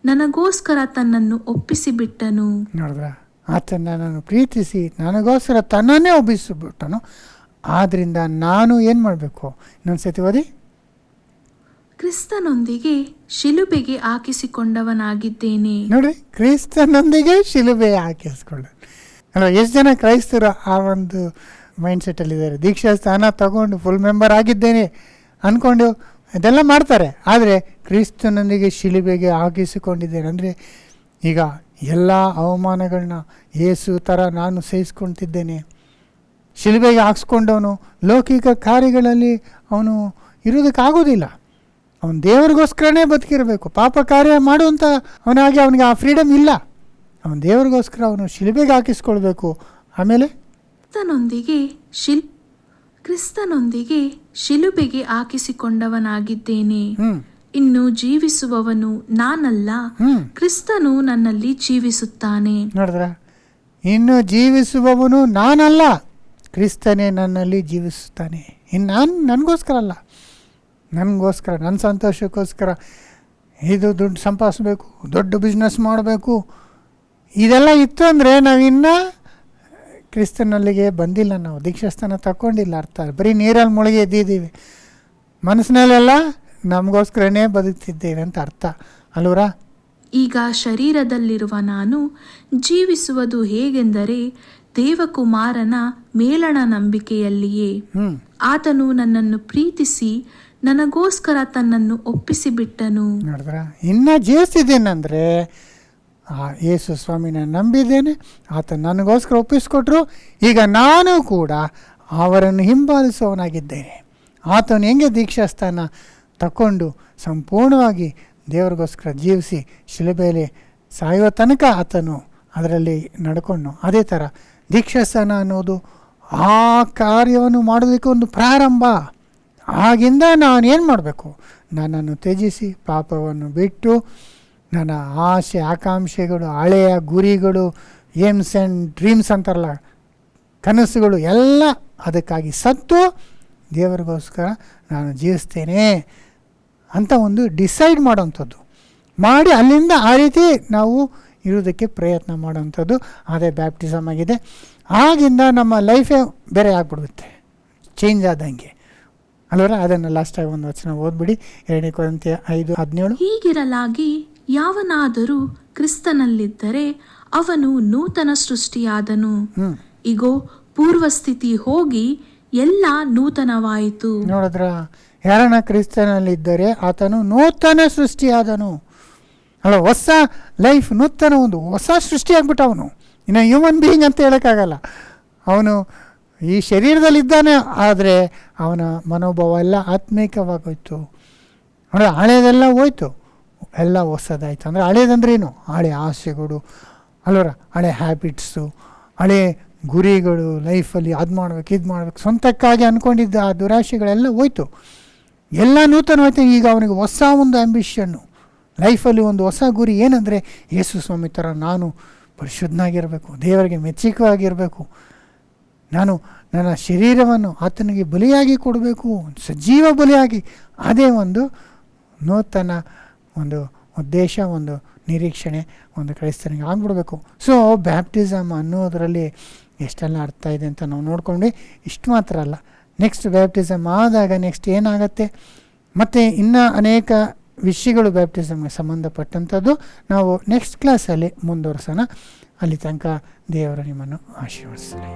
ನನಗೋಸ್ಕರ ತನ್ನನ್ನು ಒಪ್ಪಿಸಿಬಿಟ್ಟನು. ನೋಡಿದ್ರ, ಆತನ ನನ್ನನ್ನು ಪ್ರೀತಿಸಿ ನನಗೋಸ್ಕರ ತನ್ನನ್ನೇ ಒಪ್ಪಿಸಿಬಿಟ್ಟನು. ಆದ್ದರಿಂದ ನಾನು ಏನು ಮಾಡಬೇಕು? ಇನ್ನೊಂದ್ಸತಿ ಓದಿ. ಕ್ರಿಸ್ತನೊಂದಿಗೆ ಶಿಲುಬೆಗೆ ಹಾಕಿಸಿಕೊಂಡವನಾಗಿದ್ದೇನೆ. ನೋಡಿ, ಕ್ರಿಸ್ತನೊಂದಿಗೆ ಶಿಲುಬೆ ಹಾಕಿಸ್ಕೊಳ್ಳ ಅಲ್ಲ. ಎಷ್ಟು ಜನ ಕ್ರೈಸ್ತರು ಆ ಒಂದು ಮೈಂಡ್ಸೆಟ್ಟಲ್ಲಿದ್ದಾರೆ? ದೀಕ್ಷಾಸ್ನಾನ ತಗೊಂಡು ಫುಲ್ ಮೆಂಬರ್ ಆಗಿದ್ದೇನೆ ಅಂದ್ಕೊಂಡು ಇದೆಲ್ಲ ಮಾಡ್ತಾರೆ. ಆದರೆ ಕ್ರಿಸ್ತನೊಂದಿಗೆ ಶಿಲುಬೆಗೆ ಹಾಕಿಸಿಕೊಂಡಿದ್ದೇನೆ ಅಂದರೆ ಈಗ ಎಲ್ಲ ಅವಮಾನಗಳನ್ನ ಯೇಸು ಥರ ನಾನು ಸಹಿಸ್ಕೊಳ್ತಿದ್ದೇನೆ. ಶಿಲುಬೆಗೆ ಹಾಕ್ಸ್ಕೊಂಡವನು ಲೌಕಿಕ ಕಾರ್ಯಗಳಲ್ಲಿ ಅವನು ಇರೋದಕ್ಕಾಗೋದಿಲ್ಲ. ಅವನು ದೇವರಿಗೋಸ್ಕರನೇ ಬದುಕಿರಬೇಕು. ಪಾಪ ಕಾರ್ಯ ಮಾಡುವಂಥ ಅವನಾಗಿ ಅವನಿಗೆ ಆ ಫ್ರೀಡಮ್ ಇಲ್ಲ. ಅವನು ದೇವರಿಗೋಸ್ಕರ ಅವನು ಶಿಲುಬೆಗೆ ಹಾಕಿಸ್ಕೊಳ್ಬೇಕು. ಆಮೇಲೆ ಕ್ರಿಸ್ತನೊಂದಿಗೆ ಶಿಲುಬೆಗೆ ಹಾಕಿಸಿಕೊಂಡವನಾಗಿದ್ದೇನೆ. ಇನ್ನು ಜೀವಿಸುವವನು ನಾನಲ್ಲ, ಕ್ರಿಸ್ತನು ನನ್ನಲ್ಲಿ ಜೀವಿಸುತ್ತಾನೆ. ನೋಡಿದ್ರ, ಇನ್ನು ಜೀವಿಸುವವನು ನಾನಲ್ಲ, ಕ್ರಿಸ್ತನೇ ನನ್ನಲ್ಲಿ ಜೀವಿಸುತ್ತಾನೆ. ಇನ್ನು ನಾನು ನನಗೋಸ್ಕರ ಅಲ್ಲ, ನನಗೋಸ್ಕರ, ನನ್ನ ಸಂತೋಷಕ್ಕೋಸ್ಕರ ಇದು ದುಡ್ಡು ಸಂಪಾದಿಸ್ಬೇಕು, ದೊಡ್ಡ ಬಿಸ್ನೆಸ್ ಮಾಡಬೇಕು, ಇದೆಲ್ಲ ಇತ್ತು ಅಂದರೆ ನಾವಿನ್ನೂ ಕ್ರಿಸ್ತನಲ್ಲಿಗೆ ಬಂದಿಲ್ಲ. ನಾವು ದೀಕ್ಷಾಸ್ನಾನ ತಗೊಂಡಿಲ್ಲ. ಅರ್ಥ ಬರೀ ನೀರಲ್ಲಿ ಮುಳುಗಿ ಎದ್ದಿದ್ದೀವಿ. ಮನಸ್ಸಿನಲ್ಲೆಲ್ಲ ನಮಗೋಸ್ಕರನೇ ಬದುಕ್ತಿದ್ದೇವೆ ಅಂತ ಅರ್ಥ ಅಲ್ವರ? ಈಗ ಶರೀರದಲ್ಲಿರುವ ನಾನು ಜೀವಿಸುವುದು ಹೇಗೆಂದರೆ ದೇವಕುಮಾರನ ಮೇಲಣ ನಂಬಿಕೆಯಲ್ಲಿಯೇ. ಆತನು ನನ್ನನ್ನು ಪ್ರೀತಿಸಿ ನನಗೋಸ್ಕರ ತನ್ನನ್ನು ಒಪ್ಪಿಸಿಬಿಟ್ಟನು. ನೋಡಿದ್ರ, ಇನ್ನು ಜೀವಿಸ್ತಿದ್ದೇನೆಂದರೆ ಯೇಸು ಸ್ವಾಮಿನ ನಂಬಿದ್ದೇನೆ, ಆತ ನನಗೋಸ್ಕರ ಒಪ್ಪಿಸ್ಕೊಟ್ರು. ಈಗ ನಾನು ಕೂಡ ಅವರನ್ನು ಹಿಂಬಾಲಿಸುವವನಾಗಿದ್ದೇನೆ. ಆತನು ಹೆಂಗೆ ದೀಕ್ಷಾಸ್ನಾನ ತಗೊಂಡು ಸಂಪೂರ್ಣವಾಗಿ ದೇವರಿಗೋಸ್ಕರ ಜೀವಿಸಿ ಶಿಲುಬೆಯಲ್ಲಿ ಸಾಯುವ ತನಕ ಆತನು ಅದರಲ್ಲಿ ನಡ್ಕೊಂಡು, ಅದೇ ಥರ ದೀಕ್ಷಾಸ್ನಾನ ಅನ್ನೋದು ಆ ಕಾರ್ಯವನ್ನು ಮಾಡೋದಕ್ಕೆ ಒಂದು ಪ್ರಾರಂಭ. ಆಗಿಂದ ನಾನೇನು ಮಾಡಬೇಕು? ನನ್ನನ್ನು ತ್ಯಜಿಸಿ ಪಾಪವನ್ನು ಬಿಟ್ಟು ನನ್ನ ಆಸೆ ಆಕಾಂಕ್ಷೆಗಳು, ಹಳೆಯ ಗುರಿಗಳು, ಏಮ್ಸ್ ಆ್ಯಂಡ್ ಡ್ರೀಮ್ಸ್ ಅಂತಾರಲ್ಲ, ಕನಸುಗಳು ಎಲ್ಲ ಅದಕ್ಕಾಗಿ ಸತ್ತು ದೇವರಿಗೋಸ್ಕರ ನಾನು ಜೀವಿಸ್ತೇನೆ ಅಂತ ಒಂದು ಡಿಸೈಡ್ ಮಾಡೋವಂಥದ್ದು ಮಾಡಿ ಅಲ್ಲಿಂದ ಆ ರೀತಿ ನಾವು ಇರೋದಕ್ಕೆ ಪ್ರಯತ್ನ ಮಾಡೋವಂಥದ್ದು ಅದೇ ಬ್ಯಾಪ್ಟಿಸಮ್ ಆಗಿದೆ. ಆಗಿಂದ ನಮ್ಮ ಲೈಫೇ ಬೇರೆ ಆಗಿಬಿಡುತ್ತೆ, ಚೇಂಜ್ ಆದಂಗೆ ಅಲ್ವರ? ಅದನ್ನು ಲಾಸ್ಟಾಗಿ ಒಂದು ವಚನ ಓದ್ಬಿಡಿ, 2 ಕೊರಿಂಥಿಯ 5:17. ಹೀಗಿರಲಾಗಿ ಯಾವನಾದರೂ ಕ್ರಿಸ್ತನಲ್ಲಿದ್ದರೆ ಅವನು ನೂತನ ಸೃಷ್ಟಿಯಾದನು. ಇಗೋ, ಪೂರ್ವಸ್ಥಿತಿ ಹೋಗಿ ಎಲ್ಲ ನೂತನವಾಯಿತು. ನೋಡಿದ್ರ, ಯಾರನ್ನ ಕ್ರಿಸ್ತನಲ್ಲಿದ್ದರೆ ಆತನು ನೂತನ ಸೃಷ್ಟಿಯಾದನು. ಅಲ್ಲ, ಹೊಸ ಲೈಫ್, ನೂತನ ಒಂದು ಹೊಸ ಸೃಷ್ಟಿಯಾಗ್ಬಿಟ್ಟು ಅವನು ಇನ್ನು ಹ್ಯೂಮನ್ ಬೀಯಿಂಗ್ ಅಂತ ಹೇಳೋಕ್ಕಾಗಲ್ಲ. ಅವನು ಈ ಶರೀರದಲ್ಲಿದ್ದಾನೆ, ಆದರೆ ಅವನ ಮನೋಭಾವ ಎಲ್ಲ ಆತ್ಮೀಕವಾಗೋಯ್ತು. ಅಂದರೆ ಹಳೇದೆಲ್ಲ ಹೋಯ್ತು, ಎಲ್ಲ ಹೊಸದಾಯ್ತು. ಅಂದರೆ ಹಳೇದಂದ್ರೇನು? ಹಳೆ ಆಸೆಗಳು ಅಲ್ವರ, ಹಳೆ ಹ್ಯಾಬಿಟ್ಸು, ಹಳೆ ಗುರಿಗಳು, ಲೈಫಲ್ಲಿ ಅದು ಮಾಡ್ಬೇಕು ಇದು ಮಾಡ್ಬೇಕು ಸ್ವಂತಕ್ಕಾಗಿ ಅಂದ್ಕೊಂಡಿದ್ದ ಆ ದುರಾಶೆಗಳೆಲ್ಲ ಹೋಯ್ತು, ಎಲ್ಲ ನೂತನವಾಯ್ತು. ಈಗ ಅವನಿಗೆ ಹೊಸ ಒಂದು ಆ್ಯಂಬಿಷನ್ನು ಲೈಫಲ್ಲಿ, ಒಂದು ಹೊಸ ಗುರಿ ಏನಂದರೆ ಯೇಸು ಸ್ವಾಮಿ ಥರ ನಾನು ಪರಿಶುದ್ಧನಾಗಿರಬೇಕು, ದೇವರಿಗೆ ಮೆಚ್ಚಿಕವಾಗಿರಬೇಕು, ನಾನು ನನ್ನ ಶರೀರವನ್ನು ಆತನಿಗೆ ಬಲಿಯಾಗಿ ಕೊಡಬೇಕು, ಸಜೀವ ಬಲಿಯಾಗಿ. ಅದೇ ಒಂದು ನೂತನ ಒಂದು ಉದ್ದೇಶ, ಒಂದು ನಿರೀಕ್ಷಣೆ ಒಂದು ಕ್ರೈಸ್ತನಿಗೆ ಆಗ್ಬಿಡ್ಬೇಕು. ಸೊ ಬ್ಯಾಪ್ಟಿಸಮ್ ಅನ್ನೋದರಲ್ಲಿ ಎಷ್ಟೆಲ್ಲ ಅರ್ಥ ಇದೆ ಅಂತ ನಾವು ನೋಡ್ಕೊಂಡು, ಇಷ್ಟು ಮಾತ್ರ ಅಲ್ಲ, ನೆಕ್ಸ್ಟ್ ಬ್ಯಾಪ್ಟಿಸಮ್ ಆದಾಗ ನೆಕ್ಸ್ಟ್ ಏನಾಗತ್ತೆ, ಮತ್ತು ಇನ್ನೂ ಅನೇಕ ವಿಷಯಗಳು ಬ್ಯಾಪ್ಟಿಸಮ್ಗೆ ಸಂಬಂಧಪಟ್ಟಂಥದ್ದು ನಾವು ನೆಕ್ಸ್ಟ್ ಕ್ಲಾಸಲ್ಲಿ ಮುಂದುವರ್ಸೋಣ. ಅಲ್ಲಿ ತನಕ ದೇವರು ನಿಮ್ಮನ್ನು ಆಶೀರ್ವದಿಸಲಿ.